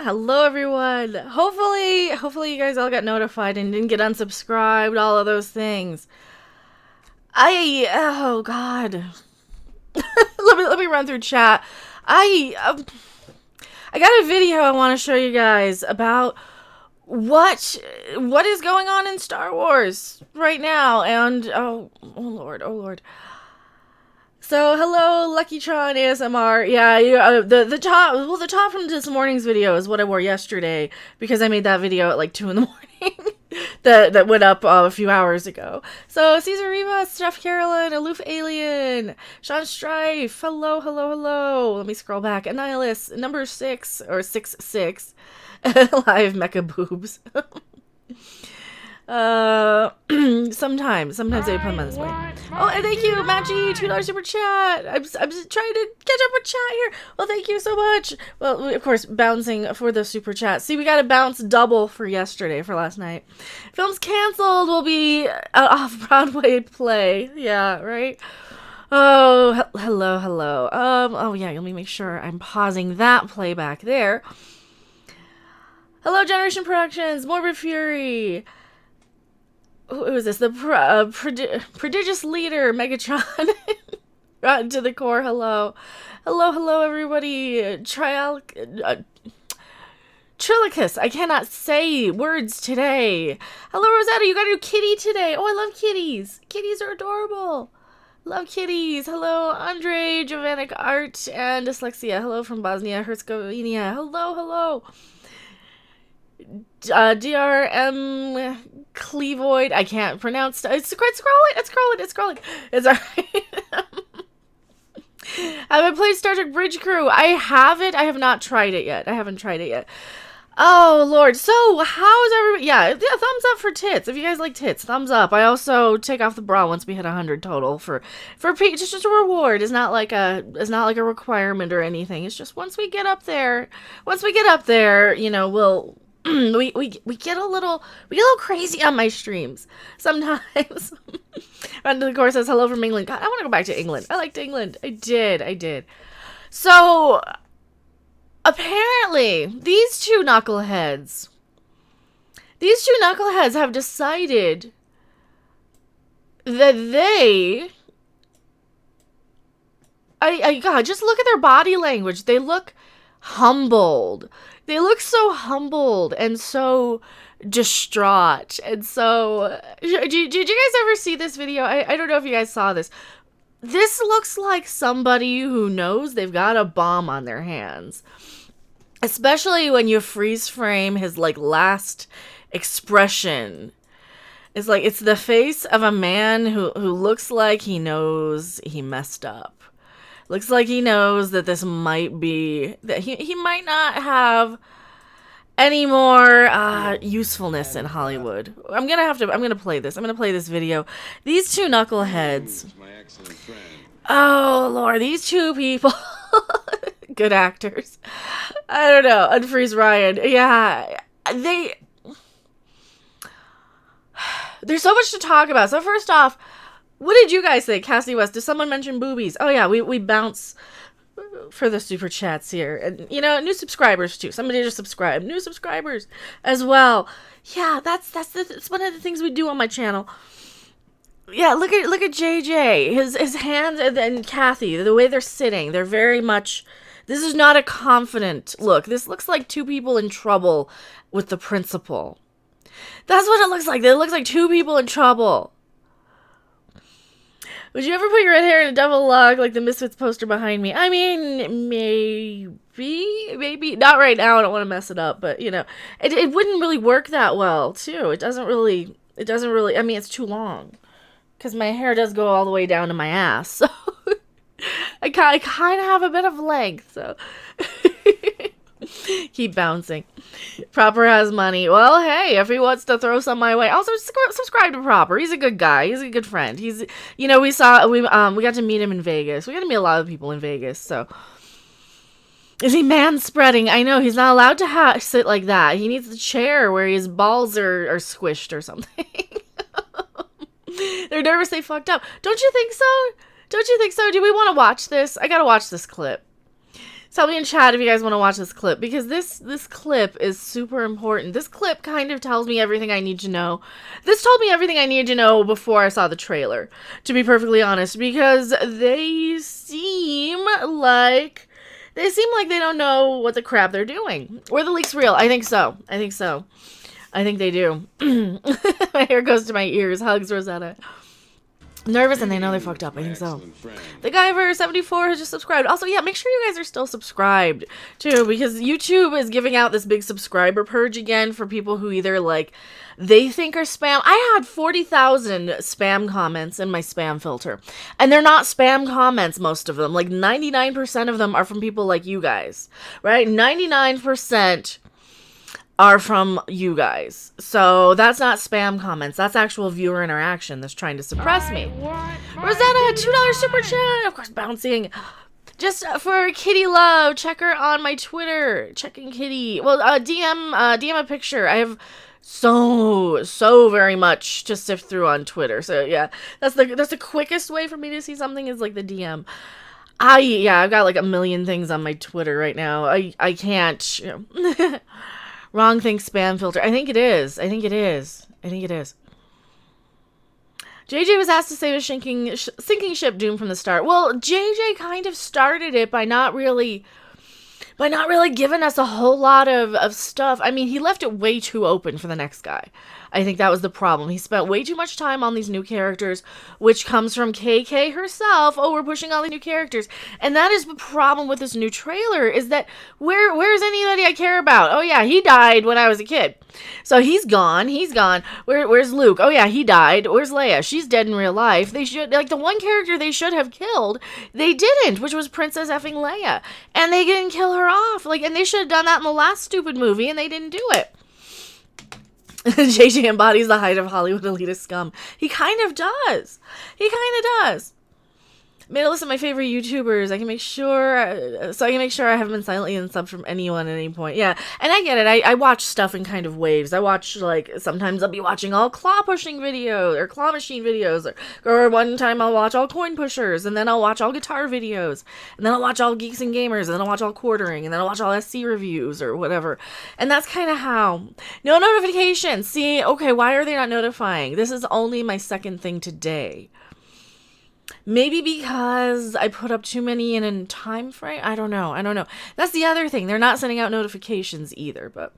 Hello everyone. Hopefully you guys all got notified and didn't get unsubscribed, all of those things. Oh god. let me run through chat. I got a video I want to show you guys about what is going on in Star Wars right now, and oh lord. So, hello, Luckytron ASMR. Yeah, the top from this morning's video is what I wore yesterday, because I made that video at like 2 in the morning. that went up a few hours ago. So, Caesar Rivas, Steph Carolyn, Aloof Alien, Sean Strife, hello. Let me scroll back. Annihilus, number 6, or 6-6. Live mecha boobs. Sometimes they put them this way. Oh, and thank you, Matt G, $2 super chat. I'm just trying to catch up with chat here. Well, thank you so much. Well, of course, bouncing for the super chat. See, we got to bounce double for last night. Film's canceled. Will be off-Broadway play. Yeah, right? Oh, hello. Oh yeah, let me make sure I'm pausing that playback there. Hello, Generation Productions, Morbid Fury. Who is this? The prodigious leader, Megatron. Rotten to the core, hello, everybody. Trilicus, I cannot say words today. Hello, Rosetta, you got a new kitty today. Oh, I love kitties. Kitties are adorable. Love kitties. Hello, Andre, Jovanic Art, and Dyslexia. Hello from Bosnia Herzegovina. Hello. DRM Clevoid. I can't pronounce. It's scrolling. It's alright. Have I played Star Trek Bridge Crew? I haven't. I have not tried it yet. I haven't tried it yet. Oh lord. So how's everybody? Yeah. Thumbs up for tits. If you guys like tits, thumbs up. I also take off the bra once we hit 100 total for just a reward. It's not like a requirement or anything. It's just once we get up there, you know, we'll. we get a little crazy on my streams sometimes. And of course says hello from England. God, I want to go back to England. I liked England. I did. So apparently these two knuckleheads have decided that God, just look at their body language. They look humbled. They look so humbled and so distraught. And so, did you guys ever see this video? I don't know if you guys saw this. This looks like somebody who knows they've got a bomb on their hands. Especially when you freeze frame his like last expression. It's like, it's the face of a man who looks like he knows he messed up. Looks like he knows that this might be, that he might not have any more usefulness in Hollywood. I'm gonna play this. I'm gonna play this video. These two knuckleheads. Oh lord, these two people. Good actors. I don't know. Unfreeze Ryan. Yeah. There's so much to talk about. So first off, what did you guys think? Cassidy West, did someone mention boobies? Oh yeah, we bounce for the super chats here. And, you know, new subscribers too. Somebody just subscribed. New subscribers as well. Yeah, that's one of the things we do on my channel. Yeah, look at JJ. His hands and Kathy, the way they're sitting, they're very much, this is not a confident look. This looks like two people in trouble with the principal. That's what it looks like. It looks like two people in trouble. Would you ever put your red hair in a double log like the Misfits poster behind me? I mean, maybe. Not right now, I don't want to mess it up, but, you know, it wouldn't really work that well, too. It doesn't really, I mean, it's too long. Because my hair does go all the way down to my ass, so I kind of have a bit of length, so keep bouncing. Proper has money. Well, hey, if he wants to throw some my way, also subscribe to Proper. He's a good guy. He's a good friend. He's, you know, we got to meet him in Vegas. We got to meet a lot of people in Vegas. So, is he man-spreading? I know he's not allowed to sit like that. He needs the chair where his balls are squished or something. They're nervous. They fucked up. Don't you think so? Do we want to watch this? I gotta watch this clip. Tell me in chat if you guys want to watch this clip, because this clip is super important. This clip kind of tells me everything I need to know. This told me everything I needed to know before I saw the trailer, to be perfectly honest, because they seem like they don't know what the crap they're doing. Were the leaks real? I think so. I think they do. My hair goes to my ears. Hugs, Rosetta. Nervous and they know they're fucked up. I think so. The guy over 74 has just subscribed. Also, yeah, make sure you guys are still subscribed too, because YouTube is giving out this big subscriber purge again for people who either like they think are spam. I had 40,000 spam comments in my spam filter, and they're not spam comments, most of them. Like 99% of them are from people like you guys, right? 99% are from you guys. So that's not spam comments. That's actual viewer interaction that's trying to suppress me. Rosanna, $2 super chat. Of course, bouncing. Just for Kitty love, check her on my Twitter. Checking Kitty. Well, DM a picture. I have so very much to sift through on Twitter. So yeah, that's the quickest way for me to see something is like the DM. I've got like a million things on my Twitter right now. I can't. You know. Wrong thing, spam filter. I think it is. JJ was asked to save a sinking ship doomed from the start. Well, JJ kind of started it by not really giving us a whole lot of stuff. I mean, he left it way too open for the next guy. I think that was the problem. He spent way too much time on these new characters, which comes from KK herself. Oh, we're pushing all the new characters. And that is the problem with this new trailer, is that where's anybody I care about? Oh yeah, he died when I was a kid. So he's gone. Where's Luke? Oh yeah, he died. Where's Leia? She's dead in real life. They should, like, the one character they should have killed, they didn't, which was Princess effing Leia. And they didn't kill her off. Like, and they should have done that in the last stupid movie, and they didn't do it. JJ embodies the height of Hollywood elitist scum. He kind of does. Made a list of my favorite YouTubers. I can make sure I haven't been silently unsubbed from anyone at any point. Yeah, and I get it. I watch stuff in kind of waves. I watch, like, sometimes I'll be watching all claw pushing videos or claw machine videos, or one time I'll watch all coin pushers, and then I'll watch all guitar videos, and then I'll watch all geeks and gamers, and then I'll watch all quartering, and then I'll watch all SC reviews or whatever. And that's kind of how. No notifications. See, okay, why are they not notifying? This is only my second thing today. Maybe because I put up too many in a time frame? I don't know. That's the other thing. They're not sending out notifications either, but...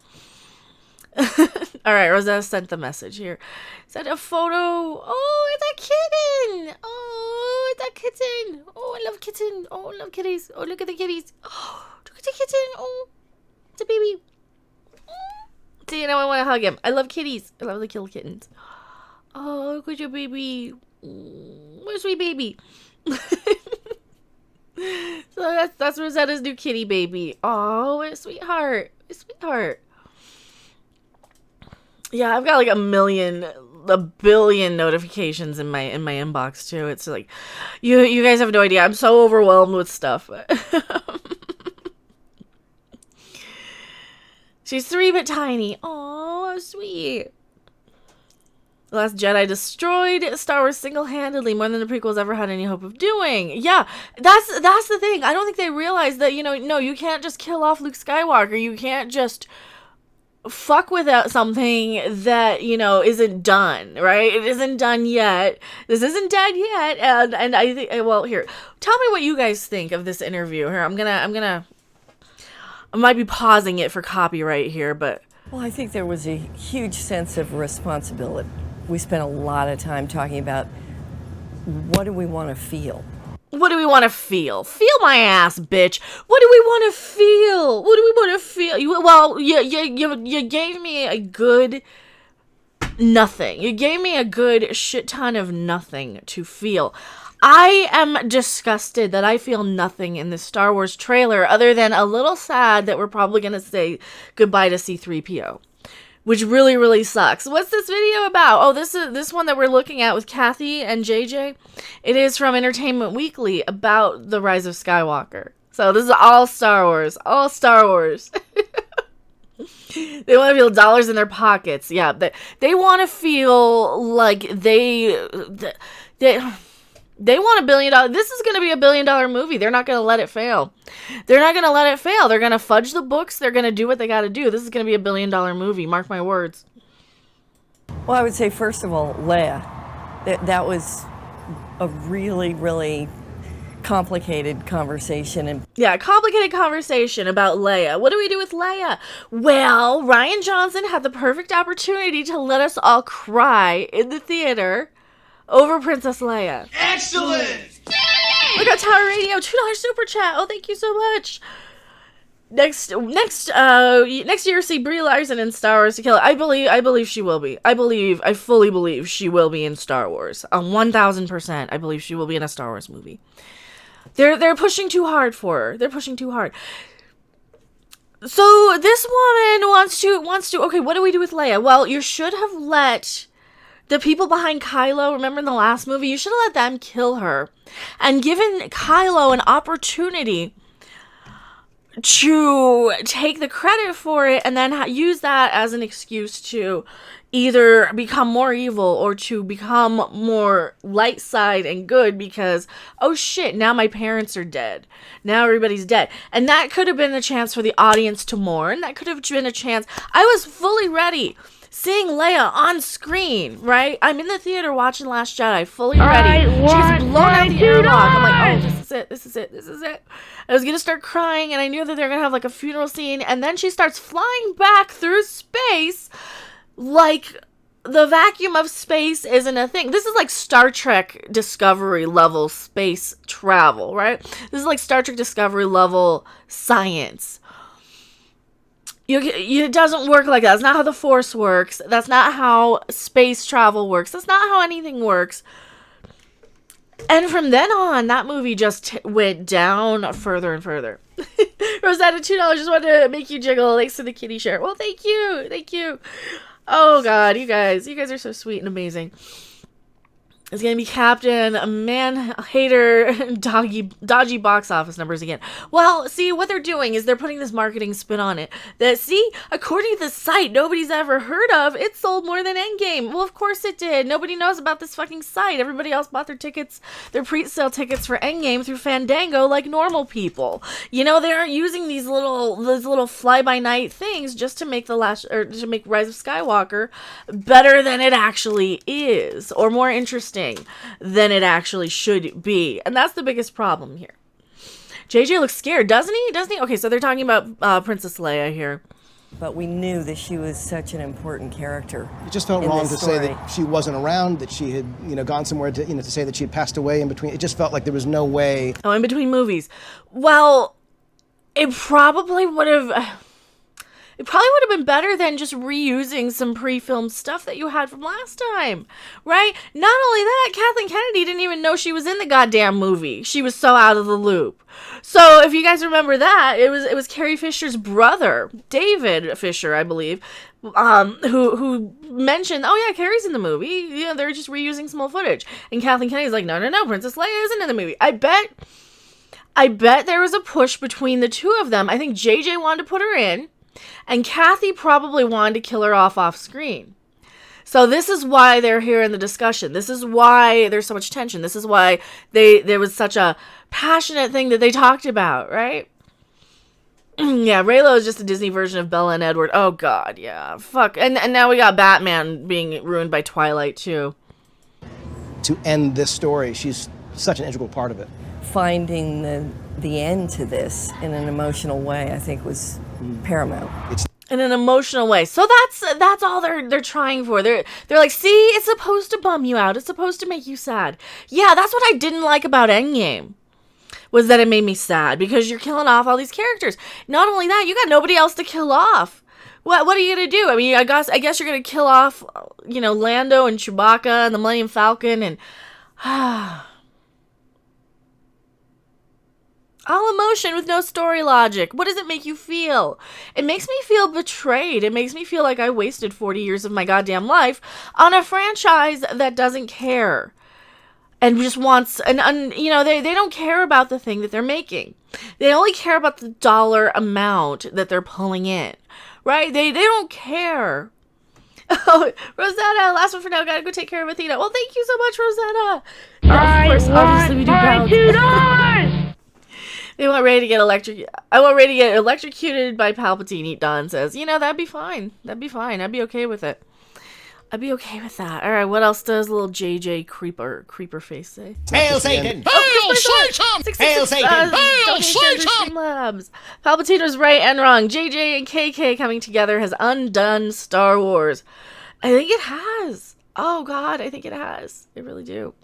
Alright, Rosetta sent the message here. Sent a photo. Oh, it's a kitten! Oh, it's a kitten! Oh, I love kitten! Oh, I love kitties! Oh, look at the kitties! Oh, look at the kitten! Oh, it's a baby! See, now I want to hug him. I love kitties. I love the little kittens. Oh, look at your baby. My sweet baby. So that's Rosetta's new kitty baby. Oh, a sweetheart. Yeah, I've got like a billion notifications in my inbox too. It's like you guys have no idea. I'm so overwhelmed with stuff. She's 3 but tiny. Oh, sweet. The Last Jedi destroyed Star Wars single-handedly more than the prequels ever had any hope of doing. Yeah, that's the thing. I don't think they realize that, no, you can't just kill off Luke Skywalker. You can't just fuck with something that, isn't done, right? It isn't done yet. This isn't dead yet. And I think, well, here, tell me what you guys think of this interview. Here, I might be pausing it for copyright here, but... Well, I think there was a huge sense of responsibility. We spent a lot of time talking about what do we want to feel. What do we want to feel? Feel my ass, bitch. What do we want to feel? What do we want to feel? You gave me a good nothing. You gave me a good shit ton of nothing to feel. I am disgusted that I feel nothing in this Star Wars trailer other than a little sad that we're probably going to say goodbye to C-3PO, which really, really sucks. What's this video about? Oh, this one that we're looking at with Kathy and JJ. It is from Entertainment Weekly about the Rise of Skywalker. So this is all Star Wars. All Star Wars. They want to feel dollars in their pockets. Yeah, they want to feel like they They want $1 billion. This is going to be $1 billion movie. They're not going to let it fail. They're not going to let it fail. They're going to fudge the books. They're going to do what they got to do. This is going to be $1 billion movie. Mark my words. Well, I would say, first of all, Leia. That was a really, really complicated conversation. And yeah, complicated conversation about Leia. What do we do with Leia? Well, Rian Johnson had the perfect opportunity to let us all cry in the theater over Princess Leia. Excellent! We got Tower Radio, $2 super chat. Oh, thank you so much. Next year, see Brie Larson in Star Wars to kill it. I believe she will be. I fully believe she will be in Star Wars. 1000%. I believe she will be in a Star Wars movie. They're pushing too hard for her. They're pushing too hard. So this woman wants to. Okay, what do we do with Leia? Well, you should have let the people behind Kylo, remember in the last movie, you should have let them kill her and given Kylo an opportunity to take the credit for it and then use that as an excuse to either become more evil or to become more light side and good because, oh shit, now my parents are dead. Now everybody's dead. And that could have been a chance for the audience to mourn. That could have been a chance. I was fully ready. Seeing Leia on screen, right? I'm in the theater watching Last Jedi, fully ready. She gets blown out the airlock. I'm like, oh, this is it. I was gonna start crying, and I knew that they're gonna have like a funeral scene, and then she starts flying back through space, like the vacuum of space isn't a thing. This is like Star Trek Discovery level space travel, right? This is like Star Trek Discovery level science. It doesn't work like that. That's not how the Force works. That's not how space travel works. That's not how anything works. And from then on, that movie just went down further and further. Rosetta, $2 just wanted to make you jiggle. Thanks for the kitty share. Well, thank you. Oh, God, you guys are so sweet and amazing. It's going to be Captain, a man-hater, dodgy box office numbers again. Well, see, what they're doing is they're putting this marketing spin on it. That, see, according to the site nobody's ever heard of, it sold more than Endgame. Well, of course it did. Nobody knows about this fucking site. Everybody else bought their tickets, their pre-sale tickets for Endgame through Fandango like normal people. You know, they aren't using these little fly-by-night things just to make to make Rise of Skywalker better than it actually is, or more interesting than it actually should be. And that's the biggest problem here. JJ looks scared, doesn't he? Okay, so they're talking about Princess Leia here. But we knew that she was such an important character. It just felt wrong to say that she wasn't around, that she had, gone somewhere to say that she had passed away in between. It just felt like there was no way. Oh, in between movies. Well, it probably would have been better than just reusing some pre-filmed stuff that you had from last time, right? Not only that, Kathleen Kennedy didn't even know she was in the goddamn movie. She was so out of the loop. So if you guys remember that, it was Carrie Fisher's brother, David Fisher, I believe, who mentioned, oh yeah, Carrie's in the movie. Yeah, they're just reusing some old footage. And Kathleen Kennedy's like, no, Princess Leia isn't in the movie. I bet there was a push between the two of them. I think JJ wanted to put her in. And Kathy probably wanted to kill her off screen. So this is why they're here in the discussion. This is why there's so much tension. This is why there was such a passionate thing that they talked about, right? Yeah, Raylo is just a Disney version of Bella and Edward. Oh, God, yeah. Fuck. And now we got Batman being ruined by Twilight, too. To end this story, she's such an integral part of it. Finding the end to this in an emotional way, I think, was paramount. In an emotional way. So that's all they're trying for. They're like, see, it's supposed to bum you out. It's supposed to make you sad. Yeah, that's what I didn't like about Endgame. Was that it made me sad because you're killing off all these characters. Not only that, you got nobody else to kill off. What are you gonna do? I mean, I guess you're gonna kill off, Lando and Chewbacca and the Millennium Falcon and all emotion with no story logic. What does it make you feel? It makes me feel betrayed. It makes me feel like I wasted 40 years of my goddamn life on a franchise that doesn't care. And just wants, they don't care about the thing that they're making. They only care about the dollar amount that they're pulling in, right? They don't care. Oh, Rosetta, last one for now. Gotta go take care of Athena. Well, thank you so much, Rosetta. Of course, obviously we do bounce. They want Rey to get I want Rey to get electrocuted by Palpatine. Don says, that'd be fine. That'd be fine. I'd be okay with it. I'd be okay with that. All right, what else does little JJ creeper face say? Hail Satan! Hail Satan! Hail Satan! Hail Satan! Labs. Palpatine was right and wrong. JJ and KK coming together has undone Star Wars. I think it has. Oh God, I think it has. I really do.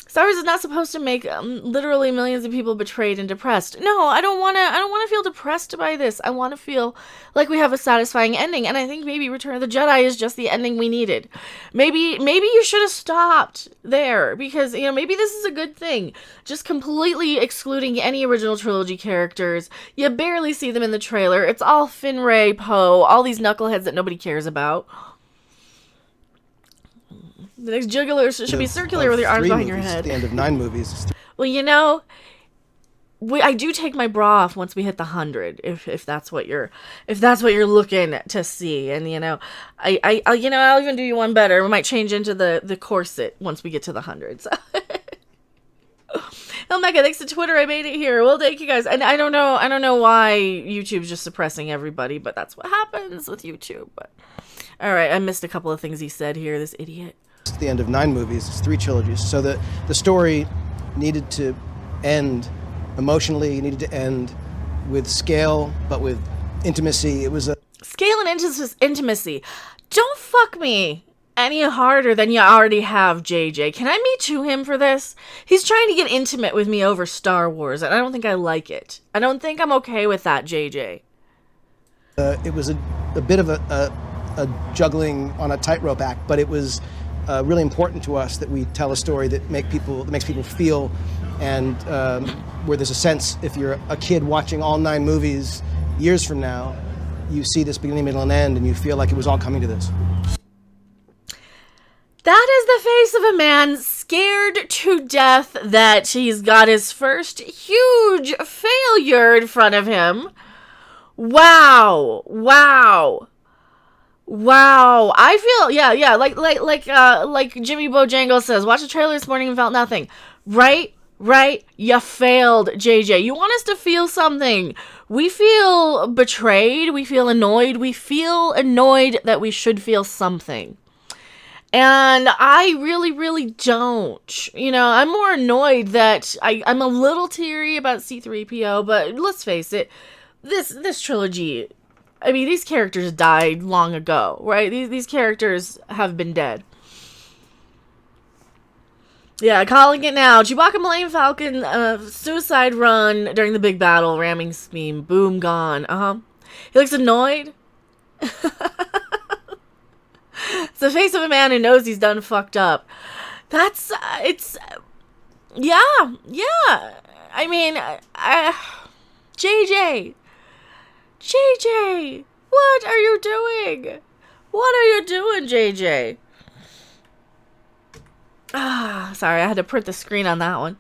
Star Wars is not supposed to make literally millions of people betrayed and depressed. No, I don't want to feel depressed by this. I want to feel like we have a satisfying ending, and I think maybe Return of the Jedi is just the ending we needed. Maybe you should have stopped there, because maybe this is a good thing. Just completely excluding any original trilogy characters. You barely see them in the trailer. It's all Finn, Rey, Poe, all these knuckleheads that nobody cares about. The next jugular should be circular with your arms behind your head. At the end of 9 movies. Well, I do take my bra off once we hit the 100, if that's what you're looking to see, and I'll even do you one better. We might change into the corset once we get to the 100. So. Oh Mega, thanks to Twitter, I made it here. Well, thank you guys. And I don't know why YouTube's just suppressing everybody, but that's what happens with YouTube. But all right, I missed a couple of things he said here. This idiot. At the end of 9 movies, it's 3 trilogies. So the story needed to end emotionally, needed to end with scale, but with intimacy. It was a scale and intimacy. Don't fuck me any harder than you already have, JJ. Can I Me Too him for this? He's trying to get intimate with me over Star Wars, and I don't think I like it. I don't think I'm okay with that, JJ. It was a bit of a juggling on a tightrope act, but it was really important to us that we tell a story that makes people feel, and where there's a sense, if you're a kid watching all 9 movies years from now, you see this beginning, middle, and end, and you feel like it was all coming to this. That is the face of a man scared to death that he's got his first huge failure in front of him. Wow. I feel, like Jimmy Bojangles says, watch the trailer this morning and felt nothing. Right, you failed, JJ. You want us to feel something. We feel betrayed, we feel annoyed that we should feel something. And I really, really don't. I'm more annoyed that I'm a little teary about C-3PO, but let's face it, this trilogy, I mean, these characters died long ago, right? These characters have been dead. Yeah, calling it now. Chewbacca Millennium Falcon suicide run during the big battle, ramming scheme, boom, gone. He looks annoyed. It's the face of a man who knows he's done fucked up. That's, yeah. I mean, JJ, what are you doing? JJ? Sorry, I had to print the screen on that one.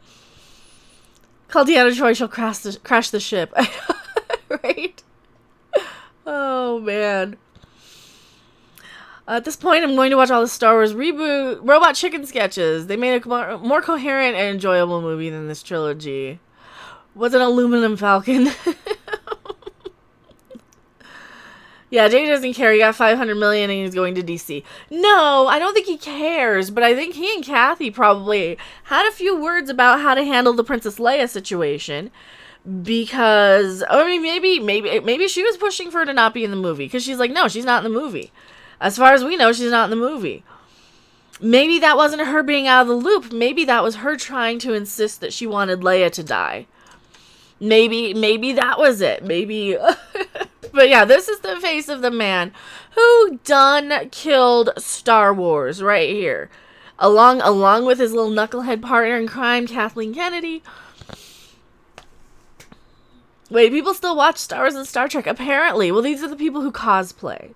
Call Deanna Troy, she'll crash the ship. Right? Oh, man. At this point, I'm going to watch all the Star Wars reboot Robot Chicken sketches. They made a more coherent and enjoyable movie than this trilogy. Was an aluminum Falcon. Yeah, Jay doesn't care. He got $500 million and he's going to DC. No, I don't think he cares, but I think he and Kathy probably had a few words about how to handle the Princess Leia situation. Because, I mean, maybe she was pushing for her to not be in the movie. Because she's like, no, she's not in the movie. As far as we know, she's not in the movie. Maybe that wasn't her being out of the loop. Maybe that was her trying to insist that she wanted Leia to die. Maybe that was it. Maybe. But yeah, this is the face of the man who done killed Star Wars right here. Along with his little knucklehead partner in crime, Kathleen Kennedy. Wait, people still watch Star Wars and Star Trek? Apparently. Well, these are the people who cosplay.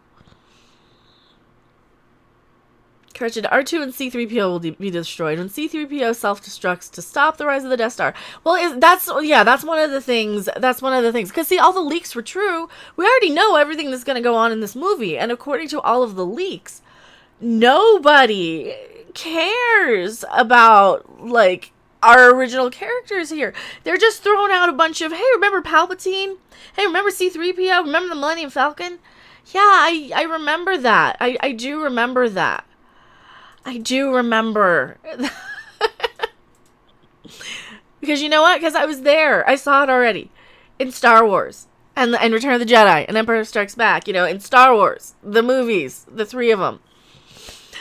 Correction, R2 and C-3PO will be destroyed when C-3PO self-destructs to stop the rise of the Death Star. Well, that's one of the things. That's one of the things. Because, see, all the leaks were true. We already know everything that's going to go on in this movie. And according to all of the leaks, nobody cares about, like, our original characters here. They're just throwing out a bunch of, hey, remember Palpatine? Hey, remember C-3PO? Remember the Millennium Falcon? Yeah, I remember that. I do remember that. I do remember. Because you know what? Because I was there. I saw it already. In Star Wars. And Return of the Jedi. And Empire Strikes Back. You know, in Star Wars. The movies. The three of them.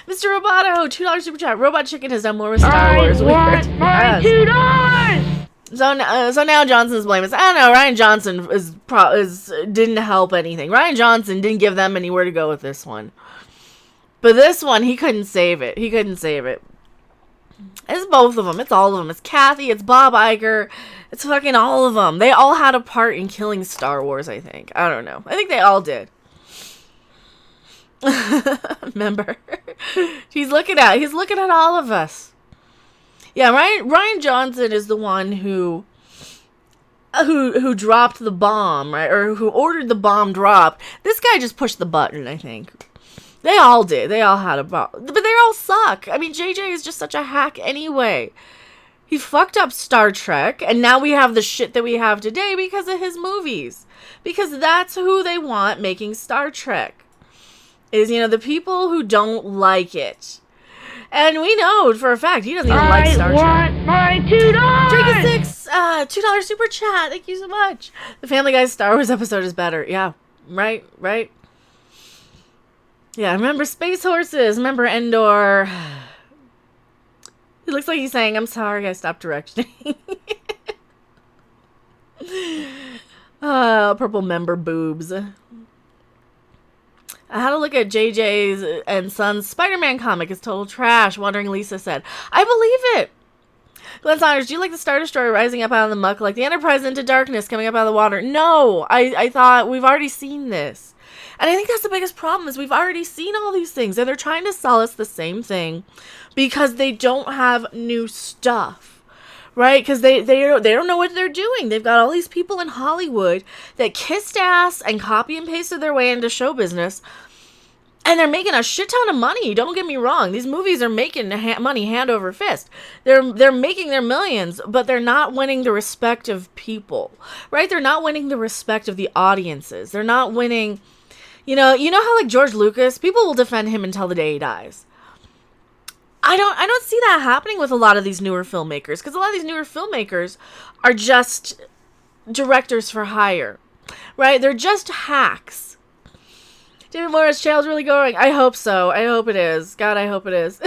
Mr. Roboto, $2 super chat. Robot Chicken has done more with Star Wars. I want my $2! So now Johnson's blame us. I don't know. Ryan Johnson didn't help anything. Ryan Johnson didn't give them anywhere to go with this one. But this one, he couldn't save it. He couldn't save it. It's both of them. It's all of them. It's Kathy. It's Bob Iger. It's fucking all of them. They all had a part in killing Star Wars, I think. I don't know. I think they all did. Remember? He's looking at all of us. Yeah, Ryan Johnson is the one who dropped the bomb, right? Or who ordered the bomb dropped. This guy just pushed the button, I think. They all did. They all had a bomb. But they all suck. I mean, JJ is just such a hack anyway. He fucked up Star Trek, and now we have the shit that we have today because of his movies. Because that's who they want making Star Trek. Is, you know, the people who don't like it. And we know for a fact he doesn't even like Star Trek. I want my $2! Drake is $2 super chat. Thank you so much. The Family Guy's Star Wars episode is better. Yeah, right. Yeah, remember Space Horses. Remember Endor. It looks like he's saying, I'm sorry, I stopped directioning. Purple member boobs. I had to look at JJ's and Son's Spider-Man comic. It's total trash. Wandering Lisa said, I believe it. Glenn Saunders, do you like the Star Destroyer rising up out of the muck like the Enterprise into darkness coming up out of the water? No, I thought we've already seen this. And I think that's the biggest problem is we've already seen all these things. And they're trying to sell us the same thing because they don't have new stuff. Right? Because they don't know what they're doing. They've got all these people in Hollywood that kissed ass and copy and pasted their way into show business. And they're making a shit ton of money. Don't get me wrong. These movies are making money hand over fist. They're making their millions, but they're not winning the respect of people. Right? They're not winning the respect of the audiences. They're not winning... You know how like George Lucas, people will defend him until the day he dies. I don't see that happening with a lot of these newer filmmakers, because a lot of these newer filmmakers are just directors for hire, right? They're just hacks. David Morris' channel's really going. I hope so. I hope it is. God, I hope it is.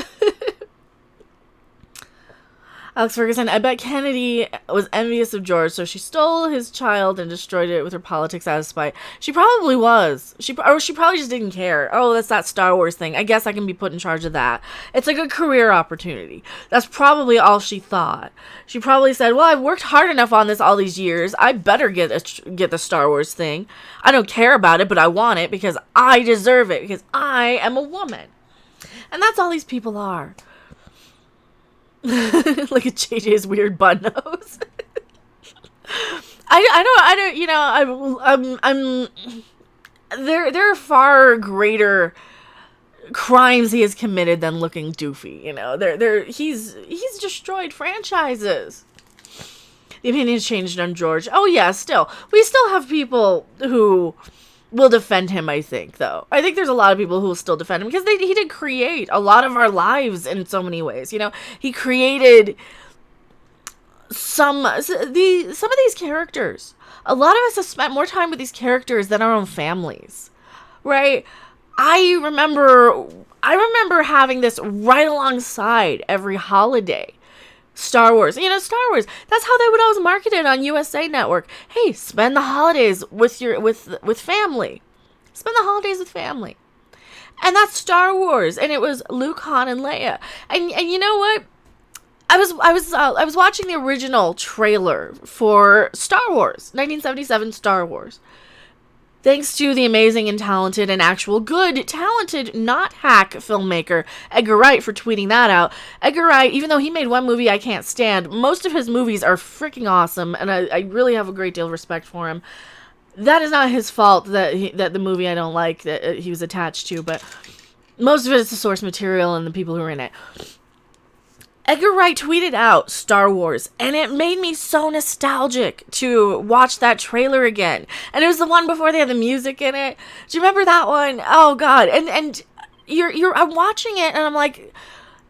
Alex Ferguson, I bet Kennedy was envious of George, so she stole his child and destroyed it with her politics out of spite. She probably was. She probably just didn't care. Oh, that's that Star Wars thing. I guess I can be put in charge of that. It's like a career opportunity. That's probably all she thought. She probably said, well, I've worked hard enough on this all these years. I better get the Star Wars thing. I don't care about it, but I want it because I deserve it, because I am a woman. And that's all these people are. Look at JJ's weird bun nose. I don't, you know, I'm there are far greater crimes he has committed than looking doofy, you know. He's destroyed franchises. The opinion's changed on George. Oh yeah, we still have people who will defend him, I think, though. I think there's a lot of people who will still defend him because he did create a lot of our lives in so many ways. You know, he created some of these characters. A lot of us have spent more time with these characters than our own families, right? I remember having this right alongside every holiday. Star Wars. You know, Star Wars. That's how they would always market it on USA Network. Hey, spend the holidays with family. Spend the holidays with family. And that's Star Wars. And it was Luke, Han, and Leia. And you know what? I was watching the original trailer for Star Wars, 1977 Star Wars. Thanks to the amazing and talented and actual good, talented, not hack filmmaker, Edgar Wright, for tweeting that out. Edgar Wright, even though he made one movie I can't stand, most of his movies are freaking awesome, and I really have a great deal of respect for him. That is not his fault that the movie I don't like that he was attached to, but Most of it is the source material and the people who are in it. Edgar Wright tweeted out Star Wars, and it made me so nostalgic to watch that trailer again. And it was the one before they had the music in it. Do you remember that one? Oh God! And I'm watching it, and I'm like,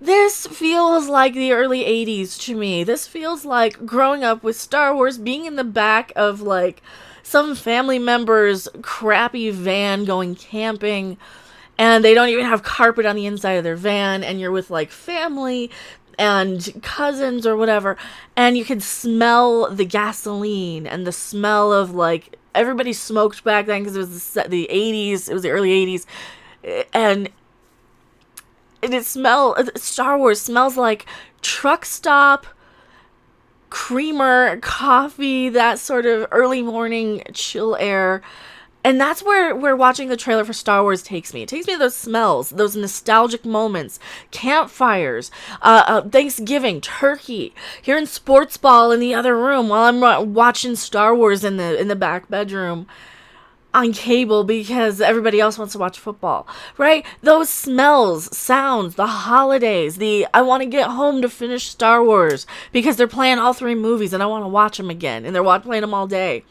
this feels like the early 80s to me. This feels like growing up with Star Wars, being in the back of like some family member's crappy van going camping, and they don't even have carpet on the inside of their van, and you're with like family and cousins or whatever, and you can smell the gasoline and the smell of like everybody smoked back then because it was the 80s, it was the early 80s, and Star Wars smells like truck stop, creamer, coffee, that sort of early morning chill air. And that's where watching the trailer for Star Wars takes me. It takes me to those smells, those nostalgic moments, campfires, Thanksgiving, turkey, hearing sports ball in the other room while I'm watching Star Wars in the back bedroom on cable because everybody else wants to watch football, right? Those smells, sounds, the holidays, I want to get home to finish Star Wars because they're playing all 3 movies and I want to watch them again and they're playing them all day.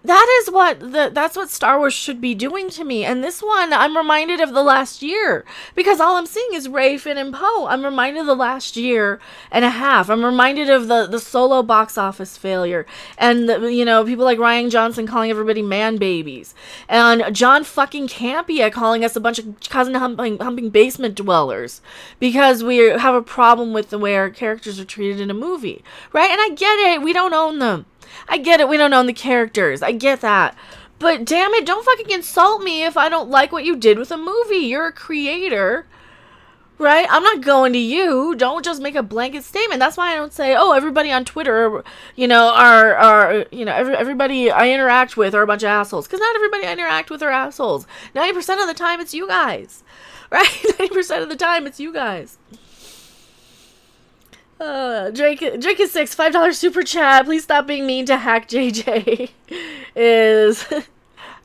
That's what Star Wars should be doing to me. And this one, I'm reminded of the last year because all I'm seeing is Rey, Finn, and Poe. I'm reminded of the last year and a half. I'm reminded of the Solo box office failure and people like Rian Johnson calling everybody man babies and John fucking Campea calling us a bunch of cousin humping basement dwellers because we have a problem with the way our characters are treated in a movie, right? And I get it. We don't own them. I get it, we don't own the characters. I get that. But damn it, don't fucking insult me if I don't like what you did with a movie. You're a creator, right? I'm not going to you. Don't just make a blanket statement. That's why I don't say, oh, everybody on Twitter, everybody I interact with are a bunch of assholes. Because not everybody I interact with are assholes. 90% of the time, it's you guys, right? 90% of the time, it's you guys. Drake is 6, $5 super chat. Please stop being mean to Hack JJ. Is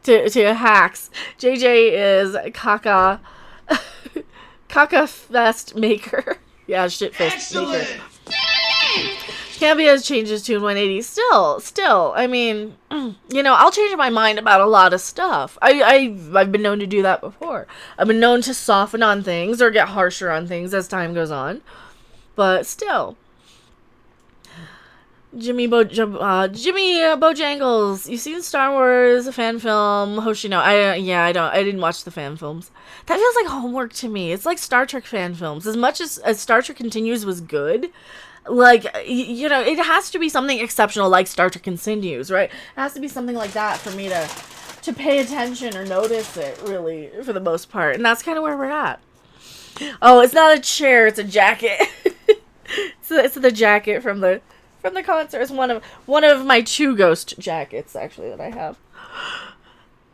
to hacks. JJ is caca fest maker. Yeah, shit fest maker. Campy has changed his tune 180. Still, I mean, I'll change my mind about a lot of stuff. I've been known to do that before. I've been known to soften on things or get harsher on things as time goes on. But still, Jimmy Bojangles, you seen Star Wars a fan film? Hoshino, I didn't watch the fan films. That feels like homework to me. It's like Star Trek fan films. As much as Star Trek Continues was good, like it has to be something exceptional, like Star Trek Continues, right? It has to be something like that for me to pay attention or notice it, really, for the most part. And that's kind of where we're at. Oh, it's not a chair, it's a jacket. it's the jacket from the concert. It's one of my 2 ghost jackets actually that I have.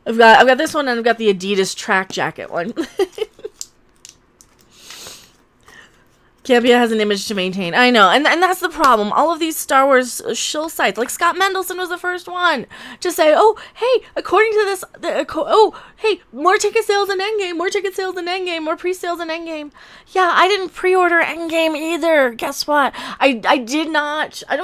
I've got this one and I've got the Adidas track jacket one. Campia has an image to maintain. I know, and that's the problem. All of these Star Wars shill sites, like Scott Mendelson was the first one to say, oh, hey, according to this, hey, more ticket sales in Endgame, more pre-sales in Endgame. Yeah, I didn't pre-order Endgame either. Guess what? I did not. I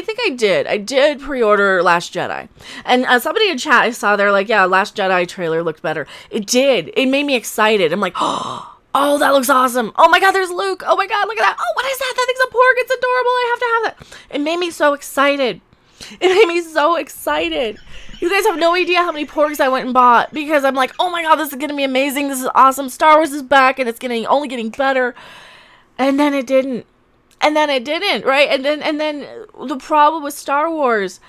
think I did. I did pre-order Last Jedi. And somebody in chat I saw, they're like, yeah, Last Jedi trailer looked better. It did. It made me excited. I'm like, oh, that looks awesome. Oh my God, there's Luke. Oh my God, look at that. Oh, what is that? That thing's a porg. It's adorable. I have to have that. It made me so excited. You guys have no idea how many porgs I went and bought because I'm like, oh my God, this is going to be amazing. This is awesome. Star Wars is back and it's only getting better. And then it didn't. Right? And then the problem with Star Wars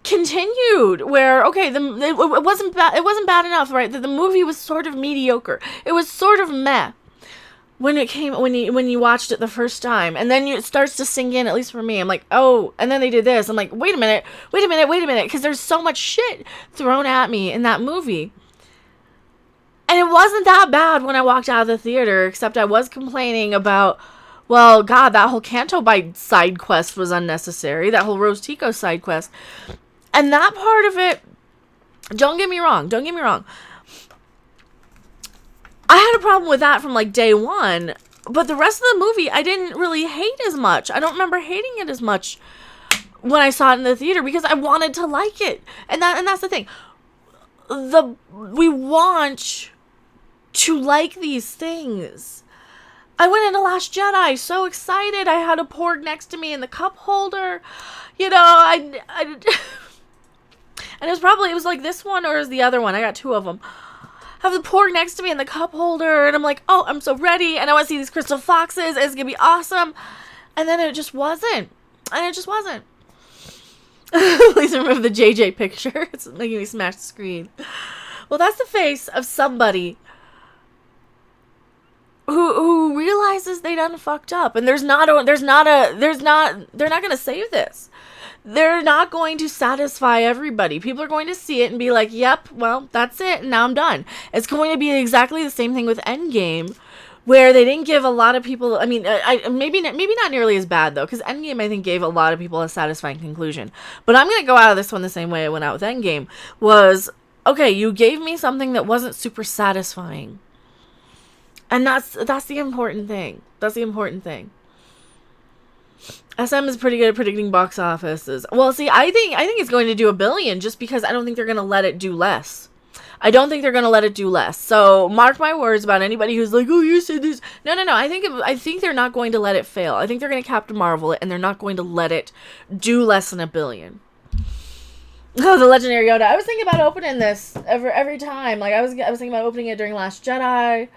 continued where it wasn't bad enough, right? The movie was sort of mediocre. It was sort of meh when you watched it the first time, and then it starts to sink in, at least for me. I'm like, oh, and then they did this. I'm like, wait a minute, because there's so much shit thrown at me in that movie. And it wasn't that bad when I walked out of the theater, except I was complaining about, well, God, that whole Canto Bight side quest was unnecessary, that whole Rose Tico side quest. And that part of it, Don't get me wrong. Don't get me wrong. I had a problem with that from like day one, but the rest of the movie I didn't really hate as much. I don't remember hating it as much when I saw it in the theater because I wanted to like it. And that's the thing. We want to like these things. I went into Last Jedi so excited. I had a porg next to me in the cup holder. You know, and it was like this one or it was the other one. I got two of them. I have the porg next to me in the cup holder, and I'm like, oh, I'm so ready, and I want to see these crystal foxes, and it's gonna be awesome. And then it just wasn't. Please remove the JJ picture. It's making me smash the screen. Well, that's the face of somebody who realizes they done fucked up, and they're not gonna save this. They're not going to satisfy everybody. People are going to see it and be like, yep, well, that's it, and now I'm done. It's going to be exactly the same thing with Endgame, where they didn't give a lot of people, I mean, maybe not nearly as bad, though, because Endgame, I think, gave a lot of people a satisfying conclusion. But I'm going to go out of this one the same way I went out with Endgame, was, okay, you gave me something that wasn't super satisfying. And that's the important thing. That's the important thing. SM is pretty good at predicting box offices. Well, see, I think it's going to do $1 billion just because I don't think they're going to let it do less. I don't think they're going to let it do less. So mark my words about anybody who's like, oh, you said this. No. I think they're not going to let it fail. I think they're going to Captain Marvel it, and they're not going to let it do less than $1 billion. Oh, the Legendary Yoda. I was thinking about opening this every time. Like I was thinking about opening it during Last Jedi.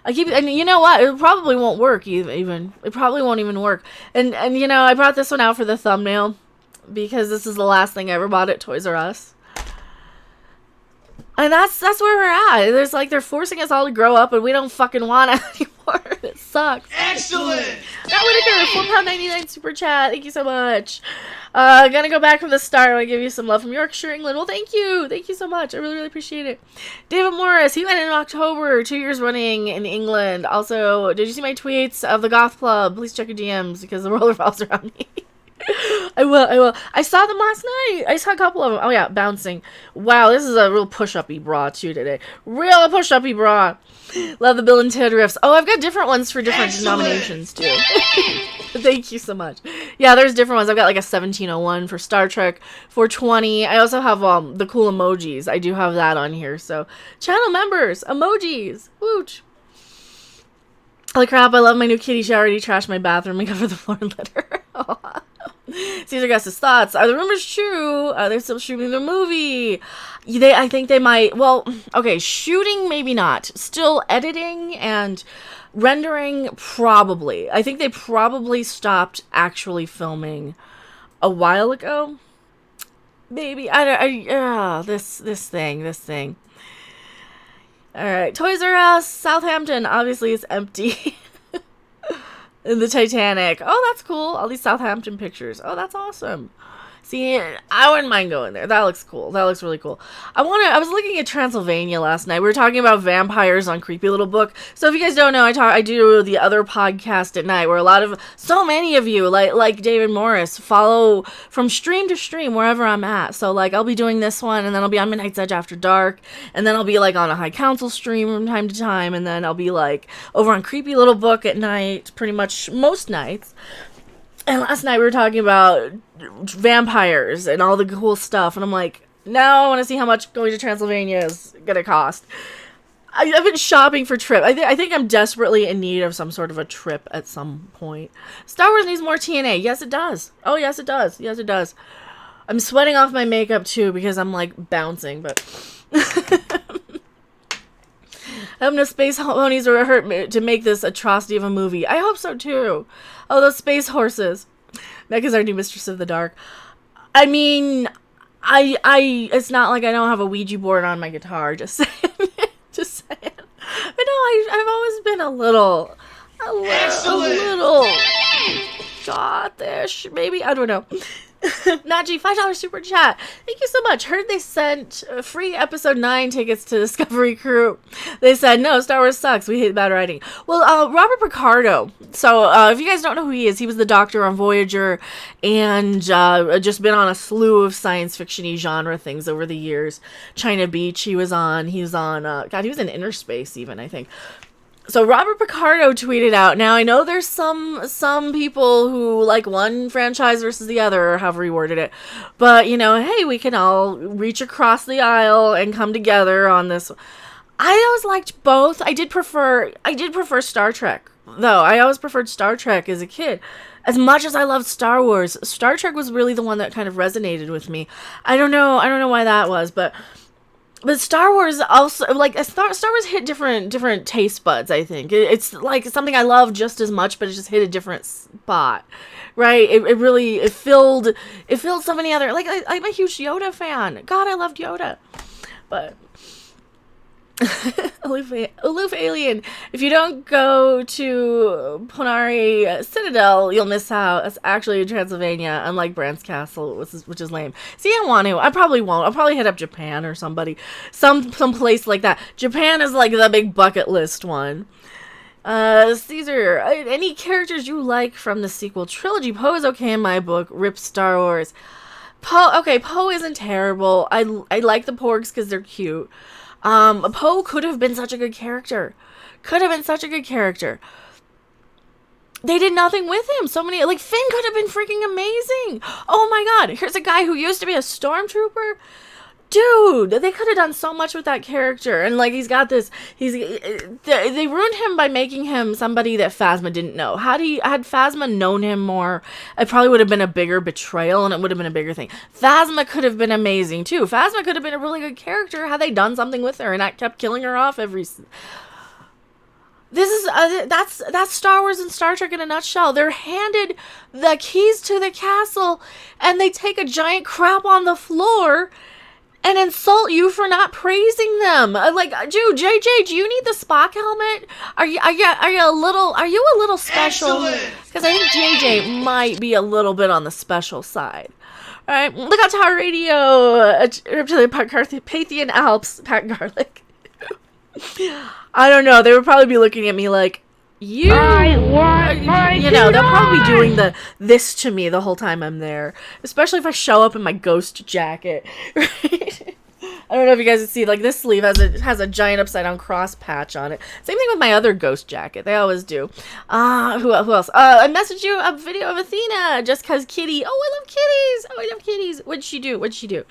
And you know what? It probably won't work even. It probably won't even work. And you know, I brought this one out for the thumbnail because this is the last thing I ever bought at Toys R Us. And that's where we're at. There's like they're forcing us all to grow up and we don't fucking want it anymore. It sucks. Excellent! That Whitaker, £4.99 super chat. Thank you so much. Gonna go back from the start. I want to give you some love from Yorkshire, England. Well, thank you. Thank you so much. I really, really appreciate it. David Morris, he went in October, 2 years running in England. Also, did you see my tweets of the Goth Club? Please check your DMs because the world revolves around me. I will. I saw them last night. I saw a couple of them. Oh, yeah, bouncing. Wow, this is a real push-uppy bra, too, today. Real push-uppy bra. Love the Bill and Ted riffs. Oh, I've got different ones for different denominations, too. Thank you so much. Yeah, there's different ones. I've got like a 1701 for Star Trek, 420. I also have the cool emojis. I do have that on here. So, channel members, emojis. Woot. Holy crap, I love my new kitty. She already trashed my bathroom and covered the floor in litter. Caesar Gus's thoughts. Are the rumors true? They're still shooting the movie. I think they might. Well, okay, shooting maybe not. Still editing and rendering probably. I think they probably stopped actually filming a while ago. Maybe. This thing. All right, Toys R Us, Southampton. Obviously, it's empty. In the Titanic. Oh, that's cool. All these Southampton pictures. Oh, that's awesome. See, I wouldn't mind going there. That looks cool. That looks really cool. I was looking at Transylvania last night. We were talking about vampires on Creepy Little Book. So if you guys don't know, I do the other podcast at night where so many of you, like David Morris, follow from stream to stream wherever I'm at. So like I'll be doing this one, and then I'll be on Midnight's Edge After Dark, and then I'll be like on a High Council stream from time to time, and then I'll be like over on Creepy Little Book at night, pretty much most nights. And last night we were talking about vampires and all the cool stuff. And I'm like, now I want to see how much going to Transylvania is going to cost. I've been shopping for trip. I think I'm desperately in need of some sort of a trip at some point. Star Wars needs more TNA. Yes, it does. Oh, yes, it does. Yes, it does. I'm sweating off my makeup, too, because I'm, like, bouncing. But I hope no space ponies are hurt to make this atrocity of a movie. I hope so, too. Oh, those space horses. Mecha's our new mistress of the dark. I mean, it's not like I don't have a Ouija board on my guitar. Just saying. Just saying. But no, I've always been a little gothish, maybe. I don't know. Najee, $5 super chat. Thank you so much. Heard they sent free episode 9 tickets to Discovery Crew. They said, no, Star Wars sucks. We hate bad writing. Well, Robert Picardo. So, if you guys don't know who he is, he was the Doctor on Voyager and just been on a slew of science fiction-y genre things over the years. China Beach he was on. He was on, he was in Inner Space even, I think. So Robert Picardo tweeted out, now I know there's some people who like one franchise versus the other, or however he worded it, but hey, we can all reach across the aisle and come together on this. I always liked both. I did prefer Star Trek, though. I always preferred Star Trek as a kid. As much as I loved Star Wars, Star Trek was really the one that kind of resonated with me. I don't know why that was, but Star Wars also, like, Star Wars hit different taste buds, I think. It's like something I love just as much, but it just hit a different spot, right? It filled so many other, like, I'm a huge Yoda fan. God, I loved Yoda. But Aloof Alien, if you don't go to Ponari Citadel, you'll miss out. It's actually in Transylvania, unlike Bran's Castle, which is lame. See, I want to. I probably won't. I'll probably hit up Japan or some place like that. Japan is like the big bucket list one. Caesar, any characters you like from the sequel trilogy? Poe is okay in my book. Rip Star Wars. Poe isn't terrible. I like the Porgs because they're cute. Poe could have been such a good character. They did nothing with him. So many, like, Finn could have been freaking amazing. Oh my god, here's a guy who used to be a stormtrooper. Dude, they could have done so much with that character. And, like, they ruined him by making him somebody that Phasma didn't know. Had Phasma known him more, it probably would have been a bigger betrayal and it would have been a bigger thing. Phasma could have been amazing, too. Phasma could have been a really good character had they done something with her and not kept killing her off every... This is, that's Star Wars and Star Trek in a nutshell. They're handed the keys to the castle and they take a giant crap on the floor and insult you for not praising them. Like, dude, JJ, do you need the Spock helmet? Are you a little special? Because I think JJ might be a little bit on the special side. All right, look out Tower Radio, Reptilian Carpathian Alps, Pat Garlic. I don't know. They would probably be looking at me like, they'll probably be doing this to me the whole time I'm there, especially if I show up in my ghost jacket. Right? I don't know if you guys can see, like, this sleeve has a giant upside down cross patch on it. Same thing with my other ghost jacket. They always do. Who else? I messaged you a video of Athena just cause Kitty. Oh, I love kitties. Oh, I love kitties. What'd she do?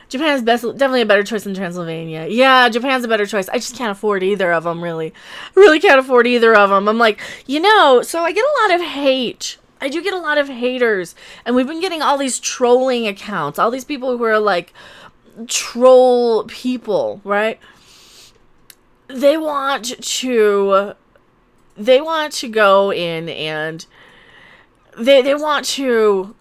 Japan is definitely a better choice than Transylvania. Yeah, Japan's a better choice. I just can't afford either of them, really. Really can't afford either of them. I'm like, so I get a lot of hate. I do get a lot of haters. And we've been getting all these trolling accounts. All these people who are like troll people, right? They want to go in and they want to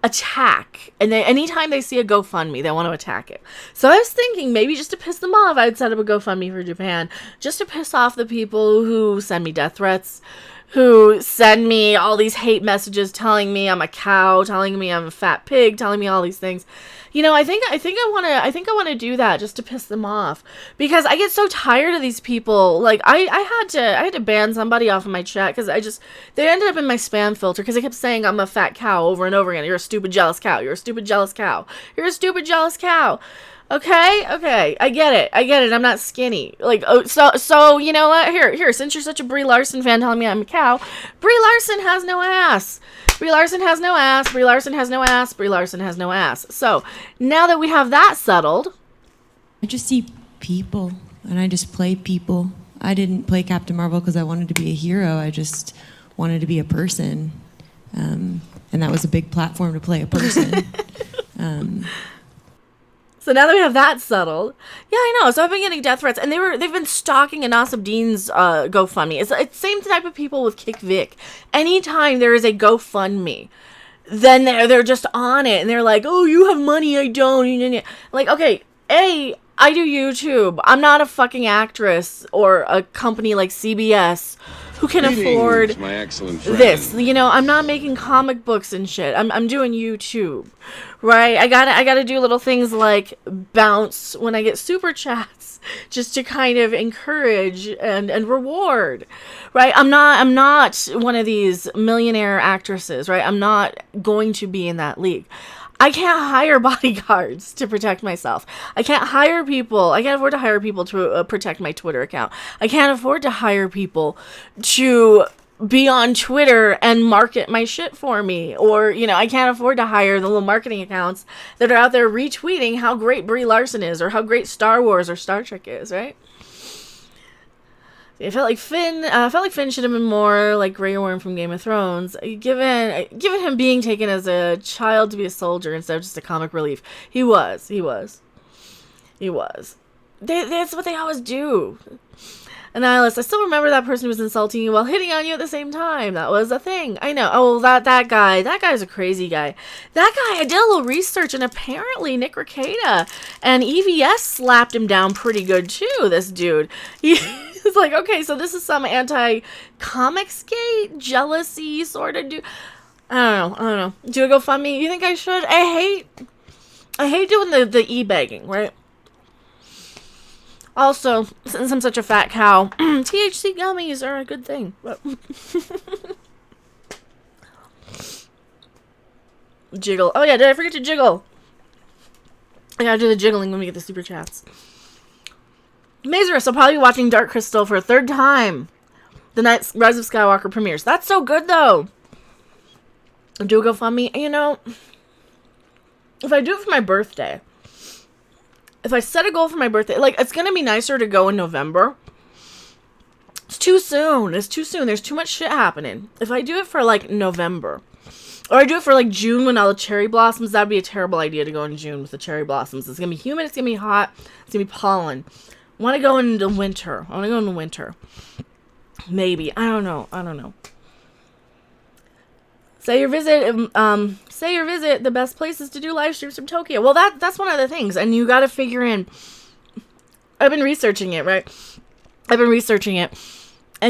attack, and anytime they see a GoFundMe, they want to attack it. So I was thinking maybe just to piss them off, I'd set up a GoFundMe for Japan, just to piss off the people who send me death threats, who send me all these hate messages telling me I'm a cow, telling me I'm a fat pig, telling me all these things. I think I want to do that just to piss them off, because I get so tired of these people. Like I had to ban somebody off of my chat because they ended up in my spam filter because they kept saying I'm a fat cow over and over again. You're a stupid jealous cow. You're a stupid jealous cow. You're a stupid jealous cow. Okay, I get it. I'm not skinny. Like, so you know what? Here, since you're such a Brie Larson fan telling me I'm a cow, Brie Larson has no ass. Brie Larson has no ass. Brie Larson has no ass. Brie Larson has no ass. So, now that we have that settled, I just see people, and I just play people. I didn't play Captain Marvel because I wanted to be a hero. I just wanted to be a person. And that was a big platform to play a person. So now that we have that settled, yeah, I know. So I've been getting death threats, and they've been stalking Anasib Dean's GoFundMe. It's the same type of people with Kick Vic. Anytime there is a GoFundMe, then they're just on it, and they're like, "Oh, you have money, I don't." Like, okay, I do YouTube. I'm not a fucking actress or a company like CBS who can afford my excellent friend. this. You know, I'm not making comic books and shit. I'm doing YouTube, right? I gotta do little things like bounce when I get super chats, just to kind of encourage and reward, right? I'm not one of these millionaire actresses, right? I'm not going to be in that league. I can't hire bodyguards to protect myself. I can't hire people. I can't afford to hire people to protect my Twitter account. I can't afford to hire people to be on Twitter and market my shit for me. Or, you know, I can't afford to hire the little marketing accounts that are out there retweeting how great Brie Larson is or how great Star Wars or Star Trek is, right? I felt like Finn should have been more like Grey Worm from Game of Thrones, given him being taken as a child to be a soldier instead of just a comic relief. He was. That's what they always do. Annihilus, I still remember that person who was insulting you while hitting on you at the same time. That was a thing. I know. Oh, that guy's a crazy guy. That guy, I did a little research, and apparently Nick Rekieta and EVS slapped him down pretty good too, this dude. He's like, okay, so this is some anti-comicsgate jealousy sort of dude. I don't know. Do a GoFundMe? You think I should? I hate doing the e-begging, right? Also, since I'm such a fat cow, THC gummies are a good thing. But jiggle. Oh yeah, did I forget to jiggle? I gotta do the jiggling when we get the super chats. Mazurus, I'll probably be watching Dark Crystal for a third time. The night Rise of Skywalker premieres. That's so good though. Do a GoFundMe. You know, if I do it for my birthday, if I set a goal for my birthday, like, it's gonna be nicer to go in November. It's too soon. There's too much shit happening. If I do it for, like, November, or I do it for, like, June when all the cherry blossoms, that'd be a terrible idea to go in June with the cherry blossoms. It's gonna be humid, it's gonna be hot, it's gonna be pollen. I wanna go in the winter. Maybe. I don't know. Say your visit, the best places to do live streams from Tokyo. Well, that's one of the things, and you gotta figure in, I've been researching it, right? And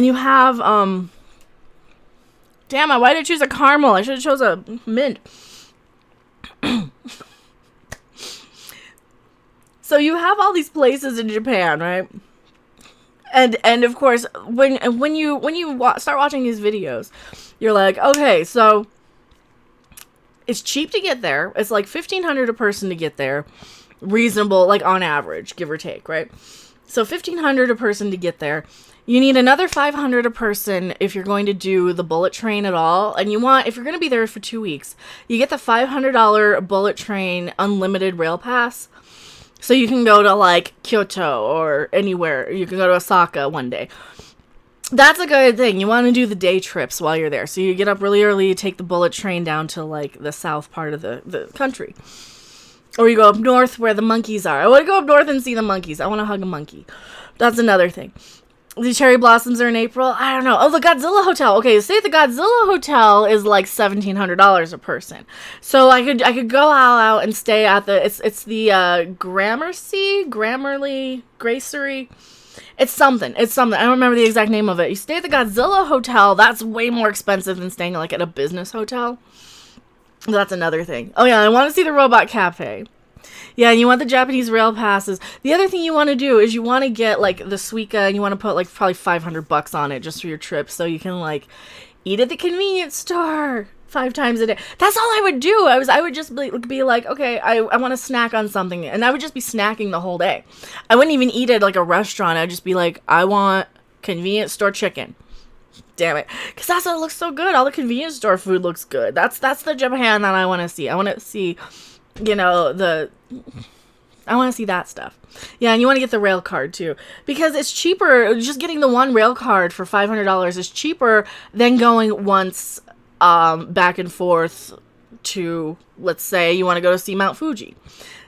you have, damn, why did I choose a caramel? I should have chose a mint. So you have all these places in Japan, right? And of course, when you start watching these videos, you're like, okay, so it's cheap to get there. It's like $1,500 a person to get there. Reasonable, like on average, give or take, right? So $1,500 a person to get there. You need another $500 a person if you're going to do the bullet train at all. And if you're going to be there for 2 weeks, you get the $500 bullet train unlimited rail pass. So you can go to like Kyoto or anywhere. You can go to Osaka one day. That's a good thing. You want to do the day trips while you're there. So you get up really early, you take the bullet train down to like the south part of the country. Or you go up north where the monkeys are. I want to go up north and see the monkeys. I want to hug a monkey. That's another thing. The cherry blossoms are in April. I don't know. Oh, the Godzilla Hotel. Okay, say the Godzilla Hotel is like $1,700 a person. So I could go all out and stay at it's the Grammarly Gracery. It's something. I don't remember the exact name of it. You stay at the Godzilla Hotel. That's way more expensive than staying like at a business hotel. That's another thing. Oh yeah, I want to see the Robot Cafe. Yeah, and you want the Japanese rail passes. The other thing you want to do is you want to get like the Suica, and you want to put like probably $500 on it just for your trip, so you can like eat at the convenience store 5 times a day. That's all I would do. I would just be like, okay, I want to snack on something, and I would just be snacking the whole day. I wouldn't even eat at like a restaurant. I'd just be like, I want convenience store chicken. Damn it, because that's what looks so good. All the convenience store food looks good. That's the Japan that I want to see. I want to see, you know, I want to see that stuff. Yeah, and you want to get the rail card too, because it's cheaper. Just getting the one rail card for $500 is cheaper than going once back and forth to, let's say you want to go to see Mount Fuji.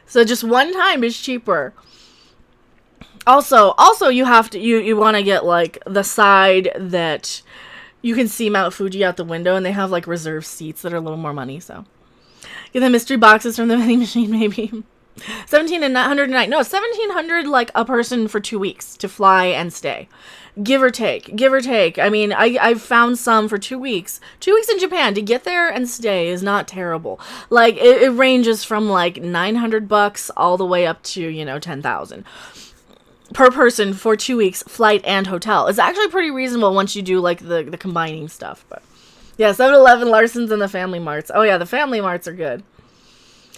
So just one time is cheaper. Also you have to you want to get like the side that you can see Mount Fuji out the window, and they have like reserved seats that are a little more money. So get the mystery boxes from the vending machine, maybe. 1,700 a night. No, 1,700 like a person for 2 weeks to fly and stay. Give or take. Give or take. I mean, I've found some for 2 weeks. 2 weeks in Japan to get there and stay is not terrible. Like, it ranges from like $900 all the way up to, you know, 10,000 per person for 2 weeks, flight and hotel. It's actually pretty reasonable once you do like the combining stuff. But yeah, 7-Eleven, Larson's, and the Family Marts. Oh yeah, the Family Marts are good.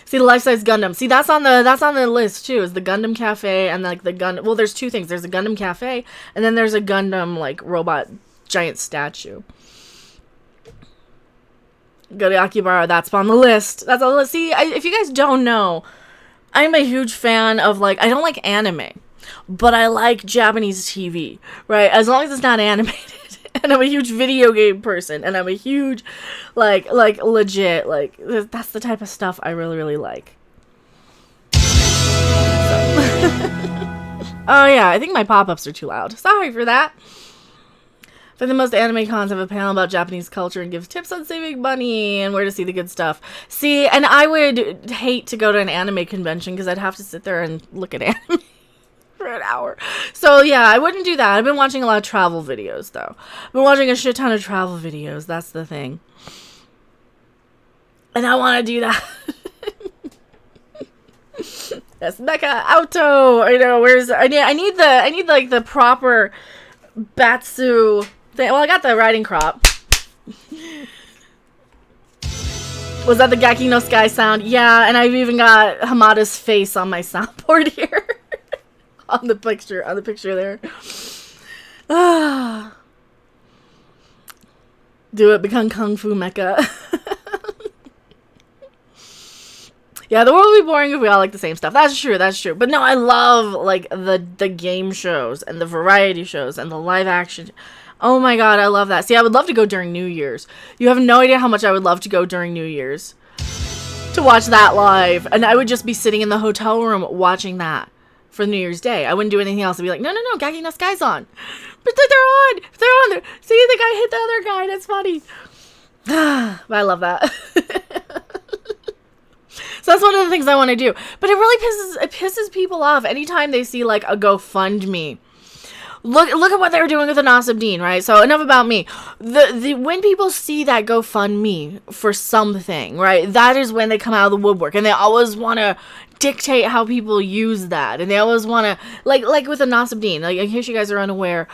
See, the life-size Gundam. See, that's on the list too. Is the Gundam Cafe and like the Gundam. Well, there's two things. There's a Gundam Cafe, and then there's a Gundam like robot giant statue. Go to Akihabara. That's on the list. That's on the list. See, if you guys don't know, I'm a huge fan of like, I don't like anime, but I like Japanese TV. Right, as long as it's not animated. And I'm a huge video game person, and I'm a huge, like legit, like, that's the type of stuff I really, really like. So. Oh yeah, I think my pop-ups are too loud. Sorry for that. For the most anime cons have a panel about Japanese culture and gives tips on saving money and where to see the good stuff. See, and I would hate to go to an anime convention because I'd have to sit there and look at anime for an hour. So yeah, I wouldn't do that. I've been watching a lot of travel videos though. I've been watching a shit ton of travel videos. That's the thing. And I want to do that. Yes, Mecha Auto. I know. I need like the proper Batsu thing. Well, I got the riding crop. Was that the Gaki no Sky sound? Yeah, and I've even got Hamada's face on my soundboard here. on the picture there. Do it, become Kung Fu Mecha. Yeah, the world would be boring if we all like the same stuff. That's true. But no, I love like the game shows and the variety shows and the live action. Oh my god, I love that. See, I would love to go during New Year's. You have no idea how much I would love to go during New Year's to watch that live, and I would just be sitting in the hotel room watching that for New Year's Day. I wouldn't do anything else. I'd be like, no, Gaki no Sky's on. But they're on there. See, the guy hit the other guy. That's funny. But I love that. So that's one of the things I want to do. But it really pisses people off anytime they see like a GoFundMe. Look at what they were doing with the Nasib right? So enough about me. When people see that GoFundMe for something, right? That is when they come out of the woodwork, and they always want to dictate how people use that, and they always want to like with the Nasib like, in case you guys are unaware,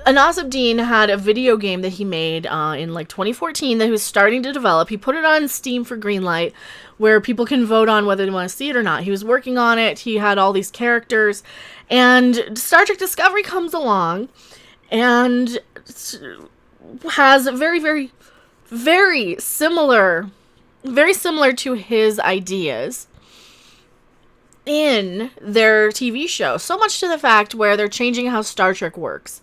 Nasib had a video game that he made in like 2014 that he was starting to develop. He put it on Steam for Greenlight, where people can vote on whether they want to see it or not. He was working on it. He had all these characters, and Star Trek Discovery comes along and has very, very, very similar to his ideas in their TV show. So much to the fact where they're changing how Star Trek works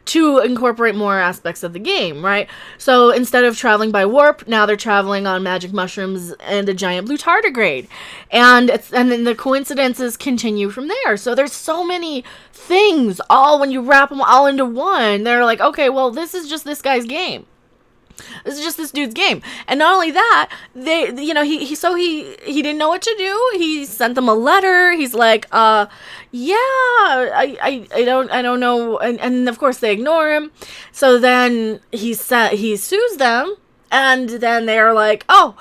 to incorporate more aspects of the game, right? So instead of traveling by warp, now they're traveling on magic mushrooms and a giant blue tardigrade. And then the coincidences continue from there. So there's so many things, all when you wrap them all into one, they're like, okay, well, this is just this guy's game. This is just this dude's game. And not only that, he didn't know what to do. He sent them a letter. He's like, I don't know. And of course they ignore him. So then he sues them, and then they're like, oh,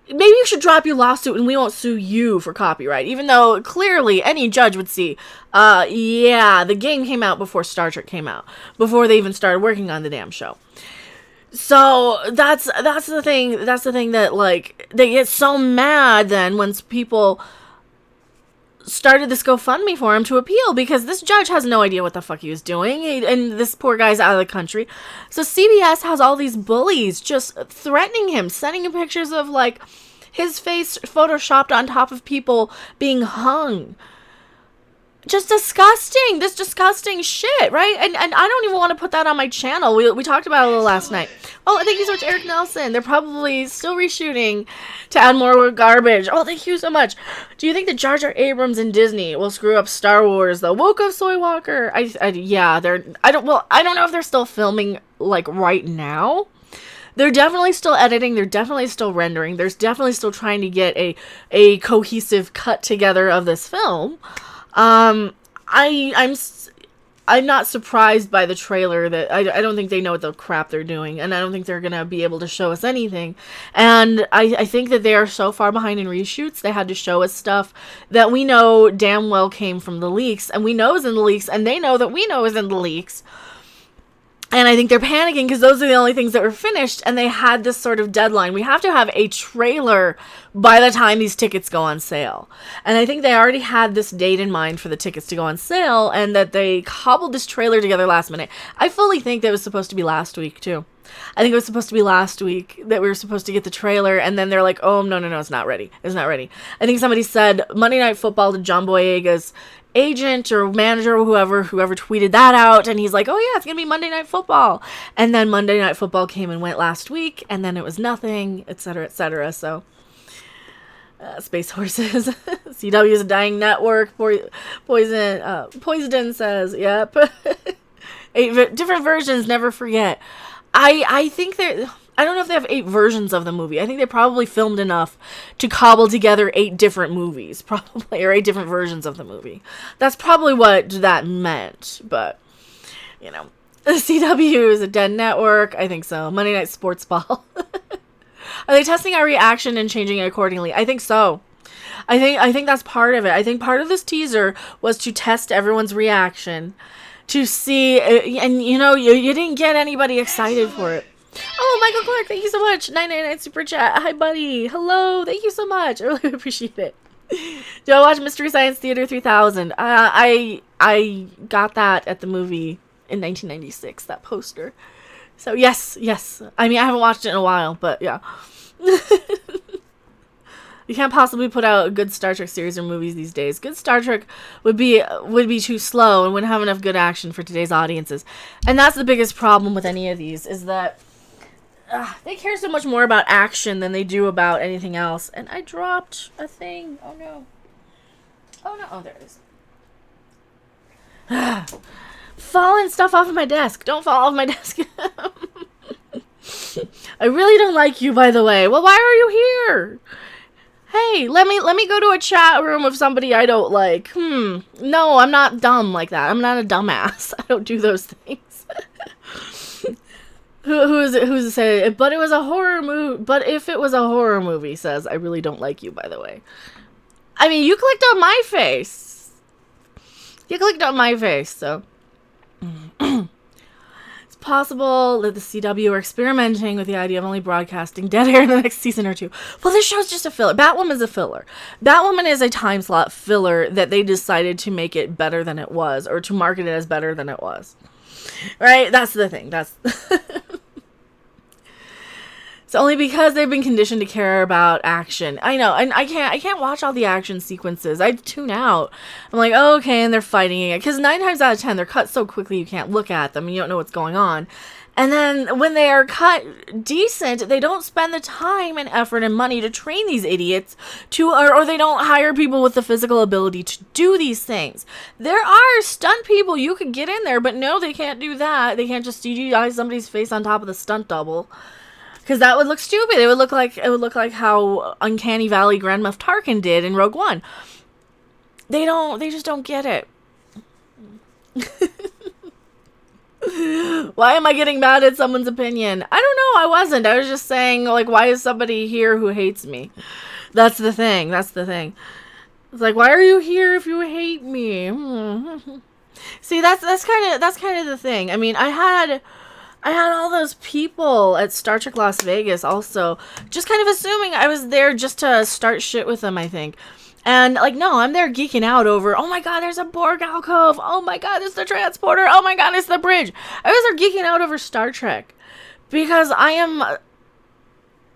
maybe you should drop your lawsuit and we won't sue you for copyright. Even though clearly any judge would see, the game came out before Star Trek came out, before they even started working on the damn show. So that's the thing. That's the thing that, like, they get so mad then when people started this GoFundMe for him to appeal, because this judge has no idea what the fuck he was doing, and this poor guy's out of the country. So CBS has all these bullies just threatening him, sending him pictures of like his face photoshopped on top of people being hung. Just disgusting. This disgusting shit, right? And I don't even want to put that on my channel. We talked about it a little last night. Oh, thank you so much, Eric Nelson. They're probably still reshooting to add more garbage. Oh, thank you so much. Do you think that Jar Jar Abrams and Disney will screw up Star Wars though? Woke up Skywalker. I don't know if they're still filming like right now, they're definitely still editing. They're definitely still rendering. There's definitely still trying to get a cohesive cut together of this film. I'm not surprised by the trailer. That I don't think they know what the crap they're doing, and I don't think they're gonna be able to show us anything. And I think that they are so far behind in reshoots. They had to show us stuff that we know damn well came from the leaks, and we know is in the leaks, and they know that we know is in the leaks. And I think they're panicking because those are the only things that were finished, and they had this sort of deadline. We have to have a trailer by the time these tickets go on sale. And I think they already had this date in mind for the tickets to go on sale, and that they cobbled this trailer together last minute. I fully think that it was supposed to be last week, too. I think it was supposed to be last week that we were supposed to get the trailer, and then they're like, oh, no, it's not ready. It's not ready. I think somebody said Monday Night Football to John Boyega's agent or manager or whoever tweeted that out, and he's like, oh yeah, it's gonna be Monday Night Football. And then Monday Night Football came and went last week, and then it was nothing, etc., etc. So space horses. CW is a dying network. Poison says, yep. 8 different versions, never forget. I think I don't know if they have 8 versions of the movie. I think they probably filmed enough to cobble together 8 different movies, probably, or 8 different versions of the movie. That's probably what that meant, but, you know. The CW is a dead network. I think so. Monday Night Sports Ball. Are they testing our reaction and changing it accordingly? I think so. I think that's part of it. I think part of this teaser was to test everyone's reaction, to see, and you know, you didn't get anybody excited for it. Oh, Michael Clark, thank you so much. 999 super chat. Hi, buddy. Hello. Thank you so much. I really appreciate it. Do I watch Mystery Science Theater 3000? I got that at the movie in 1996, that poster. So, yes. I mean, I haven't watched it in a while, but yeah. You can't possibly put out a good Star Trek series or movies these days. Good Star Trek would be too slow and wouldn't have enough good action for today's audiences. And that's the biggest problem with any of these, is that they care so much more about action than they do about anything else. And I dropped a thing. Oh, no. Oh, there it is. Falling stuff off of my desk. Don't fall off my desk. I really don't like you, by the way. Well, why are you here? Hey, let me go to a chat room with somebody I don't like. No, I'm not dumb like that. I'm not a dumbass. I don't do those things. Who's it saying? But it was a horror movie. But if it was a horror movie, says, I really don't like you, by the way. I mean, you clicked on my face. So. It's possible that the CW are experimenting with the idea of only broadcasting dead air in the next season or 2. Well, this show's just a filler. Batwoman's a filler. Batwoman is a time slot filler that they decided to make it better than it was, or to market it as better than it was. Right? That's the thing. That's... It's only because they've been conditioned to care about action. I know, and I can't watch all the action sequences. I tune out. I'm like, oh, okay, and they're fighting it. Because 9 times out of 10, they're cut so quickly you can't look at them and you don't know what's going on. And then when they are cut decent, they don't spend the time and effort and money to train these idiots or they don't hire people with the physical ability to do these things. There are stunt people you could get in there, but no, they can't do that. They can't just CGI somebody's face on top of the stunt double. Because that would look stupid. It would look like how Uncanny Valley Grand Moff Tarkin did in Rogue One. They just don't get it. Why am I getting mad at someone's opinion? I don't know. I wasn't. I was just saying, like, why is somebody here who hates me? That's the thing. It's like, why are you here if you hate me? See, that's kind of the thing. I mean, I had all those people at Star Trek Las Vegas also just kind of assuming I was there just to start shit with them, I think. And, like, no, I'm there geeking out over, oh my god, there's a Borg alcove. Oh my god, it's the transporter. Oh my god, it's the bridge. I was there geeking out over Star Trek. Because I am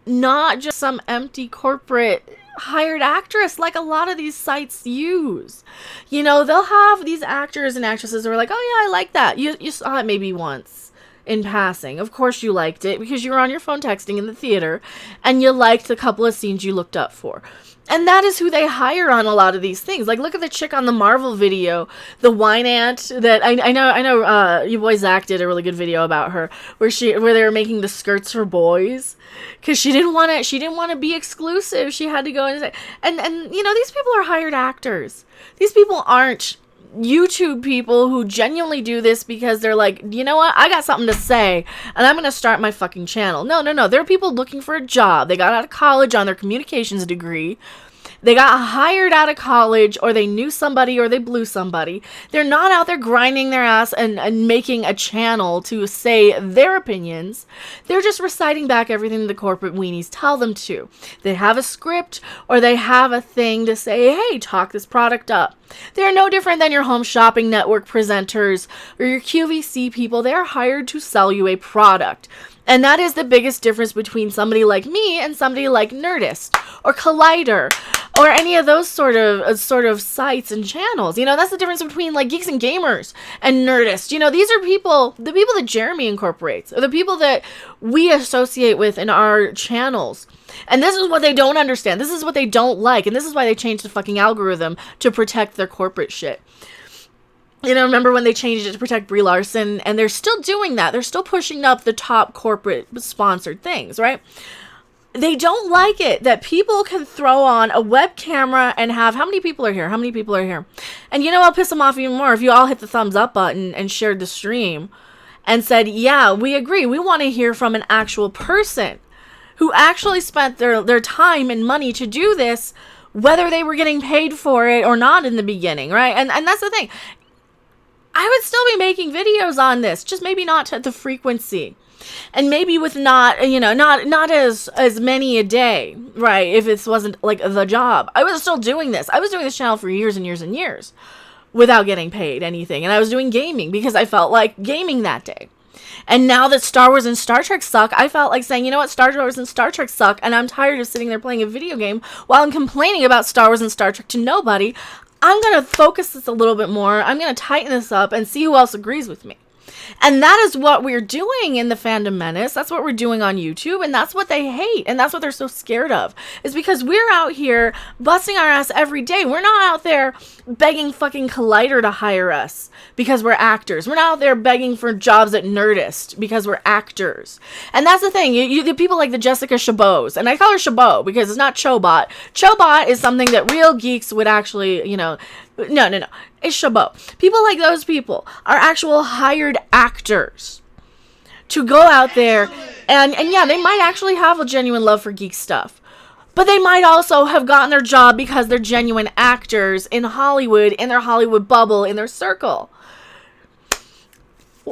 not just some empty corporate hired actress like a lot of these sites use. You know, they'll have these actors and actresses who are like, oh yeah, I like that. You saw it maybe once. in passing. Of course you liked it because you were on your phone texting in the theater and you liked a couple of scenes you looked up for. And that is who they hire on a lot of these things. Like, look at the chick on the Marvel video, the wine ant that I know. You boy Zach did a really good video about her, where they were making the skirts for boys, because she didn't want to be exclusive. She had to go and say, and you know, these people are hired actors. These people aren't YouTube people who genuinely do this because they're like, you know what, I got something to say and I'm gonna start my fucking channel. No, there are people looking for a job. They got out of college on their communications degree. They got hired out of college, or they knew somebody, or they blew somebody. They're not out there grinding their ass and making a channel to say their opinions. They're just reciting back everything the corporate weenies tell them to. They have a script, or they have a thing to say, hey, talk this product up. They're no different than your Home Shopping Network presenters or your QVC people. They're hired to sell you a product. And that is the biggest difference between somebody like me and somebody like Nerdist or Collider or any of those sort of sites and channels. You know, that's the difference between like Geeks and Gamers and Nerdist. You know, these are the people that Jeremy incorporates, or the people that we associate with in our channels. And this is what they don't understand. This is what they don't like. And this is why they changed the fucking algorithm to protect their corporate shit. You know, remember when they changed it to protect Brie Larson? And they're still doing that. They're still pushing up the top corporate sponsored things, right? They don't like it that people can throw on a web camera and have, how many people are here? How many people are here? And you know, I'll piss them off even more if you all hit the thumbs up button and shared the stream and said, yeah, we agree. We want to hear from an actual person who actually spent their time and money to do this, whether they were getting paid for it or not in the beginning, right? And that's the thing. I would still be making videos on this, just maybe not at the frequency. And maybe with not as many a day, right? If this wasn't like the job. I was still doing this. I was doing this channel for years and years and years without getting paid anything. And I was doing gaming because I felt like gaming that day. And now that Star Wars and Star Trek suck, I felt like saying, you know what, Star Wars and Star Trek suck, and I'm tired of sitting there playing a video game while I'm complaining about Star Wars and Star Trek to nobody. I'm going to focus this a little bit more. I'm going to tighten this up and see who else agrees with me. And that is what we're doing in the Fandom Menace. That's what we're doing on YouTube. And that's what they hate. And that's what they're so scared of. Is because we're out here busting our ass every day. We're not out there begging fucking Collider to hire us because we're actors. We're not out there begging for jobs at Nerdist because we're actors. And that's the thing. The people like the Jessica Chabots. And I call her Chabot because it's not Chobot. Chobot is something that real geeks would actually, you know... No. It's Chabot. People like those people are actual hired actors to go out there and yeah, they might actually have a genuine love for geek stuff. But they might also have gotten their job because they're genuine actors in Hollywood, in their Hollywood bubble, in their circle.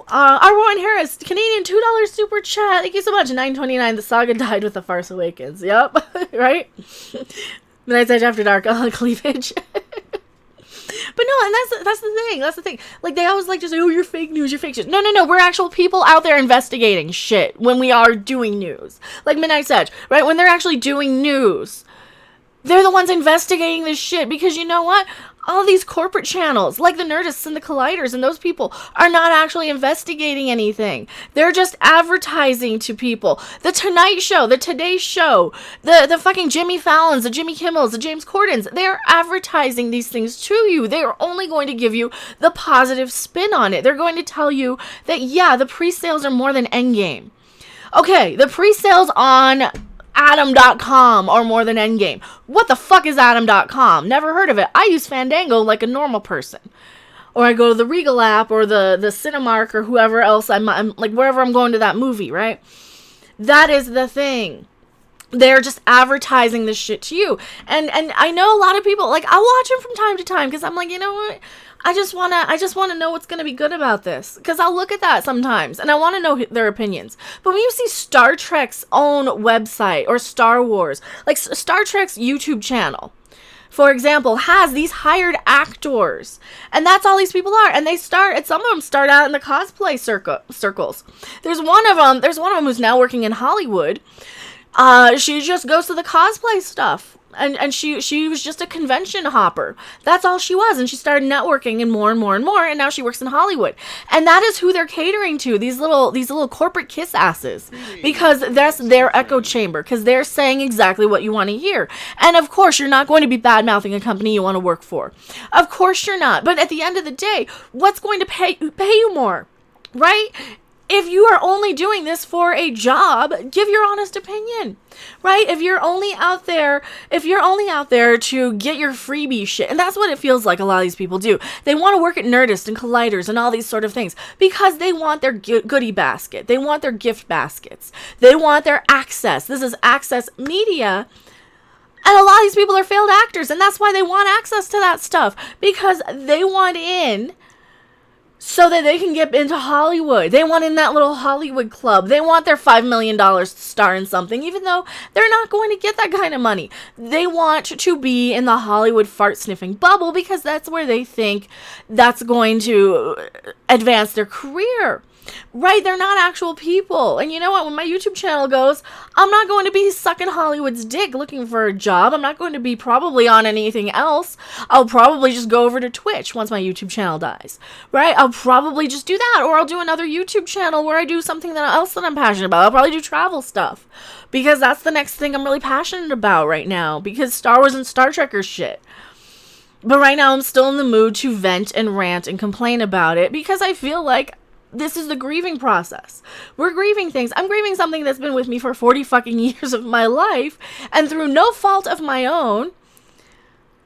Our Rowan Harris, Canadian $2 super chat. Thank you so much. 929. The saga died with The Farce Awakens. Yep. Right? Midnight's Edge After Dark. Cleavage. But no, and that's the thing. Like, they always like to say, oh, you're fake news, you're fake shit. No, we're actual people out there investigating shit when we are doing news. Like Midnight's Edge, right? When they're actually doing news, they're the ones investigating this shit, because you know what? All these corporate channels, like the Nerdists and the Colliders and those people, are not actually investigating anything. They're just advertising to people. The Tonight Show, the Today Show, the fucking Jimmy Fallons, the Jimmy Kimmels, the James Cordens, they're advertising these things to you. They are only going to give you the positive spin on it. They're going to tell you that, yeah, the pre-sales are more than Endgame. Okay, the pre-sales on Adam.com or more than Endgame. What the fuck is Adam.com? Never heard of it. I use Fandango like a normal person. Or I go to the Regal app or the Cinemark or whoever else I'm like, wherever I'm going to that movie, right? That is the thing. They're just advertising this shit to you. And I know a lot of people, like, I'll watch them from time to time because I'm like, you know what? I just want to know what's going to be good about this. Because I'll look at that sometimes, and I want to know their opinions. But when you see Star Trek's own website, or Star Wars, like Star Trek's YouTube channel, for example, has these hired actors. And that's all these people are. And some of them start out in the cosplay circles. There's one of them who's now working in Hollywood. She just goes to the cosplay stuff. And she was just a convention hopper. That's all she was. And she started networking and more and more and more. And now she works in Hollywood. And that is who they're catering to, these little corporate kiss asses. Because that's their echo chamber. Because they're saying exactly what you want to hear. And of course, you're not going to be bad-mouthing a company you want to work for. Of course you're not. But at the end of the day, what's going to pay you more? Right? If you are only doing this for a job, give your honest opinion, right? If you're only out there to get your freebie shit, and that's what it feels like a lot of these people do. They want to work at Nerdist and Colliders and all these sort of things because they want their goodie basket. They want their gift baskets. They want their access. This is access media. And a lot of these people are failed actors, and that's why they want access to that stuff, because they want in so that they can get into Hollywood. They want in that little Hollywood club. They want their $5 million to star in something, even though they're not going to get that kind of money. They want to be in the Hollywood fart-sniffing bubble because that's where they think that's going to advance their career. Right? They're not actual people. And you know what? When my YouTube channel goes, I'm not going to be sucking Hollywood's dick looking for a job. I'm not going to be probably on anything else. I'll probably just go over to Twitch once my YouTube channel dies. Right? I'll probably just do that. Or I'll do another YouTube channel where I do something else that I'm passionate about. I'll probably do travel stuff. Because that's the next thing I'm really passionate about right now. Because Star Wars and Star Trek are shit. But right now I'm still in the mood to vent and rant and complain about it. Because I feel like this is the grieving process. We're grieving things. I'm grieving something that's been with me for 40 fucking years of my life, and through no fault of my own,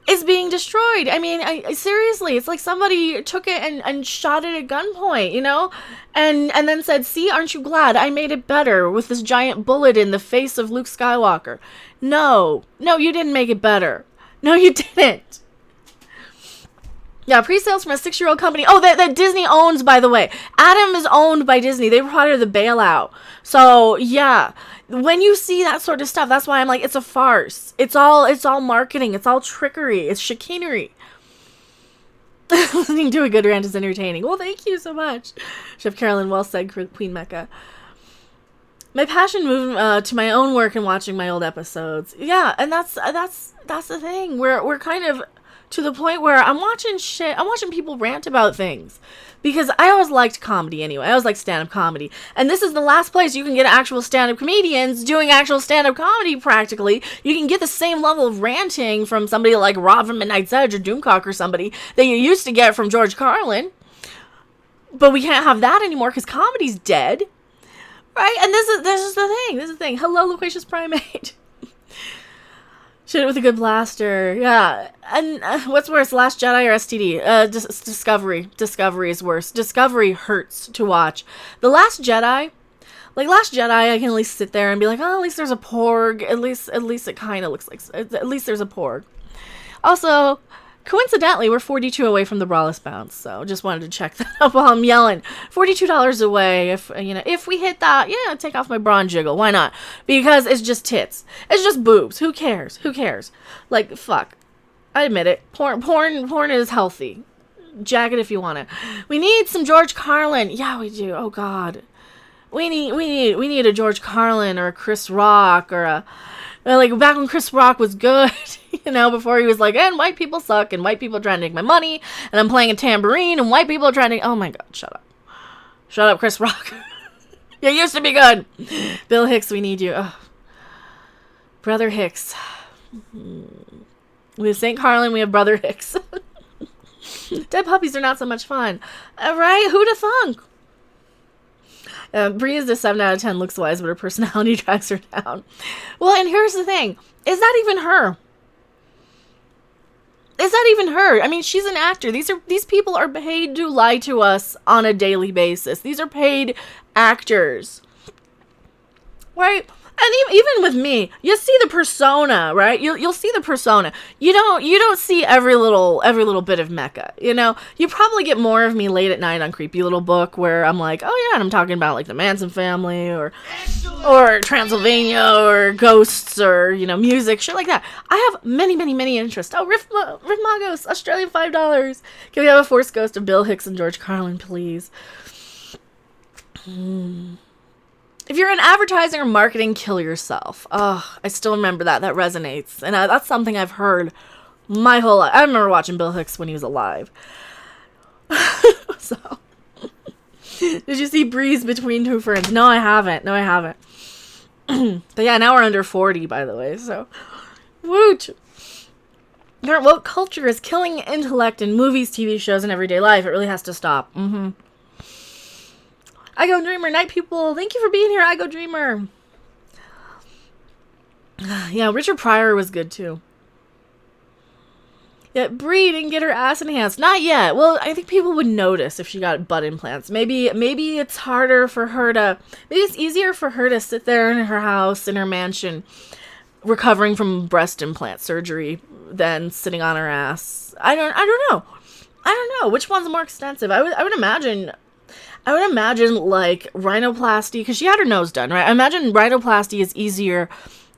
is being destroyed. I mean, seriously, it's like somebody took it and shot it at gunpoint, you know? And then said, see, aren't you glad I made it better with this giant bullet in the face of Luke Skywalker? No, you didn't make it better. No, you didn't. Yeah, pre-sales from a 6-year-old company. Oh, that Disney owns, by the way. Adam is owned by Disney. They were part of the bailout. So, yeah. When you see that sort of stuff, that's why I'm like, it's a farce. It's all marketing. It's all trickery. It's chicanery. Listening to a good rant is entertaining. Well, thank you so much. Chef Carolyn, well said, Queen Mecca. My passion moved to my own work and watching my old episodes. Yeah, and that's the thing. We're kind of to the point where I'm watching people rant about things. Because I always liked comedy anyway. I always liked stand-up comedy. And this is the last place you can get actual stand-up comedians doing actual stand-up comedy practically. You can get the same level of ranting from somebody like Rob from Midnight's Edge or Doomcock or somebody that you used to get from George Carlin. But we can't have that anymore because comedy's dead. Right? And this is the thing. This is the thing. Hello, Loquacious Primate. Shoot it with a good blaster. Yeah. And what's worse, Last Jedi or STD? Discovery. Discovery is worse. Discovery hurts to watch. The Last Jedi, I can at least sit there and be like, oh, at least there's a porg. At least it kind of looks like, at least there's a porg. Also, coincidentally, we're 42 away from the Brawless bounce, so just wanted to check that up while I'm yelling. $42 away. If we hit that, yeah, take off my bra and jiggle. Why not? Because it's just tits. It's just boobs. Who cares? Like, fuck. I admit it. Porn is healthy. Jack it if you want it. We need some George Carlin. Yeah, we do. Oh God. We need a George Carlin or a Chris Rock or a. Like, back when Chris Rock was good, before he was like, and white people suck, and white people are trying to take my money, and I'm playing a tambourine, and white people are trying to, oh my God, shut up. Shut up, Chris Rock. You used to be good. Bill Hicks, we need you. Ugh. Brother Hicks. We have St. Carlin, we have Brother Hicks. Dead puppies are not so much fun. Right? Who'da thunk? Bree is a 7 out of 10 looks wise, but her personality drags her down. Well, and here's the thing. Is that even her? Is that even her? I mean, she's an actor. These people are paid to lie to us on a daily basis. These are paid actors. Right? And even with me, you see the persona, right? You'll see the persona. You don't see every little bit of Mecca. You probably get more of me late at night on Creepy Little Book, where I'm like, oh yeah, and I'm talking about like the Manson family or Transylvania or ghosts or music, shit like that. I have many interests. Oh, Riff Magos, Australian $5. Can we have a Force Ghost of Bill Hicks and George Carlin, please? If you're in advertising or marketing, kill yourself. Oh, I still remember that. That resonates. And that's something I've heard my whole life. I remember watching Bill Hicks when he was alive. So, did you see Breeze Between Two Ferns? No, I haven't. But yeah, now we're under 40, by the way. So, woot. Current woke culture is killing intellect in movies, TV shows, and everyday life. It really has to stop. I Go Dreamer, night people. Thank you for being here, I Go Dreamer. Yeah, Richard Pryor was good too. Yeah, Brie didn't get her ass enhanced. Not yet. Well, I think people would notice if she got butt implants. Maybe it's harder for her to... Maybe it's easier for her to sit there in her house, in her mansion, recovering from breast implant surgery than sitting on her ass. I don't know. Which one's more extensive? I would imagine like rhinoplasty, because she had her nose done, right? I imagine rhinoplasty is easier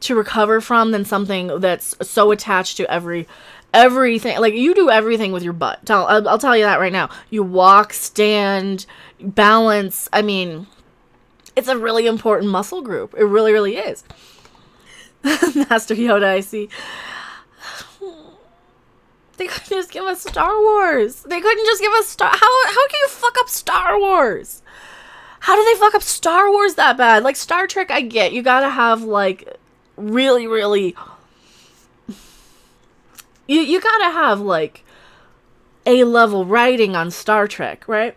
to recover from than something that's so attached to everything. Like, you do everything with your butt. I'll tell you that right now. You walk, stand, balance. I mean, it's a really important muscle group. It really, really is. Master Yoda, I see. They couldn't just give us Star Wars. They couldn't just give us How can you fuck up Star Wars? How do they fuck up Star Wars that bad? Like, Star Trek, I get. You gotta have, like, really, really... You gotta have, like, A-level writing on Star Trek, right?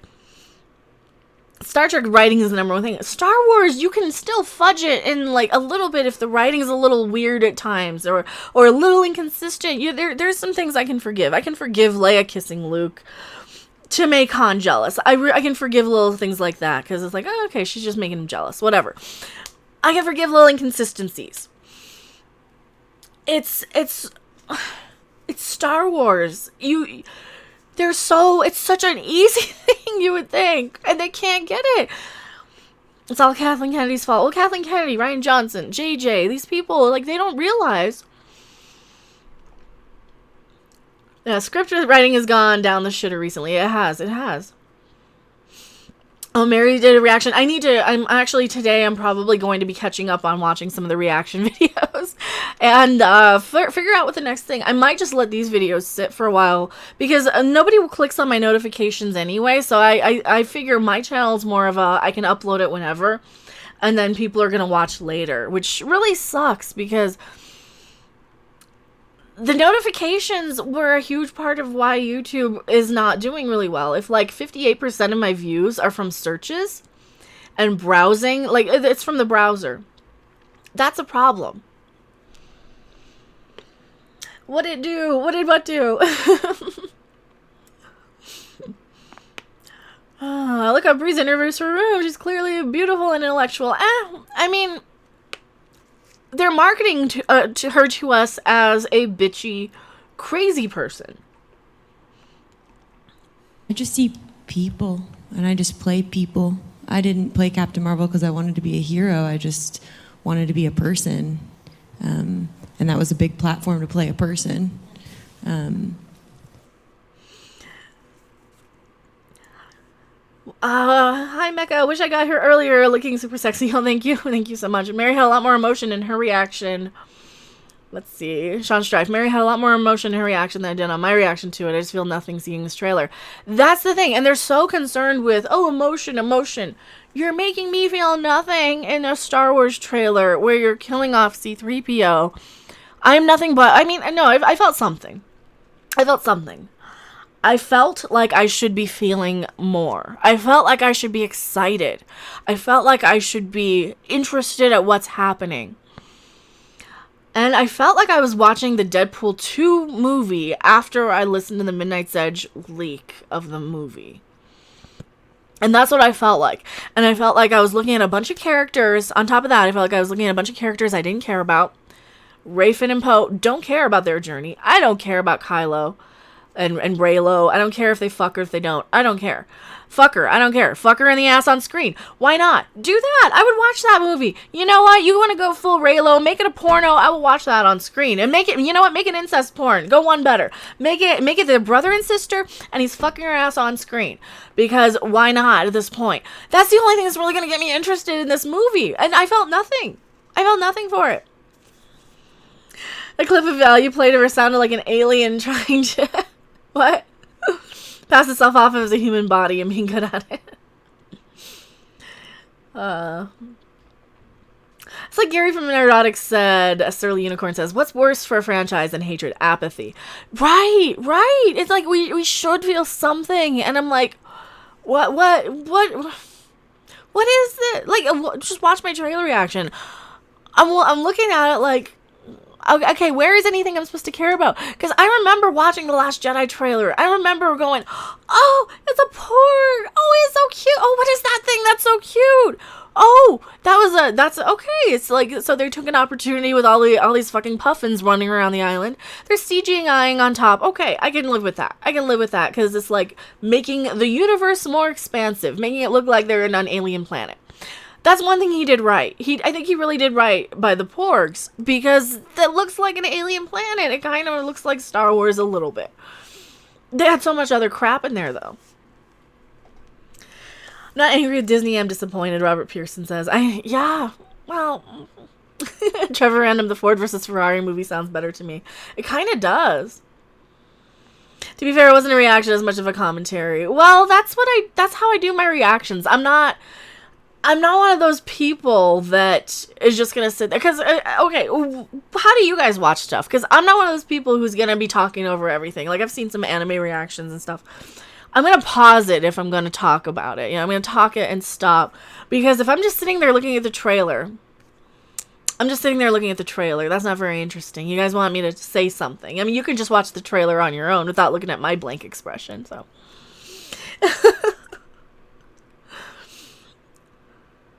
Star Trek writing is the number one thing. Star Wars, you can still fudge it in, like, a little bit if the writing is a little weird at times or a little inconsistent. There's some things I can forgive. I can forgive Leia kissing Luke to make Han jealous. I can forgive little things like that because it's like, oh, okay, she's just making him jealous. Whatever. I can forgive little inconsistencies. It's Star Wars. It's such an easy thing, you would think, and they can't get it. It's all Kathleen Kennedy's fault. Well, Kathleen Kennedy, Ryan Johnson, JJ, these people, like, they don't realize. Yeah, script writing has gone down the shitter recently. It has. Oh, Mary did a reaction. I'm probably going to be catching up on watching some of the reaction videos and figure out what the next thing. I might just let these videos sit for a while because nobody will click on my notifications anyway. So I figure my channel is more of I can upload it whenever and then people are going to watch later, which really sucks because the notifications were a huge part of why YouTube is not doing really well. If like 58% of my views are from searches and browsing, like it's from the browser, that's a problem. What did what do? Look how Breeze interviews her room. She's clearly beautiful and intellectual. I mean, they're marketing to us as a bitchy, crazy person. I just see people, and I just play people. I didn't play Captain Marvel because I wanted to be a hero. I just wanted to be a person. And that was a big platform to play a person. Hi Mecca, wish I got here earlier, looking super sexy. Oh, thank you so much. Mary had a lot more emotion in her reaction. Let's see, Sean Strife. Mary had a lot more emotion in her reaction than I did on my reaction to it. I just feel nothing seeing this trailer. That's the thing, and they're so concerned with, oh, emotion. You're making me feel nothing in a Star Wars trailer where you're killing off C-3PO. I'm nothing but, I felt something. I felt like I should be feeling more. I felt like I should be excited. I felt like I should be interested at what's happening. And I felt like I was watching the Deadpool 2 movie after I listened to the Midnight's Edge leak of the movie. And that's what I felt like. And I felt like I was looking at a bunch of characters. On top of that, I felt like I was looking at a bunch of characters I didn't care about. Ray, Finn, and Poe, don't care about their journey. I don't care about Kylo. and Raylo. I don't care if they fuck or if they don't. I don't care. Fuck her. I don't care. Fuck her in the ass on screen. Why not? Do that. I would watch that movie. You know what? You want to go full Raylo, make it a porno. I will watch that on screen. And make it, you know what? Make it incest porn. Go one better. Make it their brother and sister, and he's fucking her ass on screen. Because why not at this point? That's the only thing that's really going to get me interested in this movie. And I felt nothing. I felt nothing for it. The clip of you played of her sounded like an alien trying to... What? Pass itself off as a human body and being good at it. It's like Gary from Neurotic said, a surly unicorn says, what's worse for a franchise than hatred? Apathy. Right. It's like we should feel something. And I'm like, what is it? Like, just watch my trailer reaction. I'm looking at it like, okay, where is anything I'm supposed to care about? Because I remember watching The Last Jedi trailer. I remember going, oh, it's a porg. Oh, it's so cute. Oh, what is that thing? That's so cute. Oh, that's okay. It's like, so they took an opportunity with all these fucking puffins running around the island. They're CGIing on top. Okay, I can live with that. Because it's like making the universe more expansive, making it look like they're in an alien planet. That's one thing he did right. I think he really did right by the porgs, because that looks like an alien planet. It kind of looks like Star Wars a little bit. They had so much other crap in there, though. I'm not angry at Disney, I'm disappointed, Robert Pearson says. Well, Trevor Random, the Ford versus Ferrari movie sounds better to me. It kind of does. To be fair, it wasn't a reaction as much of a commentary. Well, that's how I do my reactions. I'm not one of those people that is just going to sit there. Because, okay, how do you guys watch stuff? Because I'm not one of those people who's going to be talking over everything. Like, I've seen some anime reactions and stuff. I'm going to pause it if I'm going to talk about it. You know, I'm going to talk it and stop. Because if I'm just sitting there looking at the trailer, that's not very interesting. You guys want me to say something. I mean, you can just watch the trailer on your own without looking at my blank expression, so...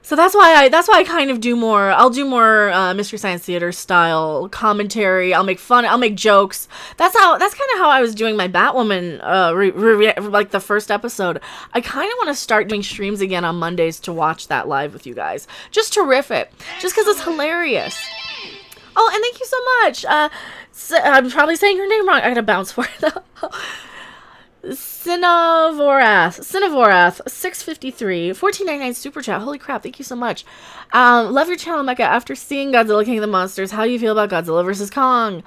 So that's why I kind of do more. I'll do more Mystery Science Theater style commentary. I'll make fun. I'll make jokes. That's kind of how I was doing my Batwoman like the first episode. I kind of want to start doing streams again on Mondays to watch that live with you guys, just to riff it, just because it's hilarious. Oh, and thank you so much. I'm probably saying your name wrong. I gotta bounce for it though. Cinavorath, 653, 14.99 super chat. Holy crap, thank you so much. Love your channel, Mecca. After seeing Godzilla King of the Monsters, how do you feel about Godzilla vs. Kong?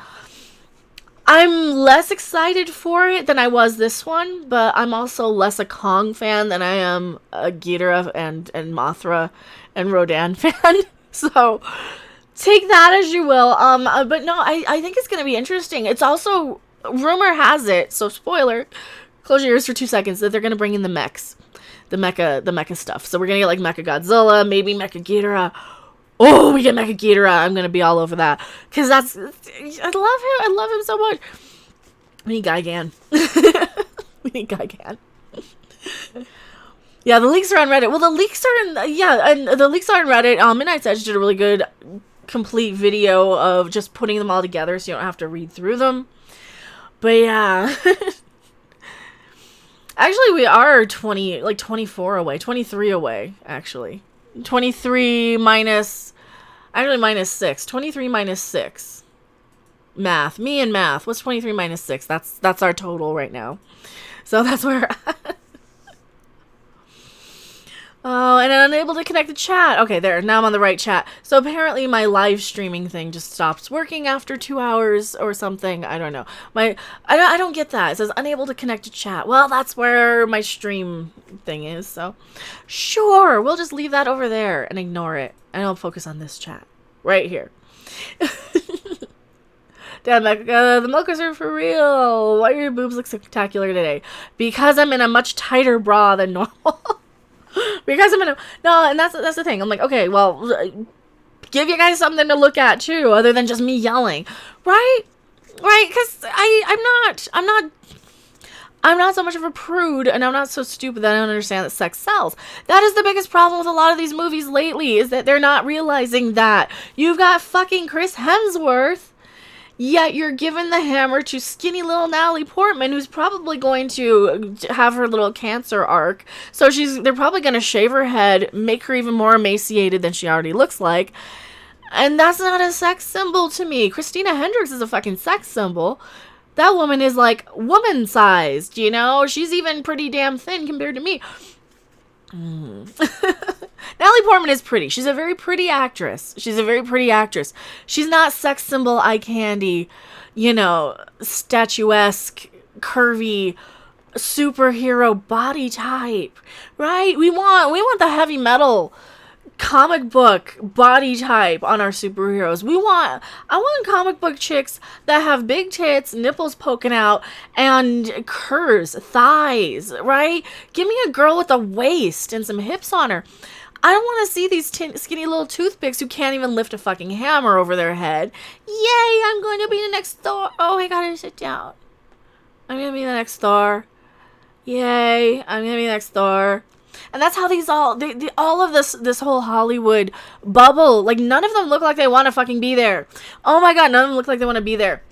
I'm less excited for it than I was this one, but I'm also less a Kong fan than I am a Ghidorah and Mothra and Rodan fan. So take that as you will. But no, I think it's going to be interesting. It's also, rumor has it, so spoiler, close your ears for 2 seconds, that they're going to bring in the mechs. The mecha stuff. So we're going to get like Mecha Godzilla, maybe Mecha Ghidorah. Oh, we get Mecha Ghidorah. I'm going to be all over that. Because I love him. I love him so much. We need Gigan. We need Gigan. Yeah, the leaks are on Reddit. Well, the leaks are on Reddit. Midnight's Edge did a really good complete video of just putting them all together so you don't have to read through them. But yeah. Actually, we are 23 away, actually. 23 minus 6. 23 minus 6. Math. Me and math. What's 23 minus 6? That's our total right now. So that's where we're at. Oh, and I'm unable to connect the chat. Okay, there. Now I'm on the right chat. So apparently my live streaming thing just stops working after 2 hours or something. I don't know. I don't get that. It says unable to connect to chat. Well, that's where my stream thing is. So sure, we'll just leave that over there and ignore it. And I'll focus on this chat right here. Damn, the milkers are for real. Why do your boobs look spectacular today? Because I'm in a much tighter bra than normal. Because I'm in a... No, and that's the thing. I'm like, okay, well, give you guys something to look at, too, other than just me yelling. Right? Right? Because I'm not so much of a prude, and I'm not so stupid that I don't understand that sex sells. That is the biggest problem with a lot of these movies lately, is that they're not realizing that. You've got fucking Chris Hemsworth Yet you're giving the hammer to skinny little Natalie Portman, who's probably going to have her little cancer arc. So they're probably going to shave her head, make her even more emaciated than she already looks like. And that's not a sex symbol to me. Christina Hendricks is a fucking sex symbol. That woman is like woman-sized, you know? She's even pretty damn thin compared to me. Natalie Portman is pretty. She's a very pretty actress. She's not sex symbol, eye candy, you know, statuesque, curvy, superhero body type, right? We want the heavy metal comic book body type on our superheroes. I want comic book chicks that have big tits, nipples poking out, and curves, thighs, right? Give me a girl with a waist and some hips on her. I don't want to see these skinny little toothpicks who can't even lift a fucking hammer over their head. Yay, I'm going to be the next Thor. Oh, I gotta sit down. I'm going to be the next Thor. Yay, I'm going to be the next Thor. And that's how all of this whole Hollywood bubble, like, none of them look like they want to fucking be there. Oh my god, none of them look like they want to be there.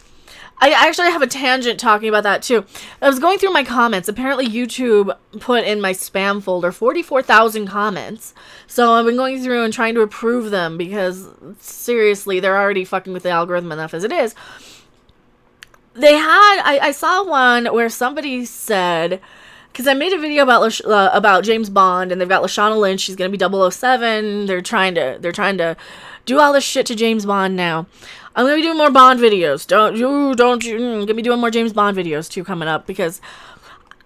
I actually have a tangent talking about that too. I was going through my comments. Apparently YouTube put in my spam folder 44,000 comments. So I've been going through and trying to approve them because, seriously, they're already fucking with the algorithm enough as it is. I saw one where somebody said, because I made a video about James Bond, and they've got Lashana Lynch. She's gonna be 007. They're trying to do all this shit to James Bond now. I'm gonna be doing more Bond videos. Don't you? Gonna be doing more James Bond videos too coming up, because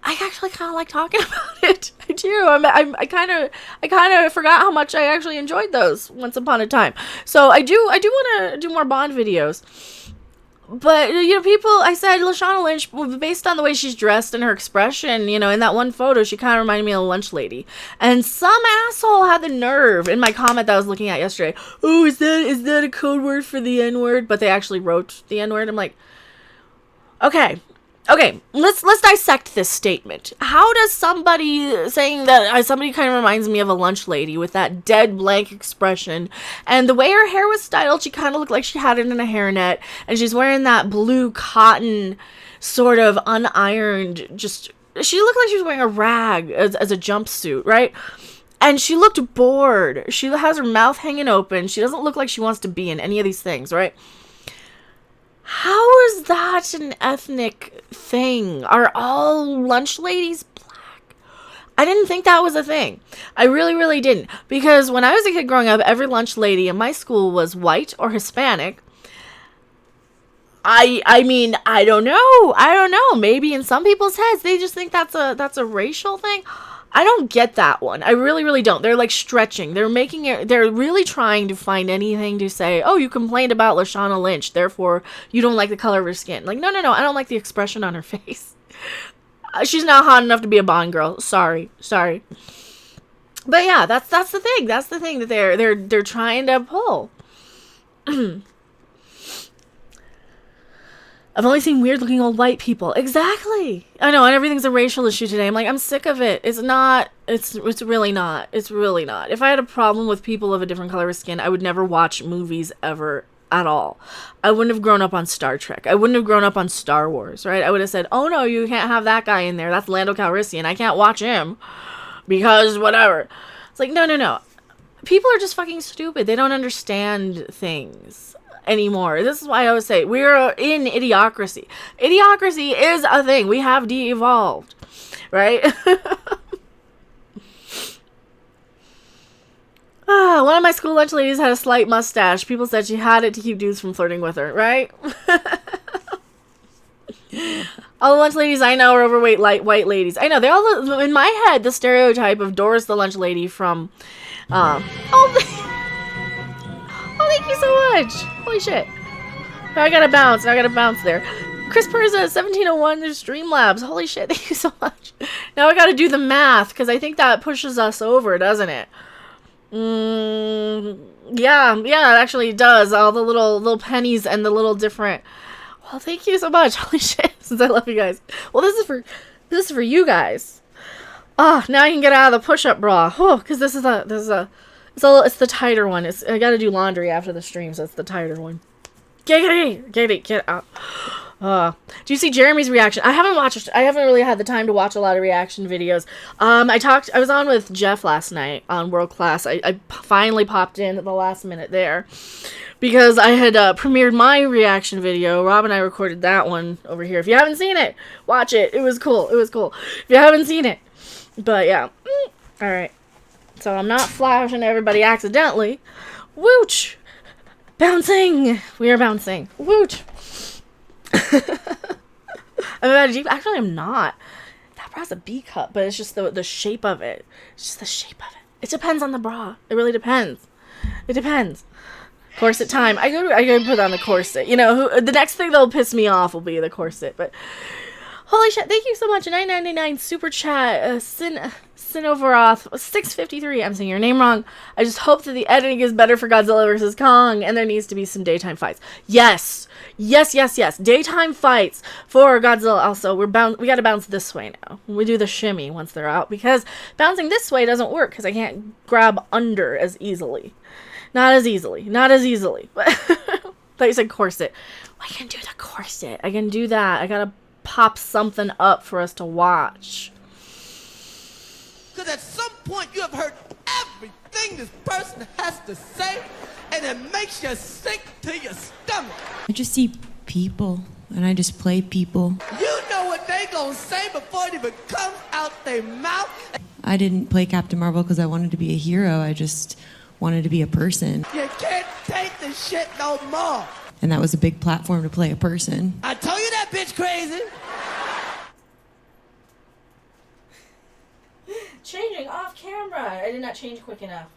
I actually kind of like talking about it. I do. I kind of forgot how much I actually enjoyed those once upon a time. So I do want to do more Bond videos. But, you know, I said Lashana Lynch, based on the way she's dressed and her expression, you know, in that one photo, she kind of reminded me of a lunch lady. And some asshole had the nerve in my comment that I was looking at yesterday. Oh, is that a code word for the N-word? But they actually wrote the N-word. I'm like, okay, let's dissect this statement. How does somebody saying that somebody kind of reminds me of a lunch lady with that dead blank expression, and the way her hair was styled, she kind of looked like she had it in a hairnet, and she's wearing that blue cotton sort of unironed, she looked like she was wearing a rag as a jumpsuit, right? And she looked bored. She has her mouth hanging open. She doesn't look like she wants to be in any of these things, right? How is that an ethnic thing? Are all lunch ladies black? I didn't think that was a thing. I really, really didn't. Because when I was a kid growing up, every lunch lady in my school was white or Hispanic. I mean, I don't know. Maybe in some people's heads, they just think that's a racial thing. I don't get that one. I really, really don't. They're like stretching. They're really trying to find anything to say, oh, you complained about Lashana Lynch, therefore you don't like the color of her skin. Like, no. I don't like the expression on her face. She's not hot enough to be a Bond girl. Sorry. But yeah, that's the thing. That's the thing that they're trying to pull. I've only seen weird looking old white people. Exactly. I know, and everything's a racial issue today. I'm like, I'm sick of it. It's really not. It's really not. If I had a problem with people of a different color of skin, I would never watch movies ever at all. I wouldn't have grown up on Star Trek. I wouldn't have grown up on Star Wars, right? I would have said, oh no, you can't have that guy in there. That's Lando Calrissian. I can't watch him because whatever. It's like, no. People are just fucking stupid. They don't understand things anymore. This is why I always say we're in idiocracy. Idiocracy is a thing. We have de-evolved, right? One of my school lunch ladies had a slight mustache. People said she had it to keep dudes from flirting with her, right? All the lunch ladies I know are overweight white ladies. I know, they all, in my head, the stereotype of Doris the lunch lady from thank you so much. Holy shit. Now I gotta bounce there. Chris Perza, 1701, there's Streamlabs. Holy shit, thank you so much. Now I gotta do the math, because I think that pushes us over, doesn't it? Yeah, it actually does. All the little pennies and the little different... Well, thank you so much. Holy shit, since I love you guys. Well, this is for you guys. Oh, now I can get out of the push-up bra. Oh, because it's the tighter one. I gotta do laundry after the stream, so it's the tighter one. Get out. Do you see Jeremy's reaction? I haven't really had the time to watch a lot of reaction videos. I was on with Jeff last night on World Class. I finally popped in at the last minute there because I had premiered my reaction video. Rob and I recorded that one over here. If you haven't seen it, watch it. It was cool. If you haven't seen it. But yeah. Alright. So I'm not flashing everybody accidentally. Woot! Bouncing! We are bouncing. Woot! I'm about a Jeep. Actually, I'm not. That bra's a B cup, but it's just the shape of it. It's just the shape of it. It depends on the bra. It really depends. It depends. Corset time. I go put on the corset. You know, the next thing that'll piss me off will be the corset. But holy shit! Thank you so much. $9.99 super chat. Sinovoroth 653. I'm saying your name wrong. I just hope that the editing is better for Godzilla vs. Kong, and there needs to be some daytime fights. Yes. Daytime fights for Godzilla. Also, we gotta bounce this way now. We do the shimmy once they're out, because bouncing this way doesn't work because I can't grab under as easily. Not as easily. But thought you said corset. I can do the corset. I can do that. I gotta pop something up for us to watch. Because at some point you have heard everything this person has to say, and it makes you sick to your stomach. I just see people, and I just play people. You know what they gonna say before it even comes out their mouth. I didn't play Captain Marvel because I wanted to be a hero. I just wanted to be a person. You can't take this shit no more. And that was a big platform to play a person. I told you that bitch crazy. Changing off camera. I did not change quick enough.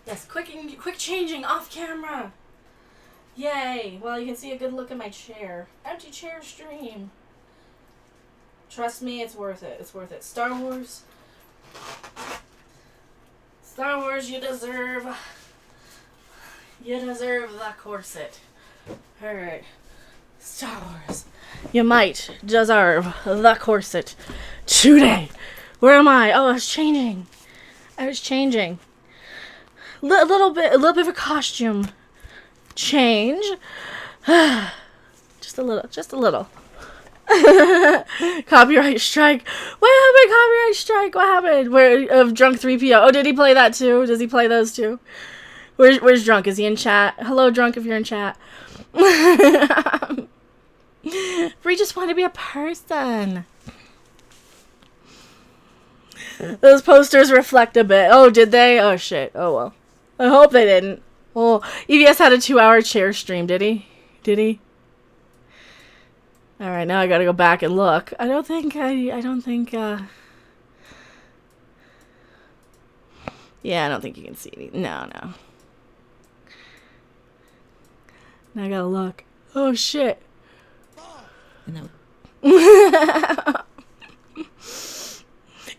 Yes, quick changing off camera. Yay. Well, you can see a good look at my chair. Empty chair stream. Trust me, it's worth it. It's worth it. Star Wars, you deserve the corset. Alright. Star Wars. You might deserve the corset today. Where am I? Oh, I was changing. A little bit of a costume change. Just a little. Copyright strike. What happened? Copyright strike. What happened? Of Drunk 3PO. Oh, did he play that too? Does he play those too? Where's Drunk? Is he in chat? Hello, Drunk, if you're in chat. We just want to be a person. Those posters reflect a bit. Oh, did they? Oh, shit. Oh, well. I hope they didn't. Oh, EVS had a 2-hour chair stream, did he? Alright, now I gotta go back and look. I don't think, yeah, I don't think you can see anything. No. Now I gotta look. Oh, shit.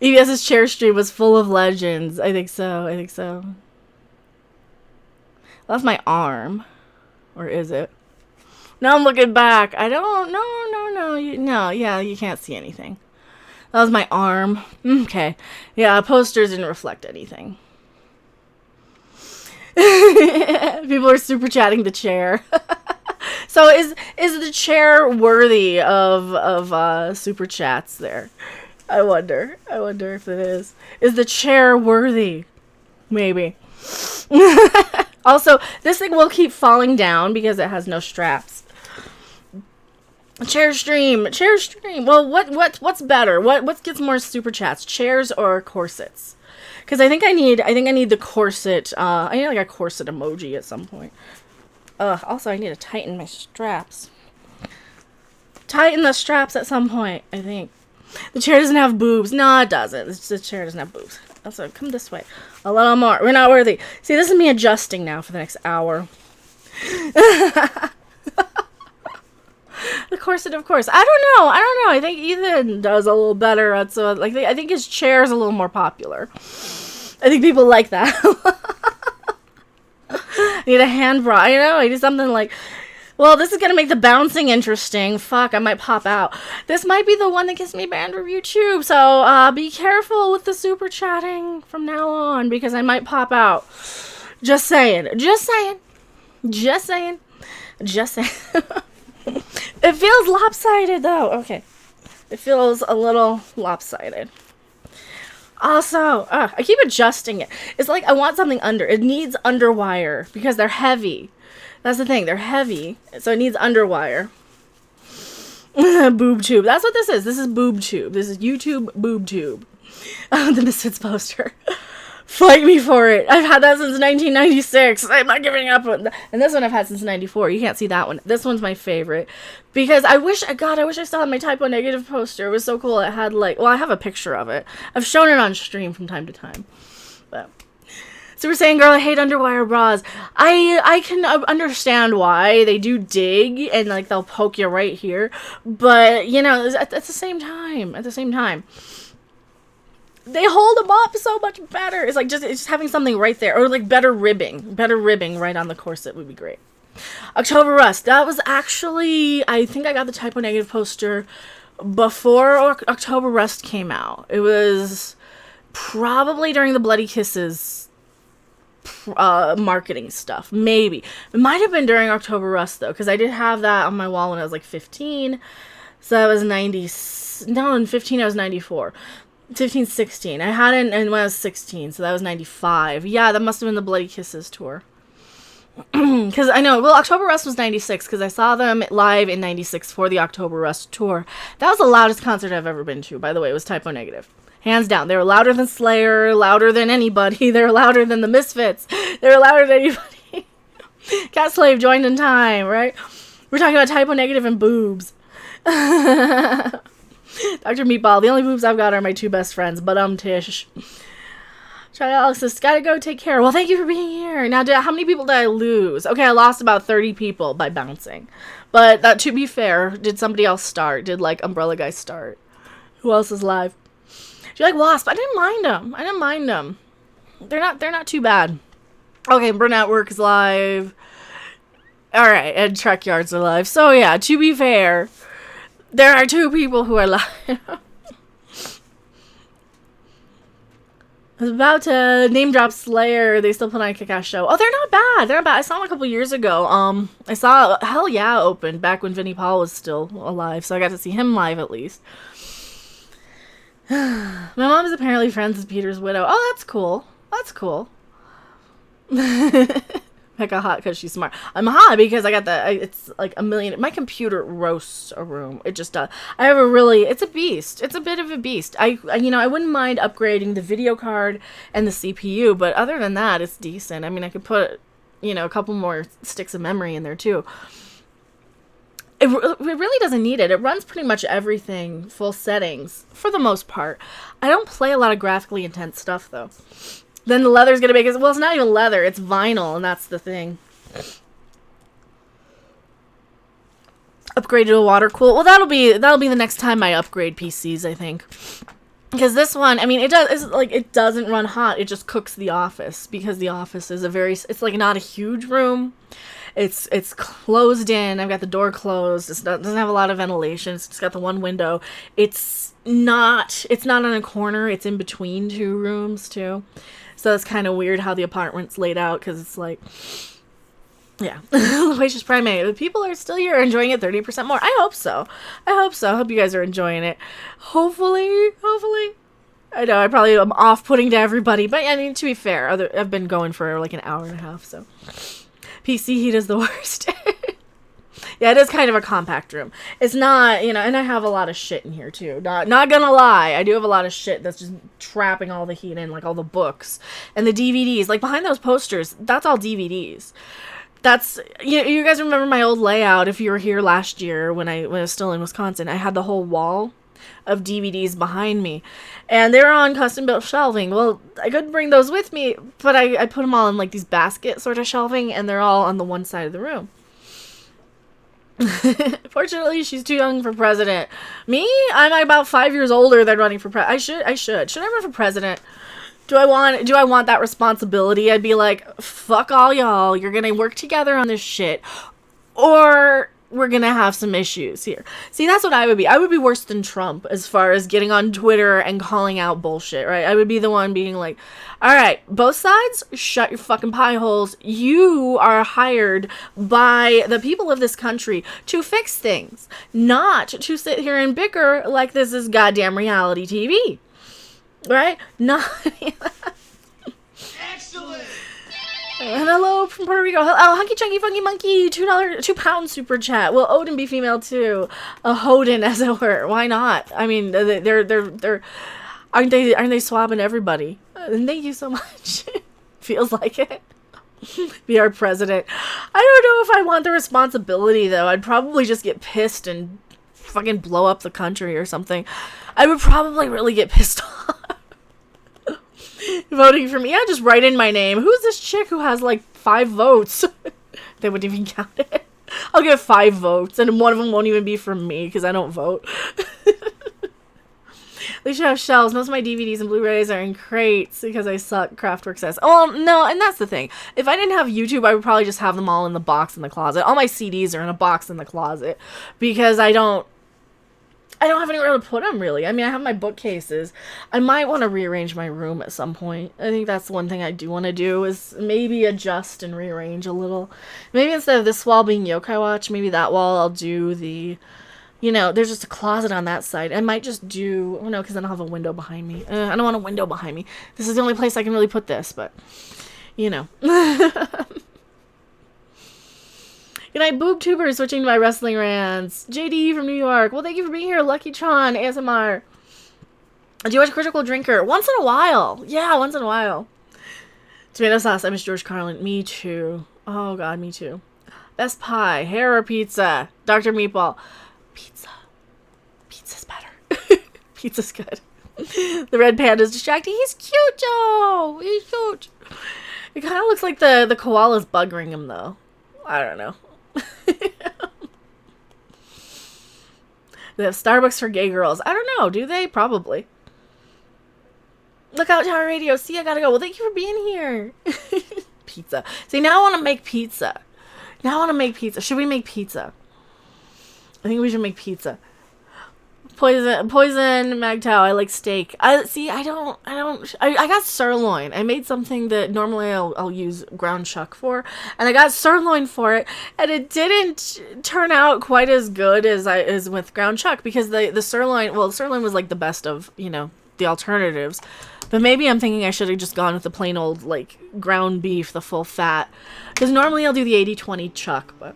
EBS's chair stream was full of legends. I think so. That's my arm. Or is it? Now I'm looking back. I don't. No. Yeah, you can't see anything. That was my arm. Okay. Yeah, posters didn't reflect anything. People are super chatting the chair. So is the chair worthy of super chats there? I wonder if it is. Is the chair worthy? Maybe. Also, this thing will keep falling down because it has no straps. Chair stream. Well, what's better? What gets more super chats? Chairs or corsets? Because I think I need the corset. I need like a corset emoji at some point. Also, I need to tighten my straps. Tighten the straps at some point, I think. The chair doesn't have boobs. No, it doesn't. The chair doesn't have boobs. Also, come this way. A little more. We're not worthy. See, this is me adjusting now for the next hour. The corset, of course. I don't know. I think Ethan does a little better at I think his chair is a little more popular. I think people like that. I need a hand bra. I know. I need something like. Well, this is gonna make the bouncing interesting. Fuck, I might pop out. This might be the one that gets me banned from YouTube. So be careful with the super chatting from now on because I might pop out. Just saying. Just saying. Just saying. Just saying. It feels lopsided, though. Okay. It feels a little lopsided. Also, I keep adjusting it. It's like I want something under. It needs underwire because they're heavy. That's the thing. They're heavy. So it needs underwire. Boob tube. That's what this is. This is boob tube. This is YouTube boob tube. The Misfits poster. Fight me for it. I've had that since 1996. I'm not giving up. And this one I've had since 94. You can't see that one. This one's my favorite. Because I wish I still had my typo negative poster. It was so cool. It had like, well, I have a picture of it. I've shown it on stream from time to time. But so we're saying, girl, I hate underwire bras. I can understand why. They do dig and like they'll poke you right here. But, you know, at the same time, they hold them up so much better. It's like just having something right there, or like better ribbing right on the corset would be great. October Rust. That was actually, I think I got the typo negative poster before October Rust came out. It was probably during the Bloody Kisses marketing stuff. Maybe it might have been during October Rust though, because I did have that on my wall when I was like 15. So that was 90. No, in 15 I was 94. 15, 16. I had it when I was 16, so that was 95. Yeah, that must have been the Bloody Kisses tour. Because I know, well, October Rust was 96, because I saw them live in 96 for the October Rust tour. That was the loudest concert I've ever been to, by the way. It was typo negative. Hands down. They were louder than Slayer, louder than anybody. They were louder than the Misfits. They were louder than anybody. Cat Slave joined in time, right? We're talking about typo negative and boobs. Dr. Meatball, the only boobs I've got are my two best friends, but Tish. Charlie Alex says, gotta go, take care. Well, thank you for being here. Now, how many people did I lose? Okay, I lost about 30 people by bouncing. But to be fair, did somebody else start? Did, like, Umbrella Guy start? Who else is live? Do you like Wasp? I didn't mind them. They're not too bad. Okay, Burnout Work is live. Alright, and Trek Yards are live. So, yeah, to be fair, there are two people who are live. I was about to name drop Slayer. They still put on a kick-ass show. Oh, they're not bad. I saw them a couple years ago. I saw Hell Yeah open back when Vinnie Paul was still alive, so I got to see him live at least. My mom is apparently friends with Peter's widow. Oh, that's cool. I got hot because she's smart. I'm hot because I got it's like a million. My computer roasts a room. It just does. I have it's a beast. It's a bit of a beast. I wouldn't mind upgrading the video card and the CPU, but other than that, it's decent. I mean, I could put, a couple more sticks of memory in there too. It really doesn't need it. It runs pretty much everything full settings for the most part. I don't play a lot of graphically intense stuff though. Then the leather's gonna make it. Well, it's not even leather. It's vinyl, and that's the thing. Upgrade to a water cool. Well, that'll be the next time I upgrade PCs, I think. Because this one, I mean, it doesn't run hot. It just cooks the office because the office is it's like not a huge room. It's closed in. I've got the door closed. It doesn't have a lot of ventilation. It's just got the one window. It's not on a corner. It's in between two rooms too. So it's kind of weird how the apartment's laid out because it's like, yeah, Loquacious Primate. The people are still here enjoying it 30% more. I hope so. I hope you guys are enjoying it. Hopefully. I know I probably am off-putting to everybody, but I mean, to be fair, I've been going for like an hour and a half, so. PC heat is the worst. Yeah, it is kind of a compact room. It's not, and I have a lot of shit in here too. Not gonna lie, I do have a lot of shit that's just trapping all the heat in, like all the books and the DVDs. Like behind those posters, that's all DVDs. That's you guys remember my old layout? If you were here last year when I was still in Wisconsin, I had the whole wall of DVDs behind me, and they were on custom built shelving. Well, I couldn't bring those with me, but I put them all in like these basket sort of shelving, and they're all on the one side of the room. Fortunately, she's too young for president. Me? I'm about 5 years older than running for president. I should. Should I run for president? Do I want that responsibility? I'd be like, fuck all y'all. You're gonna work together on this shit. Or we're gonna have some issues here. See, that's what I would be. I would be worse than Trump as far as getting on Twitter and calling out bullshit, right? I would be the one being like, all right, both sides, shut your fucking pie holes. You are hired by the people of this country to fix things, not to sit here and bicker like this is goddamn reality TV, right? Not... Excellent. Hello from Puerto Rico. Oh, Hunky Chunky Funky Monkey, £2 super chat. Will Odin be female too? A Hoden, as it were. Why not? I mean, they're aren't they swabbing everybody? And thank you so much. Feels like it. Be our president. I don't know if I want the responsibility though. I'd probably just get pissed and fucking blow up the country or something. I would probably really get pissed off. Voting for me. Yeah, just write in my name. Who's this chick who has like 5 votes? They wouldn't even count it. I'll get 5 votes, and one of them won't even be from me because I don't vote. They should have shelves. Most of my DVDs and Blu-rays are in crates because I suck, Kraftwerk says. Oh, no, and that's the thing. If I didn't have YouTube, I would probably just have them all in the box in the closet. All my CDs are in a box in the closet because I don't have anywhere to put them, really. I mean, I have my bookcases. I might want to rearrange my room at some point. I think that's one thing I do want to do is maybe adjust and rearrange a little. Maybe instead of this wall being Yokai Watch, maybe that wall I'll do the, there's just a closet on that side. I might just do, no, because then I'll have a window behind me. I don't want a window behind me. This is the only place I can really put this, but, Good night, BoobTuber, switching to my wrestling rants. JD from New York. Well, thank you for being here. Lucky Tron, ASMR. Do you watch Critical Drinker? Once in a while. Yeah, once in a while. Tomato sauce. I miss George Carlin. Me too. Oh, God, me too. Best pie. Hair or pizza? Dr. Meatball. Pizza. Pizza's better. Pizza's good. The red panda's distracting. He's cute, Joe. He's cute. It kind of looks like the koala's buggering him, though. I don't know. They have Starbucks for gay girls. I don't know. Do they? Probably. Look out, Tower Radio. See, I gotta go. Well, thank you for being here. Pizza. See, now I want to make pizza. Should we make pizza? I think we should make pizza. Poison, Magtao. I like steak. I got sirloin. I made something that normally I'll use ground chuck for, and I got sirloin for it, and it didn't turn out quite as good as with ground chuck because the sirloin. Well, sirloin was like the best of the alternatives, but maybe I'm thinking I should have just gone with the plain old like ground beef, the full fat, because normally I'll do the 80-20 chuck, but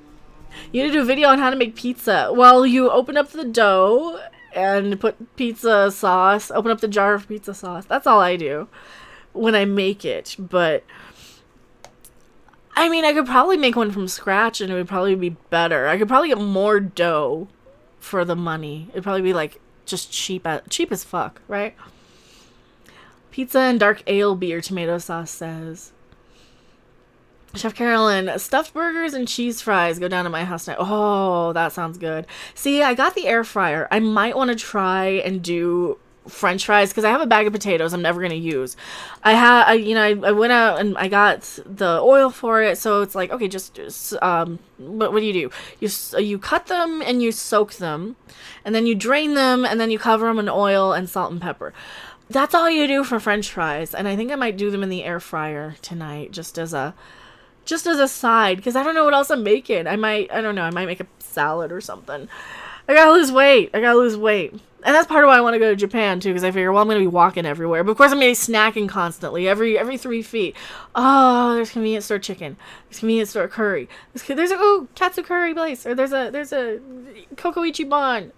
you need to do a video on how to make pizza. Well, you open up the dough and put pizza sauce, open up the jar of pizza sauce. That's all I do when I make it. But, I mean, I could probably make one from scratch and it would probably be better. I could probably get more dough for the money. It'd probably be, like, just cheap as fuck, right? Pizza and dark ale beer, tomato sauce says. Chef Carolyn, stuffed burgers and cheese fries go down to my house now. Oh, that sounds good. See, I got the air fryer. I might want to try and do French fries because I have a bag of potatoes I'm never going to use. I went out and I got the oil for it, so it's like, okay, what do? You cut them and you soak them, and then you drain them, and then you cover them in oil and salt and pepper. That's all you do for French fries, and I think I might do them in the air fryer tonight, just as a side, because I don't know what else I'm making. I might make a salad or something. I gotta lose weight. And that's part of why I want to go to Japan, too, because I figure, well, I'm going to be walking everywhere. But, of course, I'm going to be snacking constantly, every 3 feet. Oh, there's convenience store chicken. There's convenience store curry. There's a katsu curry place. Or there's a kokoichi bon.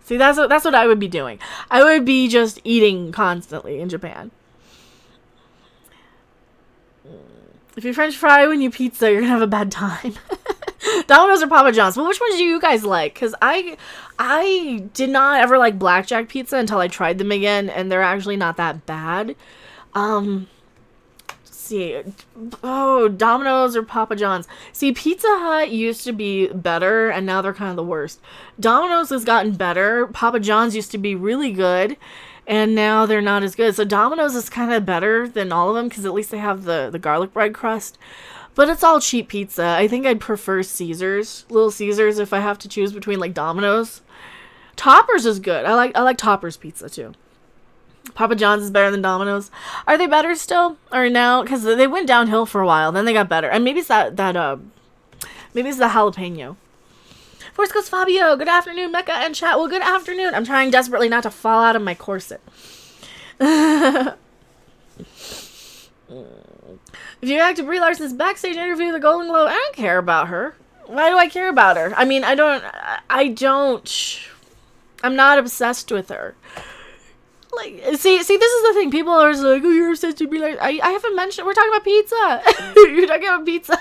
See, that's what I would be doing. I would be just eating constantly in Japan. If you French fry when you pizza, you're going to have a bad time. Domino's or Papa John's? Well, which ones do you guys like? Because I did not ever like blackjack pizza until I tried them again, and they're actually not that bad. Let's see. Oh, Domino's or Papa John's? See, Pizza Hut used to be better, and now they're kind of the worst. Domino's has gotten better. Papa John's used to be really good, and now they're not as good. So Domino's is kind of better than all of them because at least they have the garlic bread crust. But it's all cheap pizza. I think I'd prefer Caesars, Little Caesars, if I have to choose between like Domino's. Toppers is good. I like Toppers pizza too. Papa John's is better than Domino's. Are they better still or now? Because they went downhill for a while, then they got better. And maybe it's maybe it's the jalapeno. Force Ghost Fabio, good afternoon, Mecca and chat. Well, good afternoon. I'm trying desperately not to fall out of my corset. If you react to Brie Larson's backstage interview with the Golden Globe, I don't care about her. Why do I care about her? I mean, I'm not obsessed with her. Like, see, this is the thing. People are like, oh, you're obsessed with Brie Larson. I haven't mentioned, we're talking about pizza. You're talking about pizza.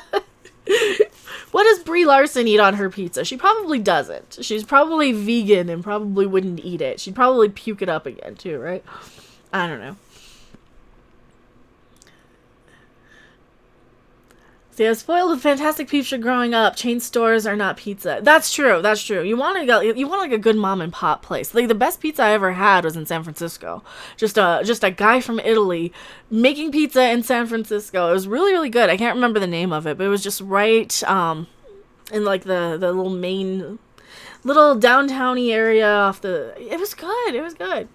What does Brie Larson eat on her pizza? She probably doesn't. She's probably vegan and probably wouldn't eat it. She'd probably puke it up again too, right? I don't know. See, I was spoiled with fantastic pizza growing up. Chain stores are not pizza. That's true. That's true. You want like a good mom and pop place. Like the best pizza I ever had was in San Francisco. Just a guy from Italy making pizza in San Francisco. It was really, really good. I can't remember the name of it, but it was just right in like the little main little downtowny area off the. It was good. It was good.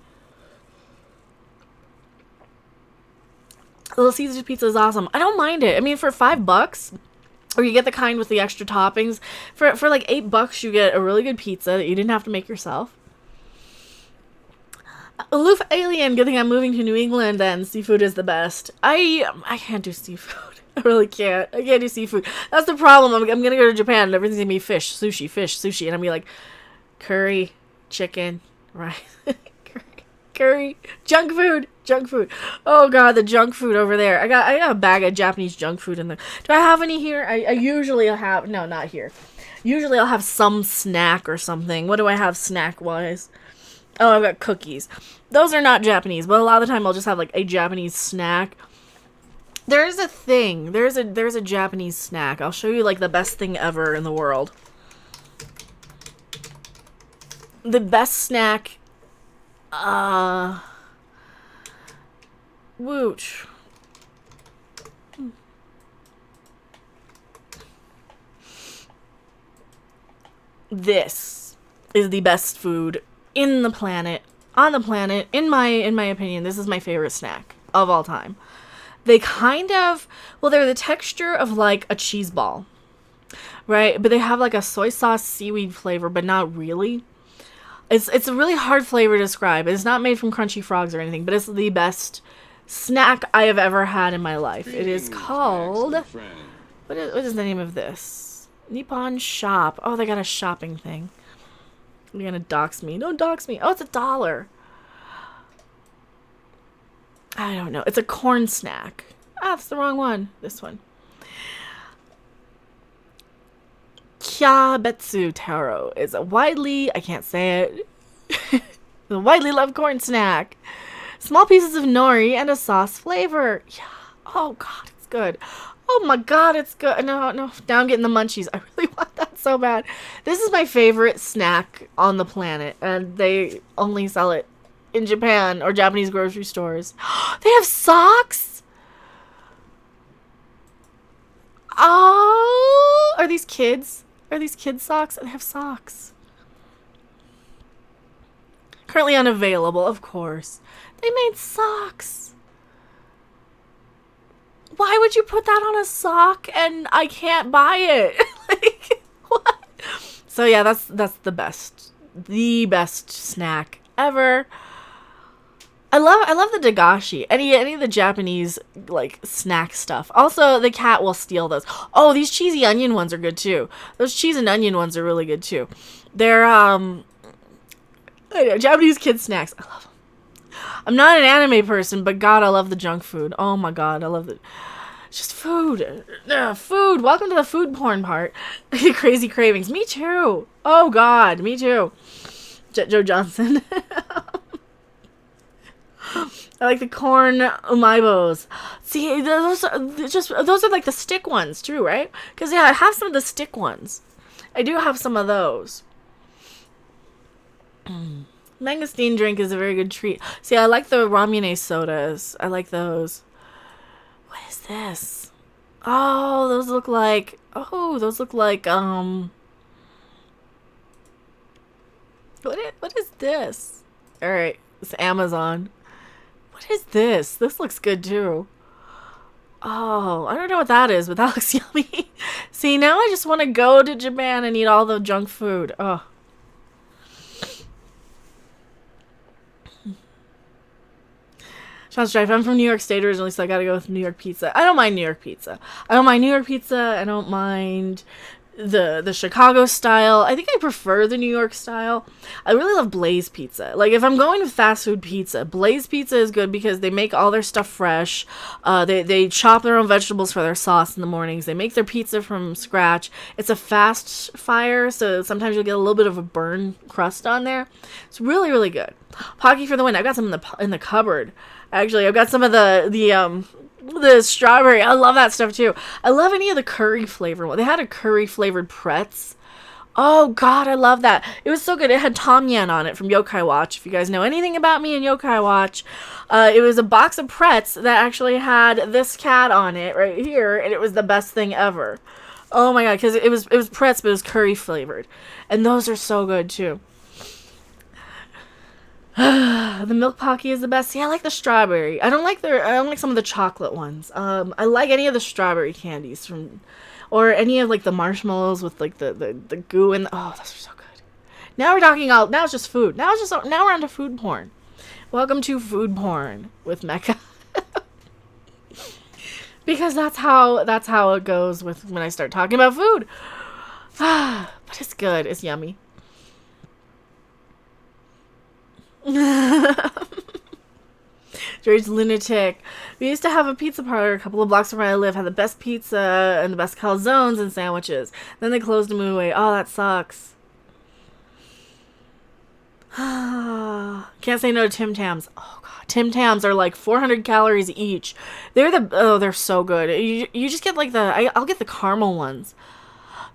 Little Caesars pizza is awesome. I don't mind it. I mean, for $5, or you get the kind with the extra toppings, for like $8, you get a really good pizza that you didn't have to make yourself. Aloof Alien, good thing I'm moving to New England, and seafood is the best. I can't do seafood. I really can't. I can't do seafood. That's the problem. I'm gonna go to Japan and everything's gonna be fish, sushi, and I'm gonna be like, curry, chicken, rice. Curry, junk food. Oh god, the junk food over there. I got a bag of Japanese junk food in there. Do I have any here? I usually have. No, not here. Usually I'll have some snack or something. What do I have snack wise? Oh, I've got cookies. Those are not Japanese, but a lot of the time I'll just have like a Japanese snack. There's a thing. There's a Japanese snack. I'll show you like the best thing ever in the world. The best snack. Woot. This is the best food in the planet, on the planet, in my opinion. This is my favorite snack of all time. They kind of, well, they're the texture of like a cheese ball, right? But they have like a soy sauce seaweed flavor, but not really. It's a really hard flavor to describe. It's not made from crunchy frogs or anything, but it's the best snack I have ever had in my life. It is called, what is the name of this? Nippon Shop. Oh, they got a shopping thing. You're gonna dox me. Don't dox me. Oh, it's $1. I don't know. It's a corn snack. Ah, that's the wrong one. This one. Kyabetsu taro is a widely, I can't say it, a widely loved corn snack. Small pieces of nori and a sauce flavor. Yeah. Oh god, it's good. Oh my god, it's good. No, now I'm getting the munchies. I really want that so bad. This is my favorite snack on the planet, and they only sell it in Japan or Japanese grocery stores. They have socks? Oh, are these kids? Are these kids' socks? They have socks. Currently unavailable, of course. They made socks. Why would you put that on a sock and I can't buy it? Like, what? So yeah, that's the best snack ever. I love the dagashi. Any of the Japanese like snack stuff. Also, the cat will steal those. Oh, these cheesy onion ones are good too. Those cheese and onion ones are really good too. They're I know, Japanese kid snacks. I love them. I'm not an anime person, but god, I love the junk food. Oh my god, I love it. Just food. Food. Welcome to the food porn part. Crazy cravings. Me too. Oh god, me too. Joe Johnson. I like the corn umaibos. See, those are like the stick ones too, right? Because yeah, I have some of the stick ones. I do have some of those. Mangosteen drink is a very good treat. See, I like the Ramune sodas. I like those. What is this? Oh, those look like... Oh, those look like, What is this? Alright, it's Amazon. What is this? This looks good, too. Oh, I don't know what that is, but that looks yummy. See, now I just want to go to Japan and eat all the junk food. Oh. Sean Strife, I'm from New York State originally, so I gotta go with New York pizza. I don't mind New York pizza. I don't mind New York pizza. I don't mind the Chicago style. I think I prefer the New York style. I really love Blaze pizza. Like, if I'm going with fast food pizza, Blaze pizza is good because they make all their stuff fresh. They chop their own vegetables for their sauce in the mornings. They make their pizza from scratch. It's a fast fire, so sometimes you'll get a little bit of a burn crust on there. It's really, really good. Pocky for the win. I've got some in the cupboard. Actually, I've got some of the strawberry. I love that stuff too. I love any of the curry flavor one. They had a curry flavored pretz. Oh god, I love that. It was so good. It had Tom Yen on it from Yokai Watch. If you guys know anything about me and Yokai Watch, it was a box of pretz that actually had this cat on it right here, and it was the best thing ever. Oh my god, because it was pretz, but it was curry flavored, and those are so good too. The milk pocky is the best. See, I like the strawberry. I don't like some of the chocolate ones. I like any of the strawberry candies or any of like the marshmallows with like the goo and oh, those are so good. Now we're talking now it's just food. Now we're on to food porn. Welcome to food porn with Mecca. Because that's how it goes with when I start talking about food. But it's good. It's yummy. George Lunatic. We used to have a pizza parlor a couple of blocks from where I live. Had the best pizza and the best calzones and sandwiches. Then they closed and moved away. Oh, that sucks. Can't say no to Tim Tams. Oh god, Tim Tams are like 400 calories each. They're so good. You just get like I'll get the caramel ones.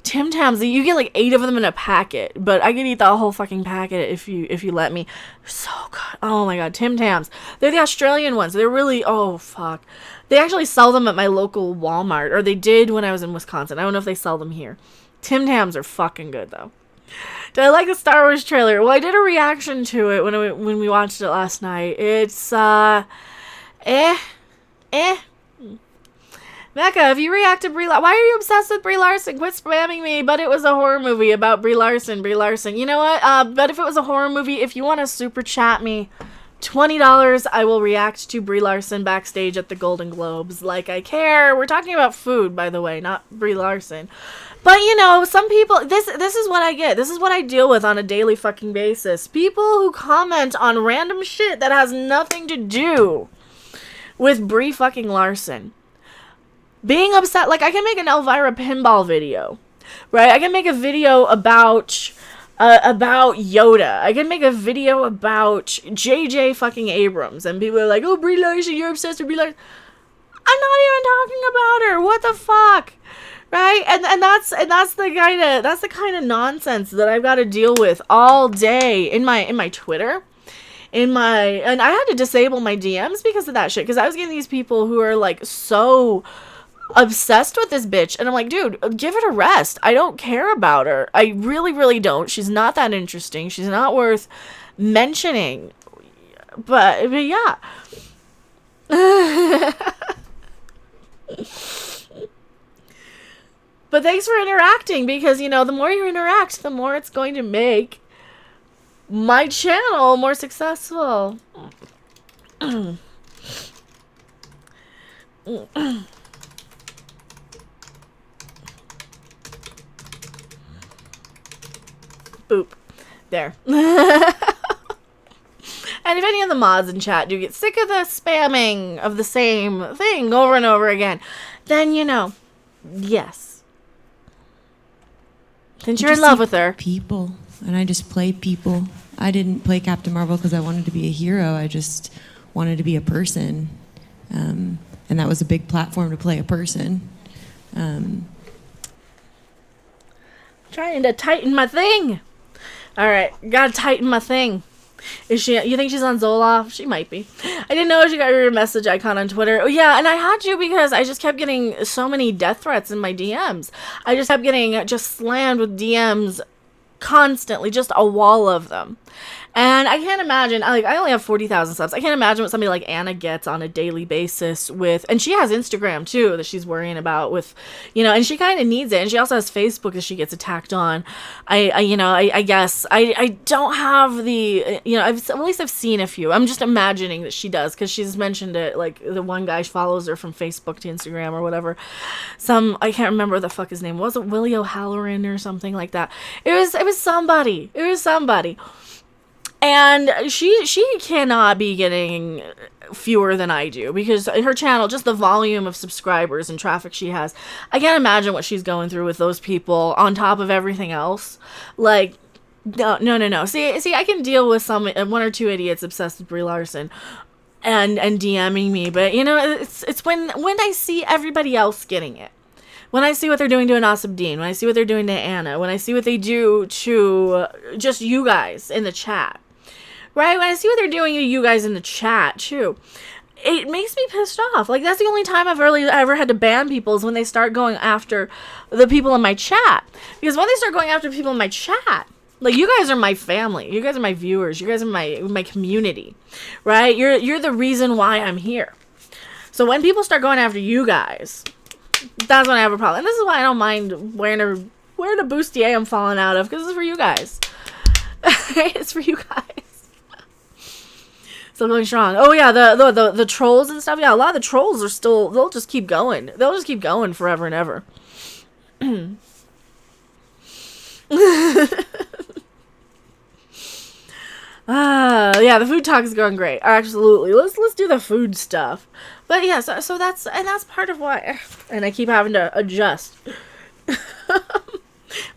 Tim Tams, you get like 8 of them in a packet, but I can eat the whole fucking packet if you let me. They're so good. Oh my god, Tim Tams. They're the Australian ones. They're really, oh fuck. They actually sell them at my local Walmart, or they did when I was in Wisconsin. I don't know if they sell them here. Tim Tams are fucking good though. Did I like the Star Wars trailer? Well, I did a reaction to it when we watched it last night. It's Mecca, if you react to Brie Larson, why are you obsessed with Brie Larson? Quit spamming me, but it was a horror movie about Brie Larson. You know what? But if it was a horror movie, if you want to super chat me, $20, I will react to Brie Larson backstage at the Golden Globes. Like I care. We're talking about food, by the way, not Brie Larson. But, you know, some people, this is what I get. This is what I deal with on a daily fucking basis. People who comment on random shit that has nothing to do with Brie fucking Larson. Being upset, like I can make an Elvira pinball video, right? I can make a video about Yoda. I can make a video about JJ fucking Abrams, and people are like, "Oh, Brie Larson, you're obsessed with Brie Larson." I'm not even talking about her. What the fuck, right? And that's the kind of nonsense that I've got to deal with all day in my Twitter. And I had to disable my DMs because of that shit. Because I was getting these people who are like so obsessed with this bitch, and I'm like, dude, give it a rest. I don't care about her. I really, really don't. She's not that interesting. She's not worth mentioning. But yeah. But thanks for interacting, because, you know, the more you interact, the more it's going to make my channel more successful. Boop. There. And if any of the mods in chat do get sick of the spamming of the same thing over and over again, then, you know, yes. Since you're in love with her. People. And I just play people. I didn't play Captain Marvel because I wanted to be a hero. I just wanted to be a person. And that was a big platform to play a person. Trying to tighten my thing. All right, gotta tighten my thing. Is she? You think she's on Zoloft? She might be. I didn't know she got your message icon on Twitter. Oh yeah, and I had to because I just kept getting so many death threats in my DMs. I just kept getting just slammed with DMs constantly, just a wall of them. And I can't imagine, like, I only have 40,000 subs. I can't imagine what somebody like Anna gets on a daily basis with, and she has Instagram too that she's worrying about with, and she kind of needs it. And she also has Facebook that she gets attacked on. I guess I don't have the, at least I've seen a few. I'm just imagining that she does because she's mentioned it. Like the one guy follows her from Facebook to Instagram or whatever. I can't remember what the fuck his name was. It Willie O'Halloran or something like that. It was somebody. And she cannot be getting fewer than I do because her channel, just the volume of subscribers and traffic she has, I can't imagine what she's going through with those people on top of everything else. Like, no. See, I can deal with one or two idiots obsessed with Brie Larson and DMing me, but it's when I see everybody else getting it. When I see what they're doing to Anasib Dean, when I see what they're doing to Anna, when I see what they do to just you guys in the chat. Right? When I see what they're doing to you guys in the chat, too, it makes me pissed off. Like, that's the only time I've really ever had to ban people is when they start going after the people in my chat. Because when they start going after people in my chat, like, you guys are my family. You guys are my viewers. You guys are my community. Right? You're the reason why I'm here. So when people start going after you guys, that's when I have a problem. And this is why I don't mind wearing a bustier I'm falling out of, because it's for you guys. It's for you guys. Still going strong. Oh yeah, the trolls and stuff. Yeah, a lot of the trolls are still. They'll just keep going. They'll just keep going forever and ever. Yeah, the food talk is going great. Absolutely. Let's do the food stuff. But yeah, so that's part of why. And I keep having to adjust.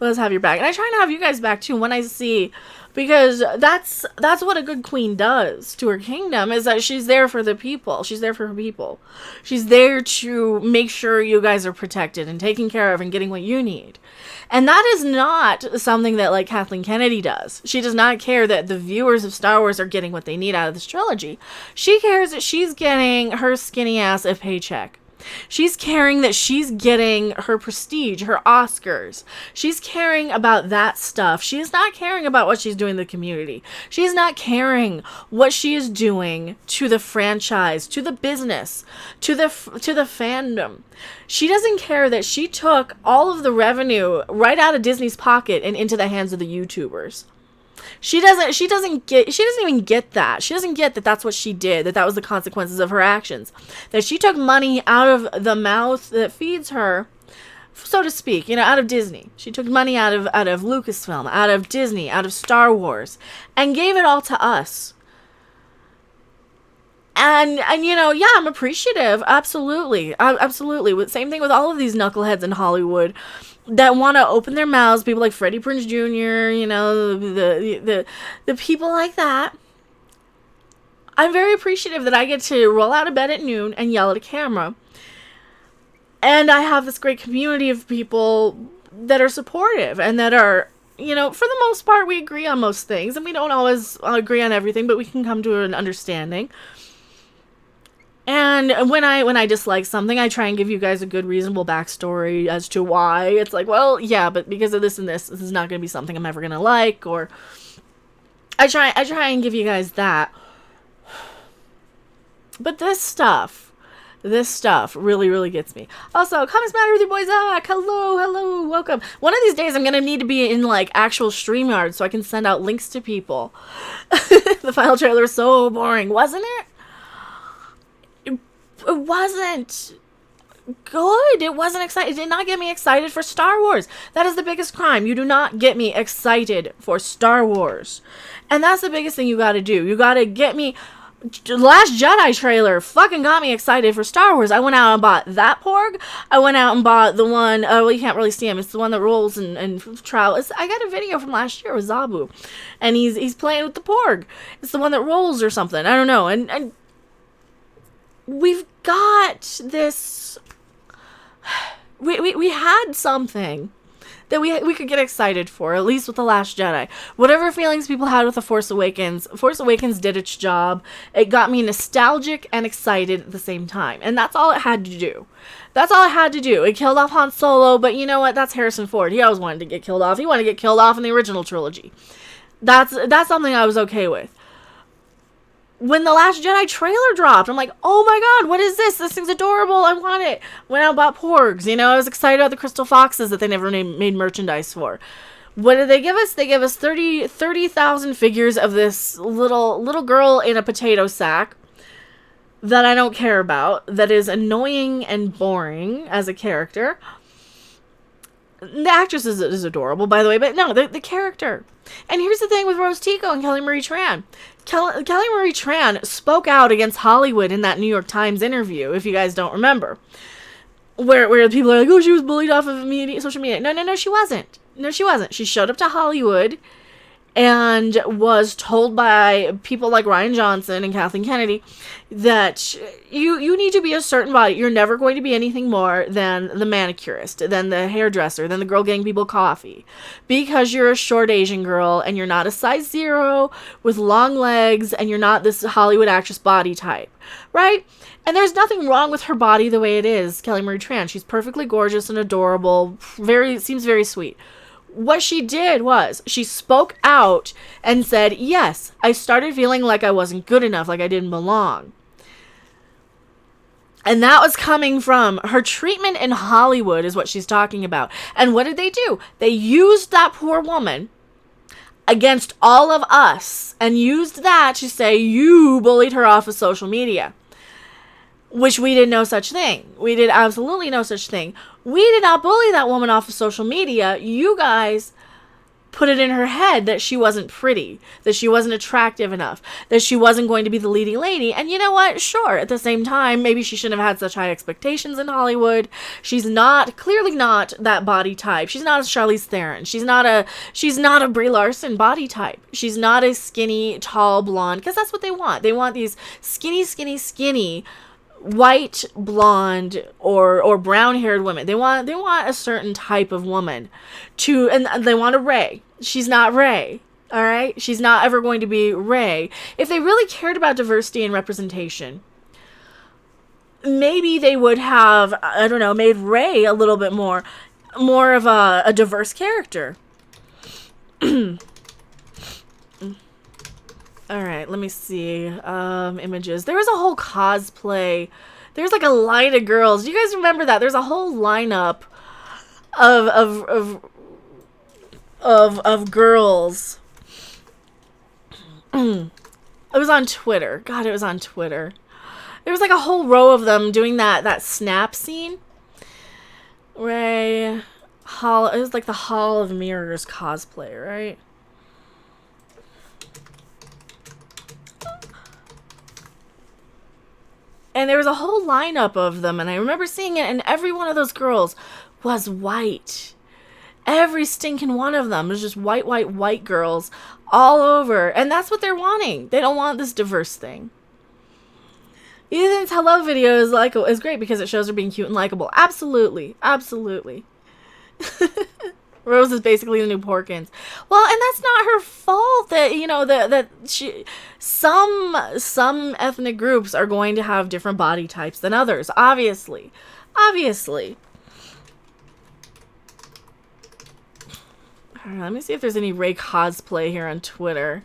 Let's have your back, and I try to have you guys back too when I see. Because that's what a good queen does to her kingdom, is that she's there for the people. She's there for her people. She's there to make sure you guys are protected and taken care of and getting what you need. And that is not something that, like, Kathleen Kennedy does. She does not care that the viewers of Star Wars are getting what they need out of this trilogy. She cares that she's getting her skinny ass a paycheck. She's caring that she's getting her prestige, her Oscars. She's caring about that stuff. She is not caring about what she's doing in the community. She is not caring what she is doing to the franchise, to the business, to the fandom. She doesn't care that she took all of the revenue right out of Disney's pocket and into the hands of the YouTubers. She doesn't even get that. She doesn't get that that's what she did, that was the consequences of her actions. That she took money out of the mouth that feeds her, so to speak, out of Disney. She took money out of Lucasfilm, out of Disney, out of Star Wars, and gave it all to us. And yeah, I'm appreciative. Absolutely. Absolutely. Same thing with all of these knuckleheads in Hollywood that want to open their mouths, people like Freddie Prinze Jr., the people like that. I'm very appreciative that I get to roll out of bed at noon and yell at a camera. And I have this great community of people that are supportive and that are, for the most part, we agree on most things. And we don't always agree on everything, but we can come to an understanding. And when I dislike something, I try and give you guys a good, reasonable backstory as to why. It's like, well, yeah, but because of this and this is not going to be something I'm ever going to like. Or I try and give you guys that. But this stuff really, really gets me. Also, comments matter with your boy Zach. Hello, welcome. One of these days I'm going to need to be in, like, actual StreamYard so I can send out links to people. The final trailer was so boring, wasn't it? It wasn't good. It wasn't exciting. It did not get me excited for Star Wars. That is the biggest crime. You do not get me excited for Star Wars. And that's the biggest thing you got to do. You got to get me. The Last Jedi trailer fucking got me excited for Star Wars. I went out and bought that Porg. I went out and bought the one, well, you can't really see him. It's the one that rolls and travels. I got a video from last year with Zabu. And he's playing with the Porg. It's the one that rolls or something. I don't know. And we've got this. We had something that we could get excited for, at least with The Last Jedi. Whatever feelings people had with The Force Awakens did its job. It got me nostalgic and excited at the same time. And that's all it had to do. That's all it had to do. It killed off Han Solo, but you know what? That's Harrison Ford. He always wanted to get killed off. He wanted to get killed off in the original trilogy. That's something I was okay with. When The Last Jedi trailer dropped, I'm like, oh my god, what is this? This thing's adorable. I want it. Went out and bought porgs. You know, I was excited about the crystal foxes that they never made merchandise for. What did they give us? They give us 30,000 figures of this little girl in a potato sack that I don't care about, that is annoying and boring as a character. The actress is adorable, by the way, but no, the character. And here's the thing with Rose Tico and Kelly Marie Tran. Kelly Marie Tran spoke out against Hollywood in that New York Times interview, if you guys don't remember. Where people are like, oh, she was bullied off of social media. No, she wasn't. No, she wasn't. She showed up to Hollywood and was told by people like Ryan Johnson and Kathleen Kennedy that you need to be a certain body. You're never going to be anything more than the manicurist, than the hairdresser, than the girl getting people coffee. Because you're a short Asian girl and you're not a size 0 with long legs and you're not this Hollywood actress body type, right? And there's nothing wrong with her body the way it is, Kelly Marie Tran. She's perfectly gorgeous and adorable, seems very sweet. What she did was she spoke out and said, yes, I started feeling like I wasn't good enough, like I didn't belong. And that was coming from her treatment in Hollywood is what she's talking about. And what did they do? They used that poor woman against all of us and used that to say, you bullied her off of social media. Which we did no such thing. We did absolutely no such thing. We did not bully that woman off of social media. You guys put it in her head that she wasn't pretty, that she wasn't attractive enough, that she wasn't going to be the leading lady. And you know what? Sure, at the same time, maybe she shouldn't have had such high expectations in Hollywood. She's clearly not that body type. She's not a Charlize Theron. She's not a Brie Larson body type. She's not a skinny, tall, blonde, because that's what they want. They want these skinny, white, blonde, or brown-haired women. They want a certain type of woman and they want a Rey. She's not Rey. All right? She's not ever going to be Rey. If they really cared about diversity and representation, maybe they would have, I don't know, made Rey a little bit more of a diverse character. All right, let me see. Images. There was a whole cosplay. There's like a line of girls. Do you guys remember that? There's a whole lineup of girls. It was on Twitter. God, it was on Twitter. There was like a whole row of them doing that snap scene. It was like the Hall of Mirrors cosplay, right? And there was a whole lineup of them, and I remember seeing it, and every one of those girls was white. Every stinking one of them was just white girls all over. And that's what they're wanting. They don't want this diverse thing. Ethan's hello video is great because it shows her being cute and likable. Absolutely. Rose is basically the new Porkins. Well, and that's not her fault that, you know, that she, some ethnic groups are going to have different body types than others, obviously. All right, let me see if there's any Rey cosplay here on Twitter.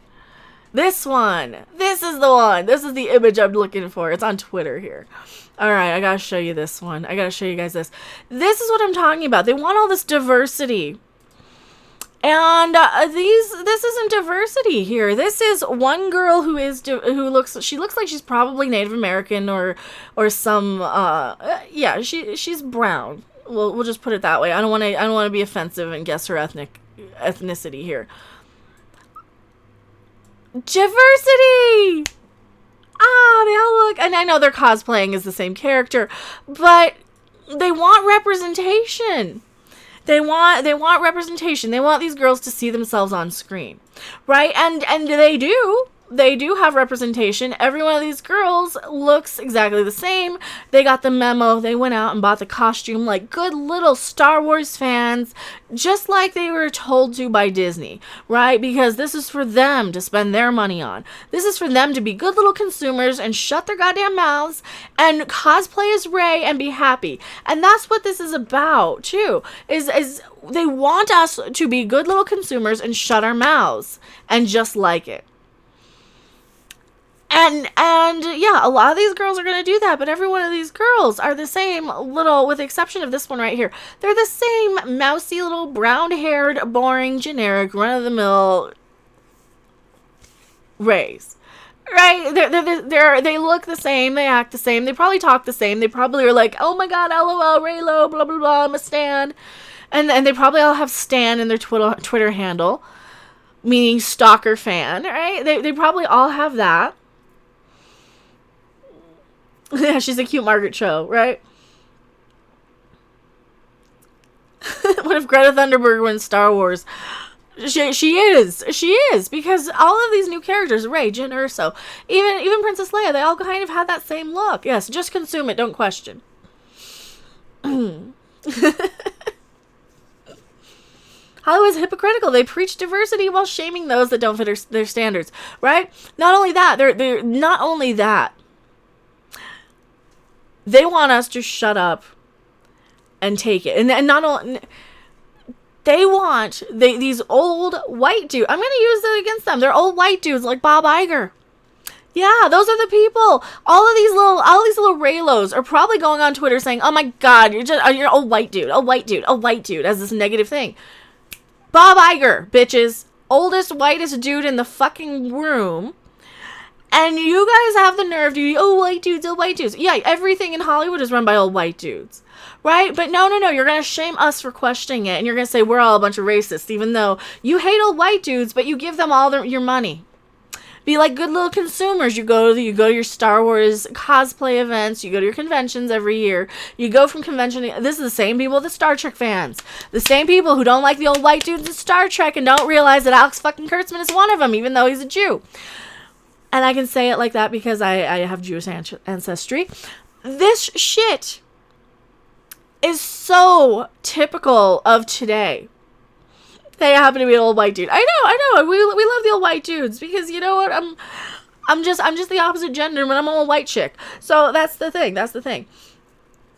This one. This is the one. This is the image I'm looking for. It's on Twitter here. All right, I gotta show you this one. I gotta show you guys this. This is what I'm talking about. They want all this diversity. And this isn't diversity here. This is one girl who looks like she's probably Native American or some she's brown. We'll just put it that way. I don't want to be offensive and guess her ethnicity here. Diversity. They all look, and I know they're cosplaying as the same character, but they want representation. They want representation. They want these girls to see themselves on screen, right? And they do. they do have representation. Every one of these girls looks exactly the same. They got the memo. They went out and bought the costume like good little Star Wars fans, just like they were told to by Disney, right? Because this is for them to spend their money on. This is for them to be good little consumers and shut their goddamn mouths and cosplay as Rey and be happy. And that's what this is about too, is they want us to be good little consumers and shut our mouths and just like it. And yeah, a lot of these girls are going to do that, but every one of these girls are the same little, with the exception of this one right here. They're the same mousy little brown-haired, boring, generic, run-of-the-mill Reys. Right? They look the same, they act the same, they probably talk the same, they probably are like, oh my god, LOL, Raylo, blah blah blah, I'm a stan. And they probably all have stan in their Twitter handle, meaning stalker fan, right? They probably all have that. Yeah, she's a cute Margaret Cho, right? What if Greta Thunberg wins Star Wars? She is, because all of these new characters, Rey, Jyn Erso, even Princess Leia, they all kind of had that same look. Yes, just consume it, don't question. Hollywood's hypocritical. They preach diversity while shaming those that don't fit their standards, right? Not only that, they're not only that. They want us to shut up and take it. And not only... They want these old white dudes. I'm going to use it against them. They're old white dudes like Bob Iger. Yeah, those are the people. All these little Raylos are probably going on Twitter saying, "Oh my God, you're old white dude, old white dude, old white dude," as this negative thing. Bob Iger, bitches, oldest whitest dude in the fucking room. And you guys have the nerve to be, oh, white dudes, oh, white dudes. Yeah, everything in Hollywood is run by old white dudes. Right? But no, you're going to shame us for questioning it. And you're going to say we're all a bunch of racists, even though you hate old white dudes, but you give them all your money. Be like good little consumers. You go to your Star Wars cosplay events. You go to your conventions every year. You go from convention to, this is the same people, the Star Trek fans. The same people who don't like the old white dudes in Star Trek and don't realize that Alex fucking Kurtzman is one of them, even though he's a Jew. And I can say it like that because I have Jewish ancestry. This shit is so typical of today. They happen to be an old white dude. I know. We love the old white dudes because you know what? I'm just the opposite gender, but I'm an old white chick. So that's the thing.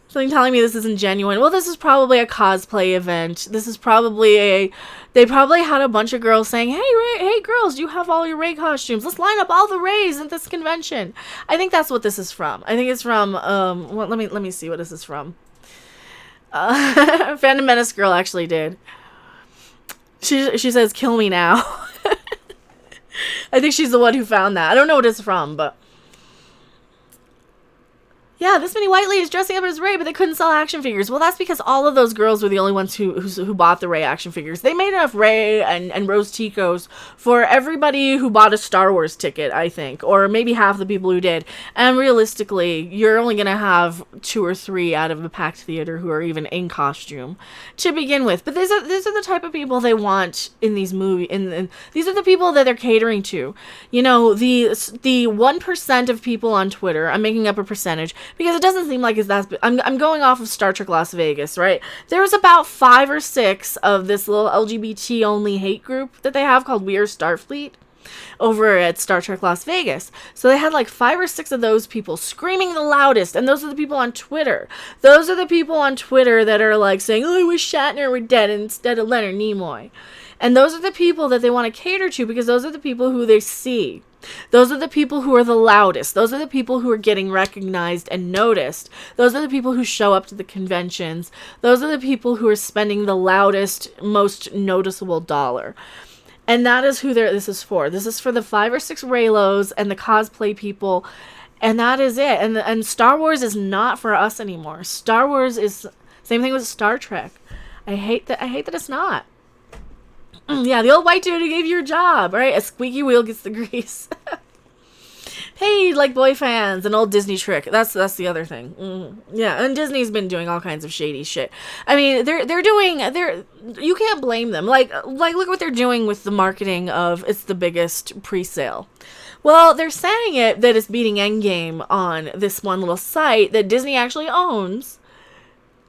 Something telling me this isn't genuine. Well, this is probably a cosplay event. This is probably they probably had a bunch of girls saying, hey girls, you have all your Rey costumes. Let's line up all the Reys at this convention. I think that's what this is from. I think it's from, well, let me see what this is from. Phantom Menace girl actually did. She says, kill me now. I think she's the one who found that. I don't know what it's from, but... Yeah, this many white ladies dressing up as Rey, but they couldn't sell action figures. Well, that's because all of those girls were the only ones who bought the Rey action figures. They made enough Rey and Rose Ticos for everybody who bought a Star Wars ticket, I think. Or maybe half the people who did. And realistically, you're only going to have 2 or 3 out of a packed theater who are even in costume to begin with. But these are the type of people they want in these movies. These are the people that they're catering to. You know, the 1% of people on Twitter, I'm making up a percentage, because it doesn't seem like it's that... I'm going off of Star Trek Las Vegas, right? There's about 5 or 6 of this little LGBT-only hate group that they have called We Are Starfleet over at Star Trek Las Vegas. So they had like 5 or 6 of those people screaming the loudest, and those are the people on Twitter. Those are the people on Twitter that are like saying, oh, I wish Shatner were dead instead of Leonard Nimoy. And those are the people that they want to cater to because those are the people who they see. Those are the people who are the loudest. Those are the people who are getting recognized and noticed. Those are the people who show up to the conventions. Those are the people who are spending the loudest, most noticeable dollar. And that is who this is for. This is for the 5 or 6 Raylos and the cosplay people. And that is it. And Star Wars is not for us anymore. Star Wars is... Same thing with Star Trek. I hate that it's not. Yeah, the old white dude who gave you your job, right? A squeaky wheel gets the grease. paid like boy fans, an old Disney trick. That's the other thing. Yeah, and Disney's been doing all kinds of shady shit. I mean, you can't blame them. Like look what they're doing with the marketing of it's the biggest pre-sale. Well, they're saying that it's beating Endgame on this one little site that Disney actually owns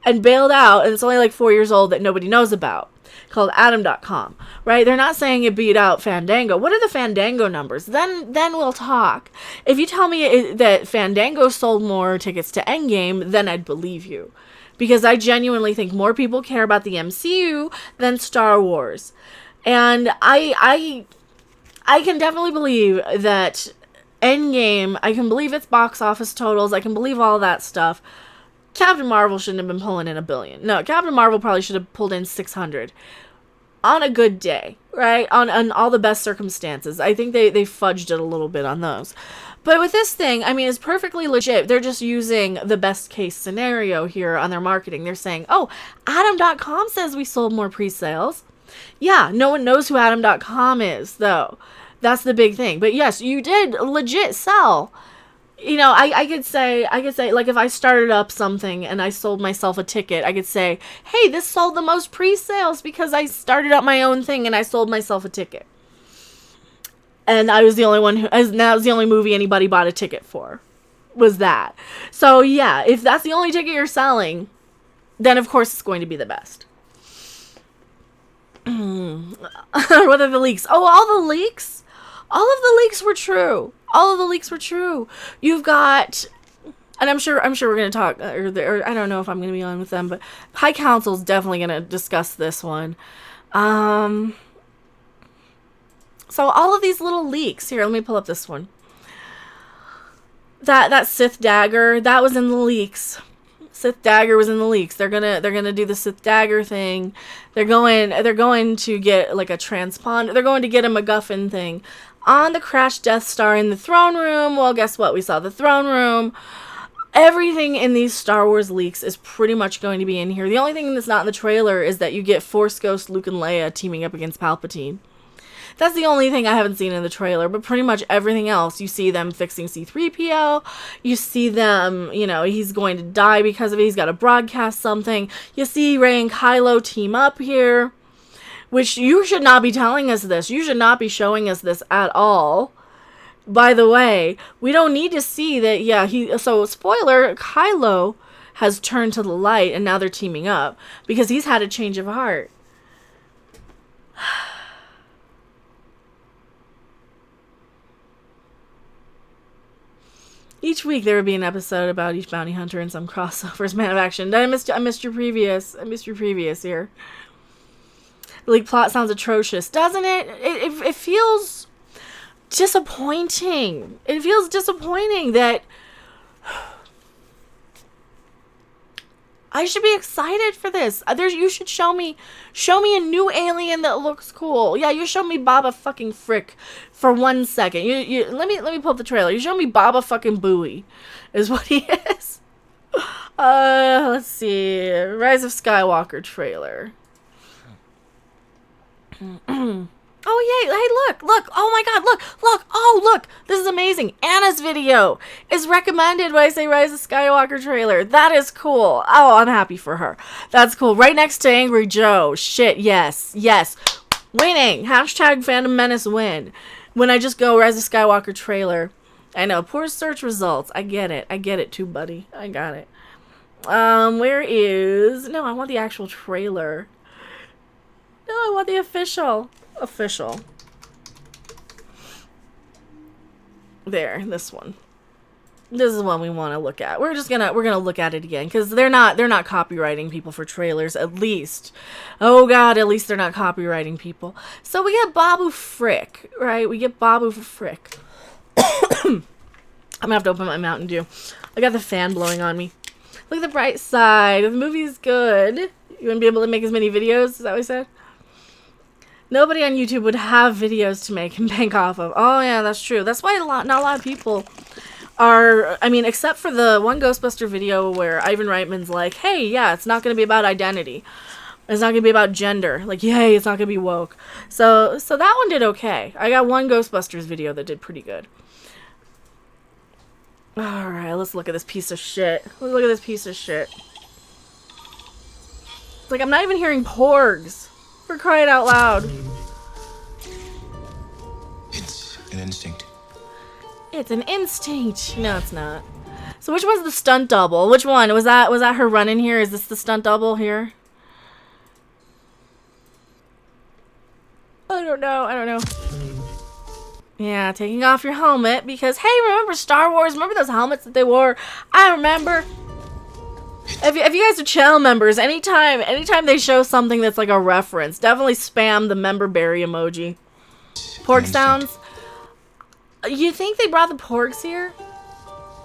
and bailed out, and it's only like 4 years old that nobody knows about, called Adam.com, right? They're not saying it beat out Fandango. What are the Fandango numbers? Then we'll talk. If you tell me that Fandango sold more tickets to Endgame, then I'd believe you. Because I genuinely think more people care about the MCU than Star Wars. And I can definitely believe that Endgame, I can believe its box office totals, I can believe all that stuff. Captain Marvel shouldn't have been pulling in $1 billion. No, Captain Marvel probably should have pulled in 600 on a good day, right? On all the best circumstances. I think they fudged it a little bit on those. But with this thing, I mean, it's perfectly legit. They're just using the best case scenario here on their marketing. They're saying, oh, Adam.com says we sold more pre-sales. Yeah, no one knows who Adam.com is, though. That's the big thing. But yes, you did legit sell. You know, I could say, like, if I started up something and I sold myself a ticket, I could say, hey, this sold the most pre-sales because I started up my own thing and I sold myself a ticket. And I was the only one that was the only movie anybody bought a ticket for, was that. So, yeah, if that's the only ticket you're selling, then of course it's going to be the best. What are the leaks? Oh, all the leaks? All of the leaks were true. All of the leaks were true. You've got, and I'm sure we're going to talk, or I don't know if I'm going to be on with them, but High Council's definitely going to discuss this one. So all of these little leaks, here, let me pull up this one. That Sith dagger, that was in the leaks. Sith dagger was in the leaks. They're gonna do the Sith dagger thing. They're going to get like a transponder. They're going to get a MacGuffin thing on the crashed Death Star in the throne room. Well, guess what? We saw the throne room. Everything in these Star Wars leaks is pretty much going to be in here. The only thing that's not in the trailer is that you get Force Ghost Luke and Leia teaming up against Palpatine. That's the only thing I haven't seen in the trailer, but pretty much everything else, you see them fixing C-3PO, you see them, you know, he's going to die because of it, he's got to broadcast something, you see Rey and Kylo team up here, which you should not be telling us this, you should not be showing us this at all. By the way, we don't need to see that, yeah, so spoiler, Kylo has turned to the light and now they're teaming up, because he's had a change of heart. Each week there would be an episode about each bounty hunter and some crossovers. Man of action. I missed your previous here. The league plot sounds atrocious, doesn't it? It feels disappointing. It feels disappointing that I should be excited for this. You should show me a new alien that looks cool. Yeah, you show me Baba fucking Frick for 1 second. Let me pull up the trailer. You show me Baba fucking Booey, is what he is. Let's see. Rise of Skywalker trailer. Oh, yay. Hey, look. Oh, my God. Look. Oh, look. This is amazing. Anna's video is recommended when I say Rise of Skywalker trailer. That is cool. Oh, I'm happy for her. That's cool. Right next to Angry Joe. Shit, yes. Winning. Hashtag Phantom Menace win. When I just go Rise of Skywalker trailer. I know. Poor search results. I get it too, buddy. I got it. Where is... No, I want the actual trailer. No, I want the official. There, this one. This is one we want to look at. We're gonna look at it again because they're not copywriting people for trailers, at least. Oh God, at least they're not copywriting people. So we get Babu Frick, right? We get Babu Frick. I'm gonna have to open my Mountain Dew. I got the fan blowing on me. Look at the bright side. The movie's good. You wouldn't be able to make as many videos. Is that what I said? Nobody on YouTube would have videos to make and bank off of. Oh yeah, that's true. That's why not a lot of people are, I mean, except for the one Ghostbuster video where Ivan Reitman's like, hey, yeah, it's not going to be about identity. It's not going to be about gender. Like, yay, it's not going to be woke. So that one did okay. I got one Ghostbusters video that did pretty good. Alright, let's look at this piece of shit. Let's look at this piece of shit. It's like I'm not even hearing porgs. For crying out loud. It's an instinct. It's an instinct. No, it's not. So which one's the stunt double? Which one? Was that her running here? Is this the stunt double here? I don't know. Yeah, taking off your helmet because, hey, remember Star Wars? Remember those helmets that they wore? I remember. If you guys are channel members, anytime they show something that's like a reference, definitely spam the member berry emoji. Porg sounds. You think they brought the porgs here?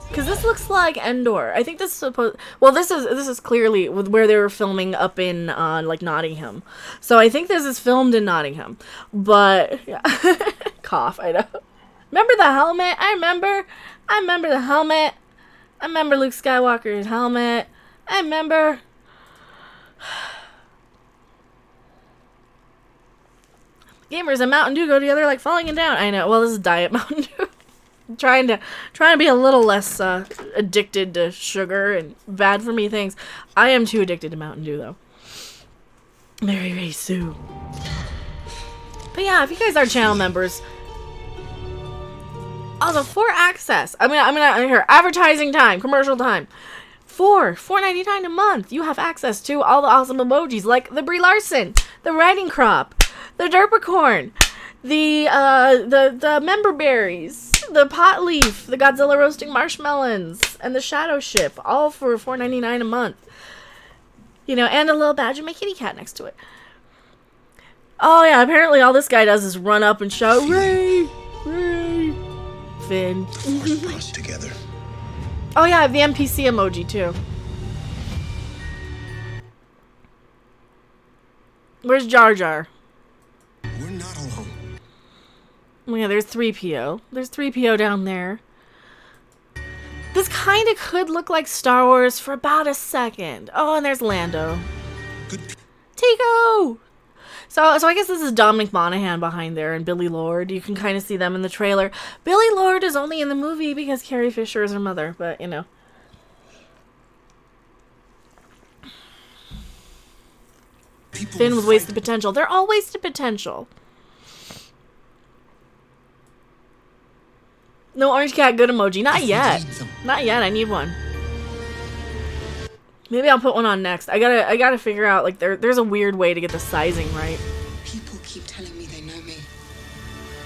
Because this looks like Endor. I think this is supposed. Well, this is clearly where they were filming up in like Nottingham. So I think this is filmed in Nottingham. But yeah. Cough. I know. Remember the helmet? I remember the helmet. I remember Luke Skywalker's helmet. I remember. Gamers and Mountain Dew go together like falling down. I know. Well, this is Diet Mountain Dew. trying to be a little less addicted to sugar and bad for me things. I am too addicted to Mountain Dew though. Very, very soon. But yeah, if you guys are channel members, also for access, I'm gonna here advertising time, commercial time. For $4.99 a month, you have access to all the awesome emojis like the Brie Larson, the Riding Crop, the Derpicorn, the member berries, the pot leaf, the Godzilla roasting marshmallows, and the shadow ship, all for $4.99 a month. You know, and a little badge of my kitty cat next to it. Oh yeah, apparently all this guy does is run up and shout, Ray, Ray, Finn. We're us together. Oh yeah, I have the NPC emoji too. Where's Jar Jar? We're not alone. Oh yeah, there's 3PO. There's 3PO down there. This kind of could look like Star Wars for about a second. Oh, and there's Lando. Good. Tico! So I guess this is Dominic Monaghan behind there and Billy Lord. You can kind of see them in the trailer. Billy Lord is only in the movie because Carrie Fisher is her mother, but you know. Finn was wasted potential. They're all wasted potential. No orange cat good emoji. Not yet. Not yet. I need one. Maybe I'll put one on next. I gotta figure out, like, there's a weird way to get the sizing right. People keep telling me they know me.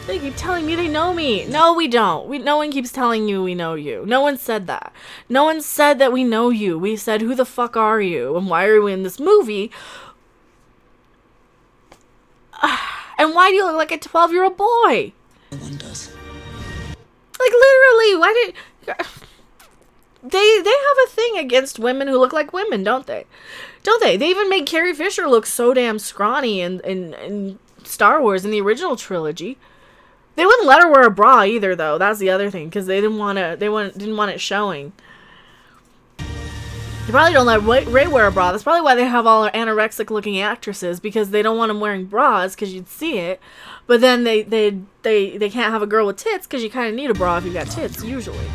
They keep telling me they know me. No, we don't. No one keeps telling you we know you. No one said that. No one said that we know you. We said, who the fuck are you? And why are we in this movie? And why do you look like a 12-year-old boy? No one does. Like, literally, why did... They have a thing against women who look like women, don't they? Don't they? They even made Carrie Fisher look so damn scrawny in Star Wars in the original trilogy. They wouldn't let her wear a bra either, though. That's the other thing, because they didn't want it showing. They probably don't let Rey wear a bra. That's probably why they have all anorexic-looking actresses, because they don't want them wearing bras, because you'd see it. But then they can't have a girl with tits, because you kind of need a bra if you got tits, usually.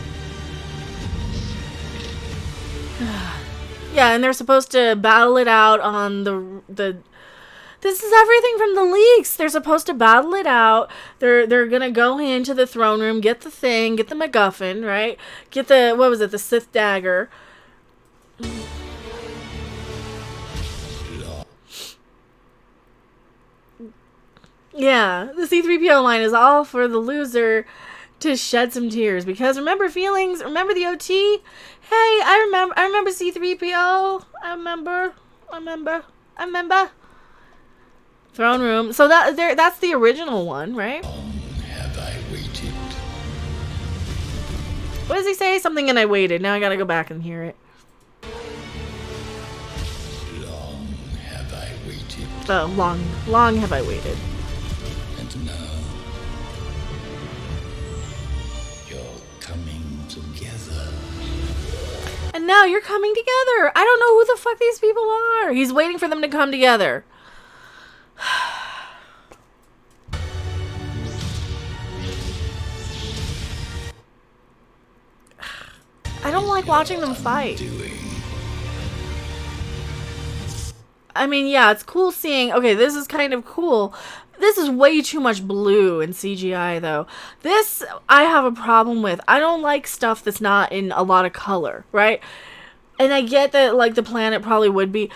Yeah, and they're supposed to battle it out on the. This is everything from the leaks. They're supposed to battle it out. They're gonna go into the throne room, get the thing, get the MacGuffin, right? Get the, what was it, the Sith dagger. Yeah, the C-3PO line is all for the loser to shed some tears, because remember feelings, remember the OT? Hey, I remember C-3PO. I remember. Throne room. So that's the original one, right? Have I waited? What does he say? Something and I waited. Now I gotta go back and hear it. Long have I waited. Oh, long have I waited. And now you're coming together. And now you're coming together. I don't know who the fuck these people are. He's waiting for them to come together. I don't like watching them fight. I mean, yeah, it's cool seeing... Okay, this is kind of cool. This is way too much blue in CGI, though. This, I have a problem with. I don't like stuff that's not in a lot of color, right? And I get that, like, the planet probably would be.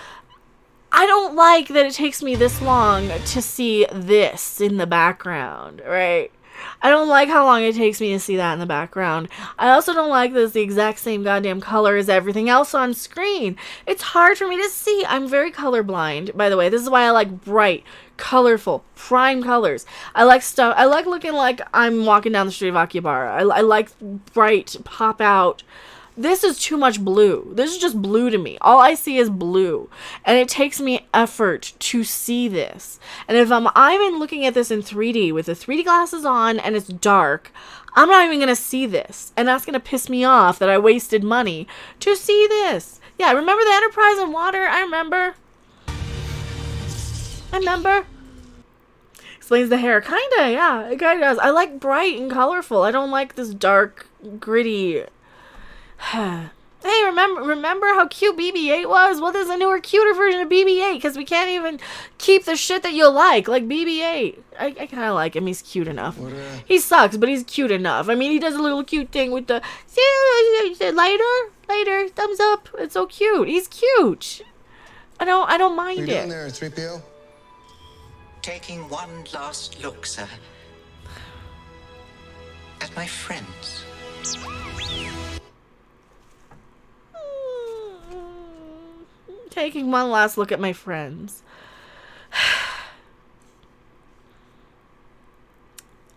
I don't like that it takes me this long to see this in the background, right? I don't like how long it takes me to see that in the background. I also don't like that it's the exact same goddamn color as everything else on screen. It's hard for me to see. I'm very colorblind, by the way. This is why I like bright, colorful, prime colors. I like stuff. I like looking like I'm walking down the street of Akihabara. I like bright, pop out. This is too much blue. This is just blue to me. All I see is blue. And it takes me effort to see this. And if I'm even looking at this in 3D with the 3D glasses on and it's dark, I'm not even going to see this. And that's going to piss me off that I wasted money to see this. Yeah, remember the Enterprise in water? I remember. Explains the hair. Kinda, yeah. It kinda does. I like bright and colorful. I don't like this dark, gritty... Hey, remember how cute BB-8 was? Well, there's a newer, cuter version of BB-8 because we can't even keep the shit that you like BB-8. I kind of like him. He's cute enough. He sucks, but he's cute enough. I mean, he does a little cute thing with the lighter, thumbs up. It's so cute. He's cute. I don't mind it. What are you doing there, 3PO? Taking one last look, sir, at my friends. Taking one last look at my friends.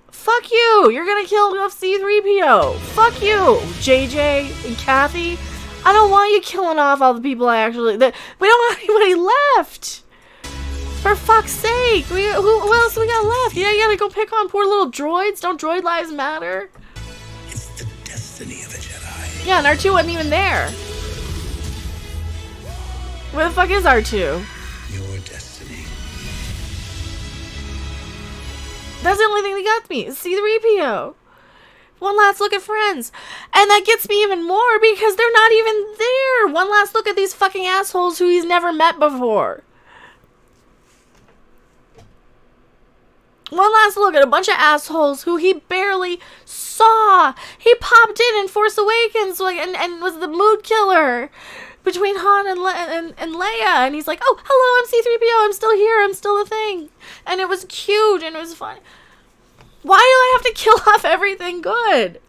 Fuck you! You're gonna kill off C-3PO! Fuck you, JJ and Kathy. I don't want you killing off all the people I actually... we don't have anybody left! For fuck's sake! Who else we got left? Yeah, you gotta go pick on poor little droids? Don't droid lives matter? It's the destiny of a Jedi. Yeah, and R2 wasn't even there. Where the fuck is R2? Your destiny. That's the only thing that got me. C-3PO. One last look at friends. And that gets me even more because they're not even there. One last look at these fucking assholes who he's never met before. One last look at a bunch of assholes who he barely saw. He popped in Force Awakens and was the mood killer between Han and Leia, and he's like, oh, hello, I'm C-3PO, I'm still here, I'm still a thing. And it was cute, and it was fun. Why do I have to kill off everything good?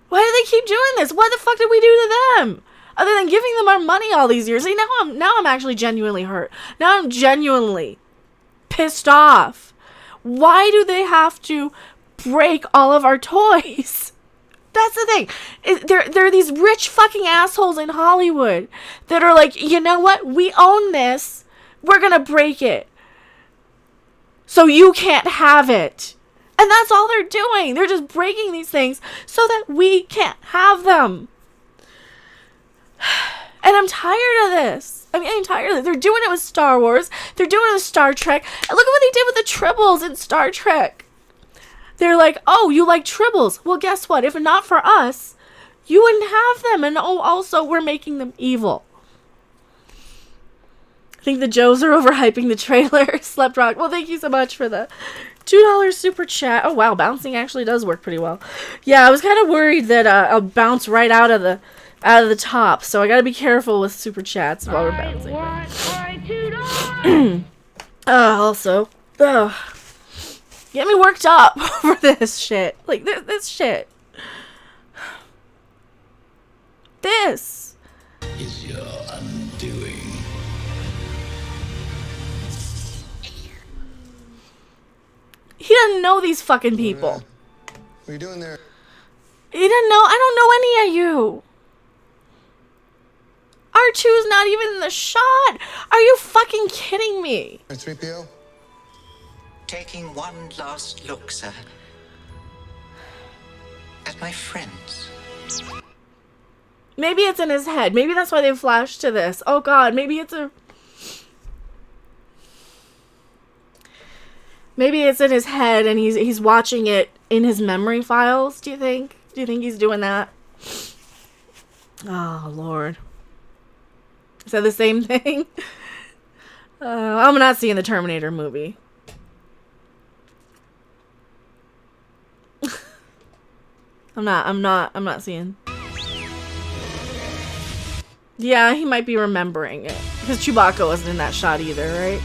Why do they keep doing this? What the fuck did we do to them? Other than giving them our money all these years. See, now I'm actually genuinely hurt. Now I'm genuinely pissed off. Why do they have to break all of our toys? That's the thing. There are these rich fucking assholes in Hollywood that are like, you know what? We own this. We're gonna break it. So you can't have it. And that's all they're doing. They're just breaking these things so that we can't have them. And I'm tired of this. I'm tired of it. They're doing it with Star Wars. They're doing it with Star Trek. And look at what they did with the Tribbles in Star Trek. They're like, oh, you like Tribbles. Well, guess what? If not for us, you wouldn't have them. And oh, also, we're making them evil. I think the Joes are overhyping the trailer. Slept Rock. Well, thank you so much for the $2 super chat. Oh, wow. Bouncing actually does work pretty well. Yeah, I was kind of worried that I'll bounce right out of the top. So I got to be careful with super chats while we're bouncing. Also, get me worked up over this shit. Like, this shit. This Is your undoing. He doesn't know these fucking people. What are you doing there? He doesn't know. I don't know any of you. R2's not even in the shot. Are you fucking kidding me? 3PO? Taking one last look, sir, at my friends. Maybe it's in his head. Maybe that's why they flashed to this. Oh god, maybe it's in his head and he's watching it in his memory files, do you think? Do you think he's doing that? Oh, Lord. Is that the same thing? I'm not seeing the Terminator movie. I'm not seeing. Yeah, he might be remembering it. Because Chewbacca wasn't in that shot either, right?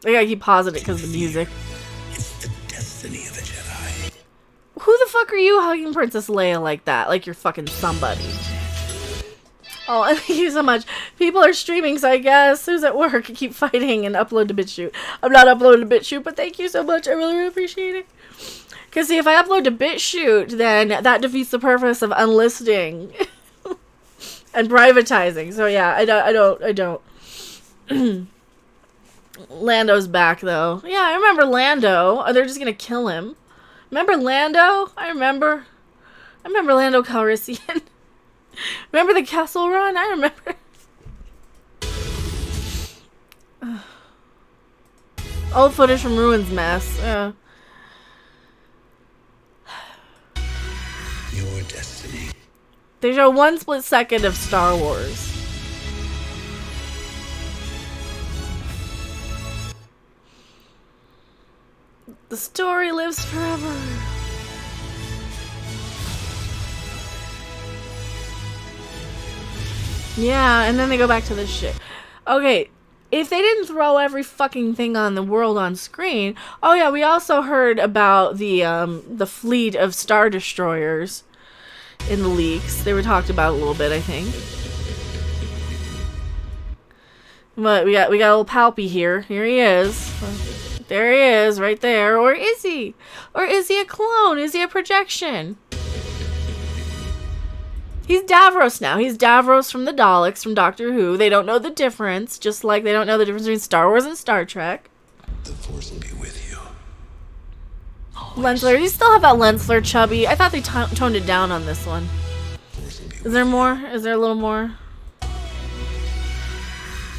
I gotta keep pausing it because of the music. It's the destiny of a Jedi. Who the fuck are you hugging Princess Leia like that? Like you're fucking somebody. Oh, thank you so much. People are streaming, so I guess who's at work? Keep fighting and upload to BitChute. I'm not uploading to BitChute, but thank you so much. I really appreciate it. Because see, if I upload to BitChute, then that defeats the purpose of unlisting and privatizing. So yeah, I don't. Lando's back though. Yeah, I remember Lando. Oh, they're just gonna kill him. Remember Lando? I remember Lando Calrissian. Remember the Castle Run? I remember. Old footage from Ruin's mess. Yeah. Your destiny. They show 1 split second of Star Wars. The story lives forever. Yeah, and then they go back to this shit. Okay, if they didn't throw every fucking thing on the world on screen, oh yeah, we also heard about the fleet of Star Destroyers in the leaks. They were talked about a little bit, I think. But we got a little Palpy here. Here he is. There he is, right there. Or is he? Or is he a clone? Is he a projection? He's Davros now. He's Davros from the Daleks from Doctor Who. They don't know the difference, just like they don't know the difference between Star Wars and Star Trek. The Force will be with you. Lensler. You still have that Lensler chubby. I thought they toned it down on this one. Is there more? Is there a little more?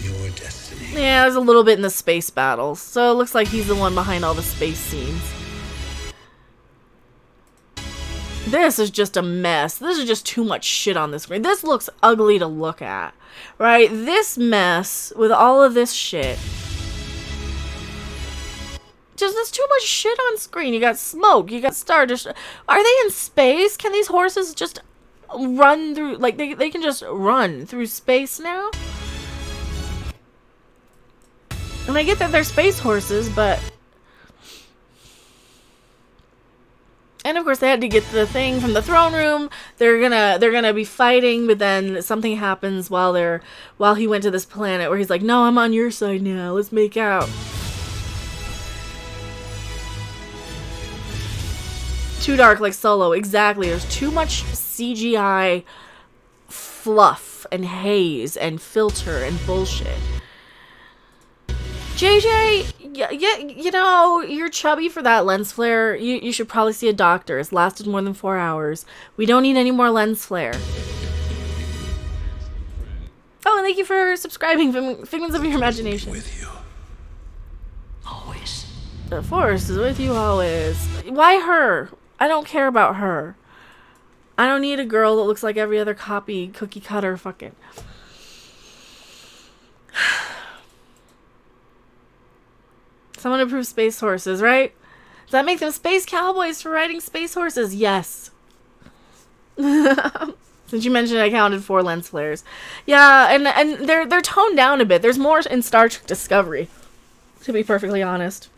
Your destiny. Yeah, there's a little bit in the space battles. So it looks like he's the one behind all the space scenes. This is just a mess. This is just too much shit on the screen. This looks ugly to look at. Right? This mess with all of this shit. Just there's too much shit on screen. You got smoke. You got Star Destroyer. Are they in space? Can these horses just run through? Like, they can just run through space now? And I get that they're space horses, but... And of course they had to get the thing from the throne room. They're gonna be fighting, but then something happens while he went to this planet where he's like, no, I'm on your side now. Let's make out. Too dark like Solo. Exactly. There's too much CGI fluff and haze and filter and bullshit. JJ, yeah, you know, you're chubby for that lens flare. You should probably see a doctor. It's lasted more than 4 hours. We don't need any more lens flare. Oh, and thank you for subscribing, Figments of Your Imagination. With you. Always. The Force is with you always. Why her? I don't care about her. I don't need a girl that looks like every other copy, cookie cutter fucking... Someone approve space horses, right? Does that make them space cowboys for riding space horses? Yes. Since you mentioned I counted 4 lens flares. Yeah, and they're toned down a bit. There's more in Star Trek Discovery, to be perfectly honest.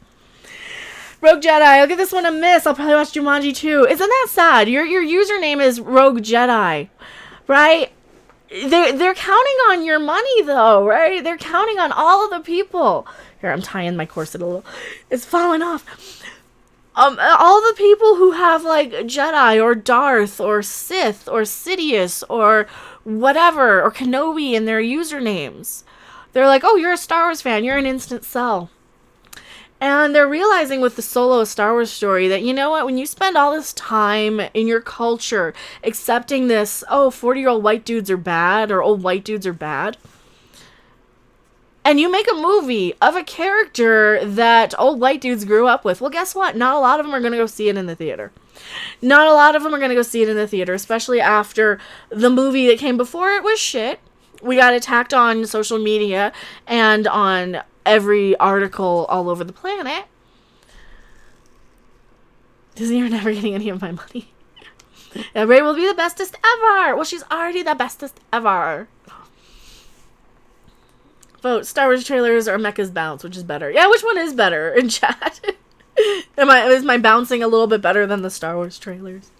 Rogue Jedi, I'll give this one a miss. I'll probably watch Jumanji too. Isn't that sad? Your username is Rogue Jedi, right? They're counting on your money though, right? They're counting on all of the people. Here, I'm tying my corset a little. It's falling off. All the people who have like Jedi or Darth or Sith or Sidious or whatever or Kenobi in their usernames. They're like, oh, you're a Star Wars fan. You're an instant sell. And they're realizing with the Solo Star Wars story that, you know what, when you spend all this time in your culture accepting this, oh, 40-year-old white dudes are bad or old white dudes are bad, and you make a movie of a character that old white dudes grew up with, well, guess what? Not a lot of them are going to go see it in the theater. Not a lot of them are going to go see it in the theater, especially after the movie that came before it was shit. We got attacked on social media and on every article all over the planet. Disney are never getting any of my money. And Ray will be the bestest ever. Well, she's already the bestest ever. Vote Star Wars trailers or Mecha's Bounce, which is better? Yeah, which one is better in chat? Is my bouncing a little bit better than the Star Wars trailers?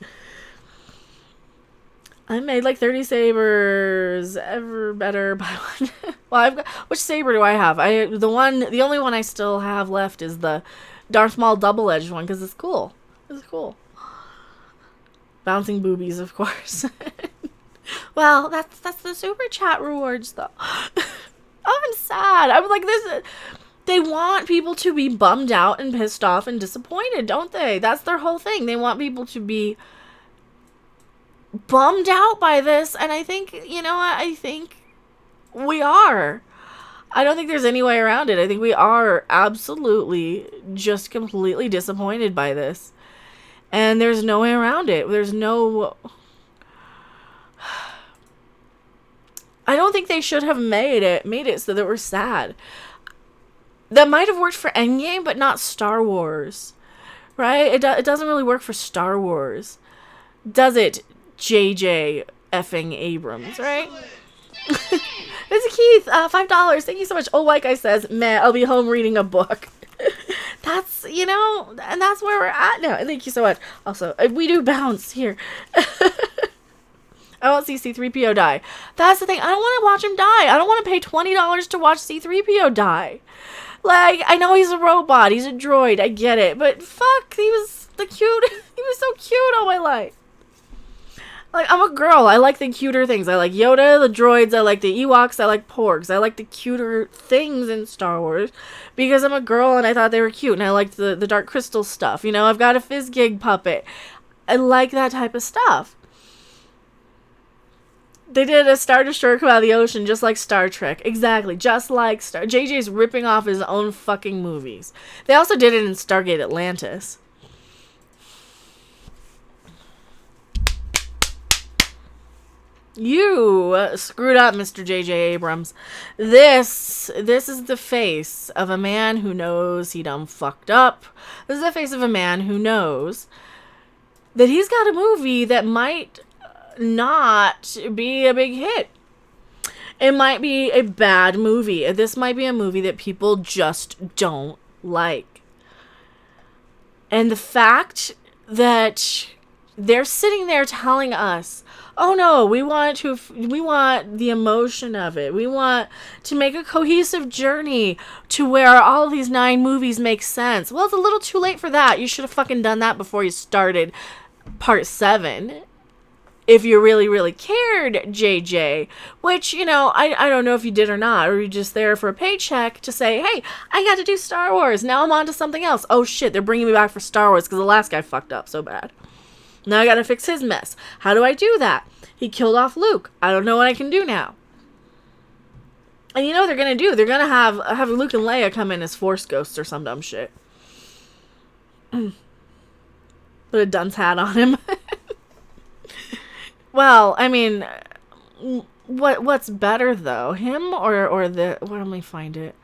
I made like 30 sabers. Ever better by one. Well, I've got, which saber do I have? The only one I still have left is the Darth Maul double-edged one because it's cool. It's cool. Bouncing boobies, of course. Well, that's the super chat rewards though. Oh, I'm sad. I'm like this. They want people to be bummed out and pissed off and disappointed, don't they? That's their whole thing. They want people to be bummed out by this, and I think, you know what? I think we are. I don't think there's any way around it. I think we are absolutely just completely disappointed by this. And there's no way around it. There's no... I don't think they should have made it so that we're sad. That might have worked for Endgame, but not Star Wars. Right? It doesn't really work for Star Wars. Does it, JJ effing Abrams, right? It's Keith, $5. Thank you so much. Oh, like I says, meh, I'll be home reading a book. That's, you know, and that's where we're at now. Thank you so much. Also, we do bounce here. I won't see C-3PO die. That's the thing. I don't want to watch him die. I don't want to pay $20 to watch C-3PO die. Like, I know he's a robot. He's a droid. I get it. But fuck, he was the cute. He was so cute all my life. Like, I'm a girl. I like the cuter things. I like Yoda, the droids. I like the Ewoks. I like Porgs. I like the cuter things in Star Wars because I'm a girl and I thought they were cute. And I liked the Dark Crystal stuff. You know, I've got a Fizzgig puppet. I like that type of stuff. They did a Star Destroyer come out of the ocean just like Star Trek. Exactly. Just like JJ's ripping off his own fucking movies. They also did it in Stargate Atlantis. You screwed up, Mr. J.J. Abrams. This is the face of a man who knows he done fucked up. This is the face of a man who knows that he's got a movie that might not be a big hit. It might be a bad movie. This might be a movie that people just don't like. And the fact that they're sitting there telling us, oh no, we want the emotion of it. We want to make a cohesive journey to where all of these 9 movies make sense. Well, it's a little too late for that. You should have fucking done that before you started part 7. If you really, really cared, JJ. Which, you know, I don't know if you did or not. Or you're just there for a paycheck to say, hey, I got to do Star Wars. Now I'm on to something else. Oh shit, they're bringing me back for Star Wars because the last guy fucked up so bad. Now I gotta fix his mess. How do I do that? He killed off Luke. I don't know what I can do now. And you know what they're gonna do? They're gonna have Luke and Leia come in as Force ghosts or some dumb shit. Put a dunce hat on him. Well, I mean, what's better though? Him or the... Where let me find it?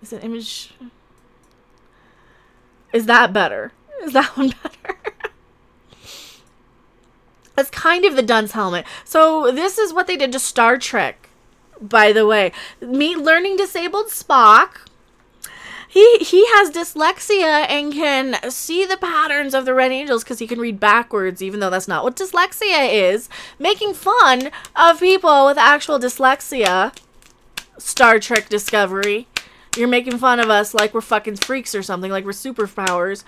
Is it image... Is that better? Is that one better? That's kind of the dunce helmet. So this is what they did to Star Trek, by the way. Meet learning disabled Spock. He has dyslexia and can see the patterns of the Red Angels because he can read backwards, even though that's not what dyslexia is. Making fun of people with actual dyslexia. Star Trek Discovery. You're making fun of us like we're fucking freaks or something, like we're superpowers.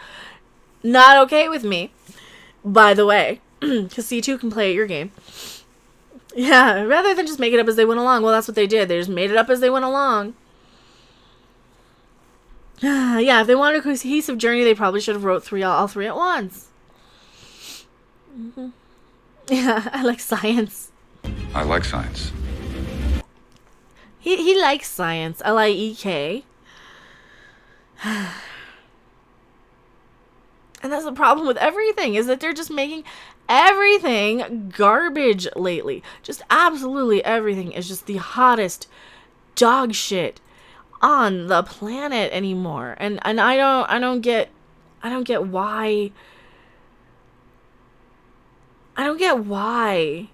Not okay with me, by the way. Because C2 can play at your game. Yeah, rather than just make it up as they went along. Well, that's what they did. They just made it up as they went along. Yeah, if they wanted a cohesive journey, they probably should have wrote all three at once. Mm-hmm. Yeah, I like science. I like science. He likes science. L-I-E-K. And that's the problem with everything, is that they're just making everything garbage lately. Just absolutely everything is just the hottest dog shit on the planet anymore. And I don't get why. I don't get why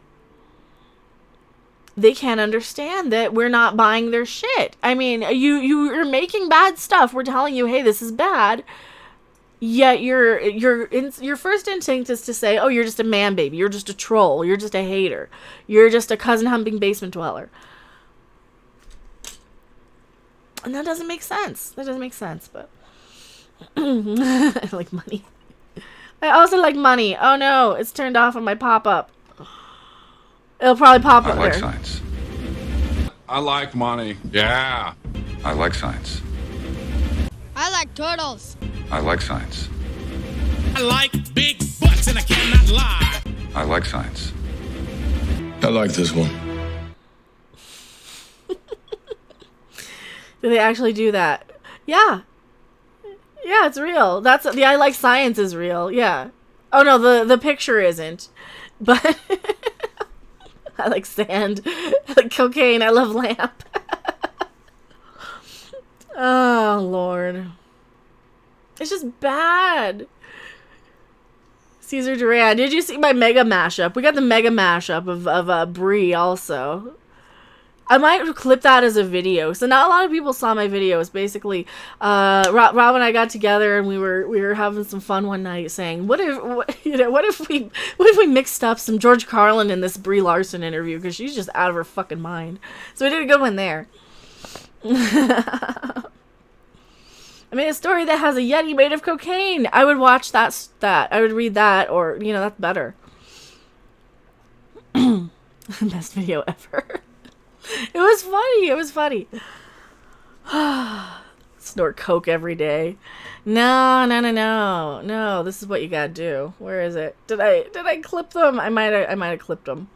they can't understand that we're not buying their shit. I mean, you're making bad stuff. We're telling you, hey, this is bad. Yet your first instinct is to say, oh, you're just a man baby. You're just a troll. You're just a hater. You're just a cousin humping basement dweller. And that doesn't make sense. That doesn't make sense, but I like money. I also like money. Oh no, it's turned off on my pop-up. It'll probably pop up there. I like science. I like money. Yeah. I like science. I like turtles. I like science. I like big butts and I cannot lie. I like science. I like this one. Do they actually do that? Yeah. Yeah, it's real. That's the I like science is real. Yeah. Oh no, the picture isn't. But I like sand. I like cocaine. I love lamp. Oh Lord. It's just bad. Caesar Duran. Did you see my mega mashup? We got the mega mashup of Brie also. I might clip that as a video. So not a lot of people saw my video. It's basically Rob and I got together and we were having some fun one night saying, what if we mixed up some George Carlin in this Brie Larson interview, because she's just out of her fucking mind. So we did a good one there. I made a story that has a Yeti made of cocaine. I would watch that. I would read that, or, you know, that's better. Best video ever. It was funny. It was funny. Snort coke every day. No. This is what you gotta do. Where is it? Did I clip them? I might have clipped them.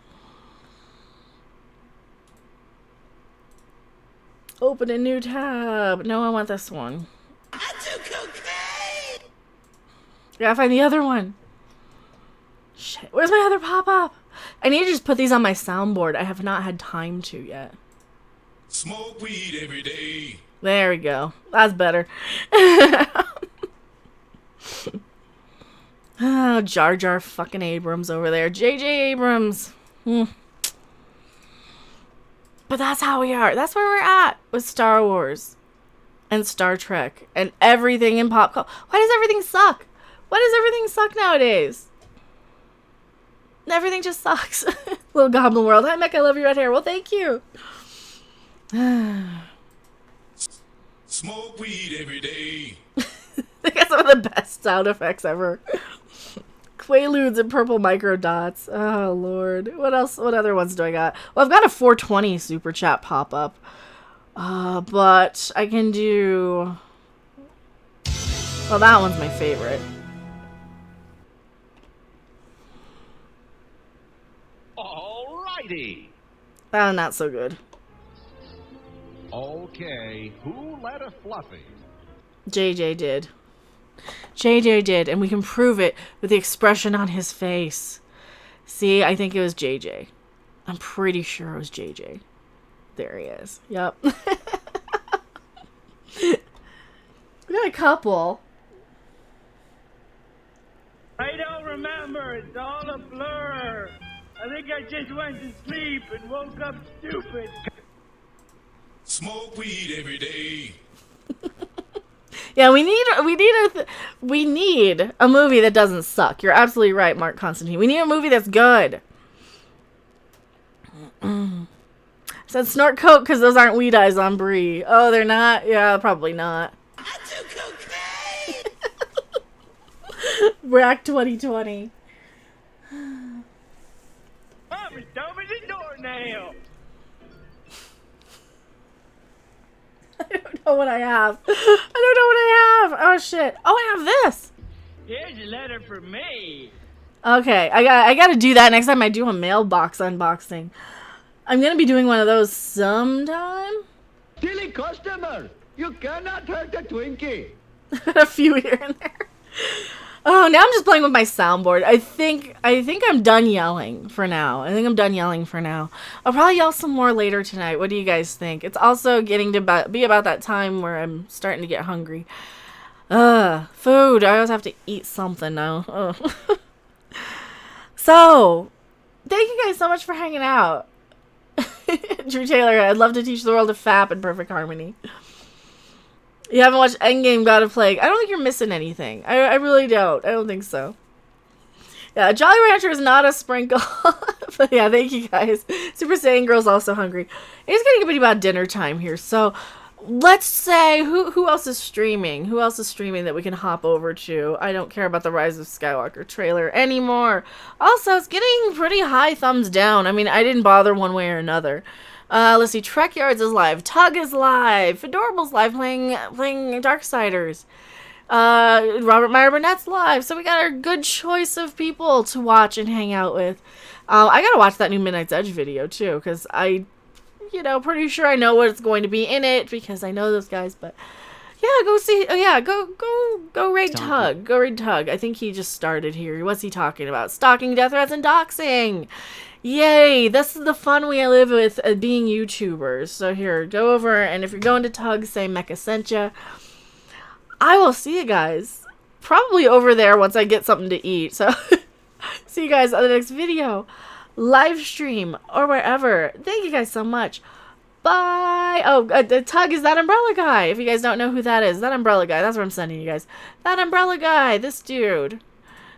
Open a new tab. No, I want this one. I do cocaine. Gotta find the other one. Shit. Where's my other pop-up? I need to just put these on my soundboard. I have not had time to yet. Smoke weed every day. There we go. That's better. Oh, Jar Jar fucking Abrams over there. J.J. Abrams. But that's how we are. That's where we're at with Star Wars and Star Trek and everything in pop culture. Why does everything suck? Why does everything suck nowadays? Everything just sucks. Little Goblin World. Hi, Mech, I love your red hair. Well, thank you. Smoke weed every day. They got some of the best sound effects ever. Quaaludes and purple micro dots. Oh, Lord. What else? What other ones do I got? Well, I've got a 420 super chat pop up. But I can do... Well, that one's my favorite. Alrighty. That one, not so good. Okay, who let a fluffy? JJ did. JJ did, and we can prove it with the expression on his face. See, I think it was JJ. I'm pretty sure it was JJ. There he is. Yep. We got a couple. I don't remember. It's all a blur. I think I just went to sleep and woke up stupid. Smoke weed every day. Yeah, we need a movie that doesn't suck. You're absolutely right, Mark Constantine. We need a movie that's good. Said snort coke because those aren't weed eyes on Brie. Oh, they're not? Yeah, probably not. I do cocaine. Rack 2020. I'm as dumb as a doornail. I don't know what I have. Oh, shit. Oh, I have this. Here's a letter for me. Okay, I gotta do that next time I do a mailbox unboxing. I'm gonna be doing one of those sometime. Silly customer, you cannot hurt a Twinkie. A few here and there. Oh, now I'm just playing with my soundboard. I think I'm done yelling for now. I'll probably yell some more later tonight. What do you guys think? It's also getting to be about that time where I'm starting to get hungry. Food. I always have to eat something now. Ugh. So, thank you guys so much for hanging out. Drew Taylor, I'd love to teach the world to fap in perfect harmony. You haven't watched Endgame, God of Plague. I don't think you're missing anything. I really don't. I don't think so. Yeah, Jolly Rancher is not a sprinkle. But yeah, thank you guys. Super Saiyan Girl's also hungry. It's getting to be about dinner time here. So let's say, who else is streaming? Who else is streaming that we can hop over to? I don't care about the Rise of Skywalker trailer anymore. Also, it's getting pretty high thumbs down. I mean, I didn't bother one way or another. Let's see, Trek Yards is live, Tug is live, Fedorable's live playing Darksiders. Robert Meyer Burnett's live, so we got our good choice of people to watch and hang out with. I gotta watch that new Midnight's Edge video too, because pretty sure I know what's going to be in it because I know those guys. But yeah, go see. Oh yeah, go raid Tug. Go raid Tug. I think he just started here. What's he talking about? Stalking, death threats, and doxing. Yay! This is the fun we live with being YouTubers. So here, go over, and if you're going to Tug, say Mecha sent ya. I will see you guys probably over there once I get something to eat. So see you guys on the next video, live stream, or wherever. Thank you guys so much. Bye. Oh, Tug is that umbrella guy. If you guys don't know who that is, that umbrella guy. That's what I'm sending you guys. That umbrella guy. This dude.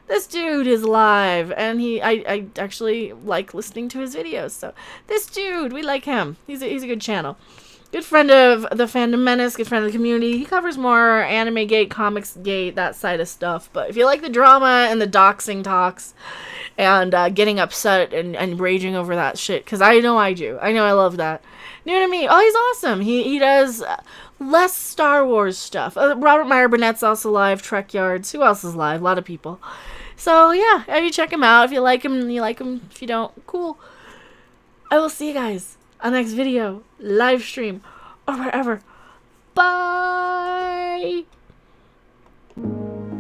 This dude is live, and I actually like listening to his videos. So this dude, we like him. He's a good channel. Good friend of the Fandom Menace, good friend of the community. He covers more anime gate, comics gate, that side of stuff. But if you like the drama and the doxing talks and getting upset and raging over that shit, because I know I do. I know I love that. New to me. Oh, he's awesome. He does less Star Wars stuff. Robert Meyer Burnett's also live. Trek Yards. Who else is live? A lot of people. So yeah, you check him out. If you like him, you like him. If you don't, cool. I will see you guys on the next video, live stream, or wherever. Bye!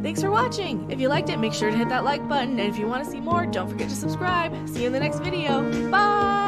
Thanks for watching. If you liked it, make sure to hit that like button. And if you want to see more, don't forget to subscribe. See you in the next video. Bye!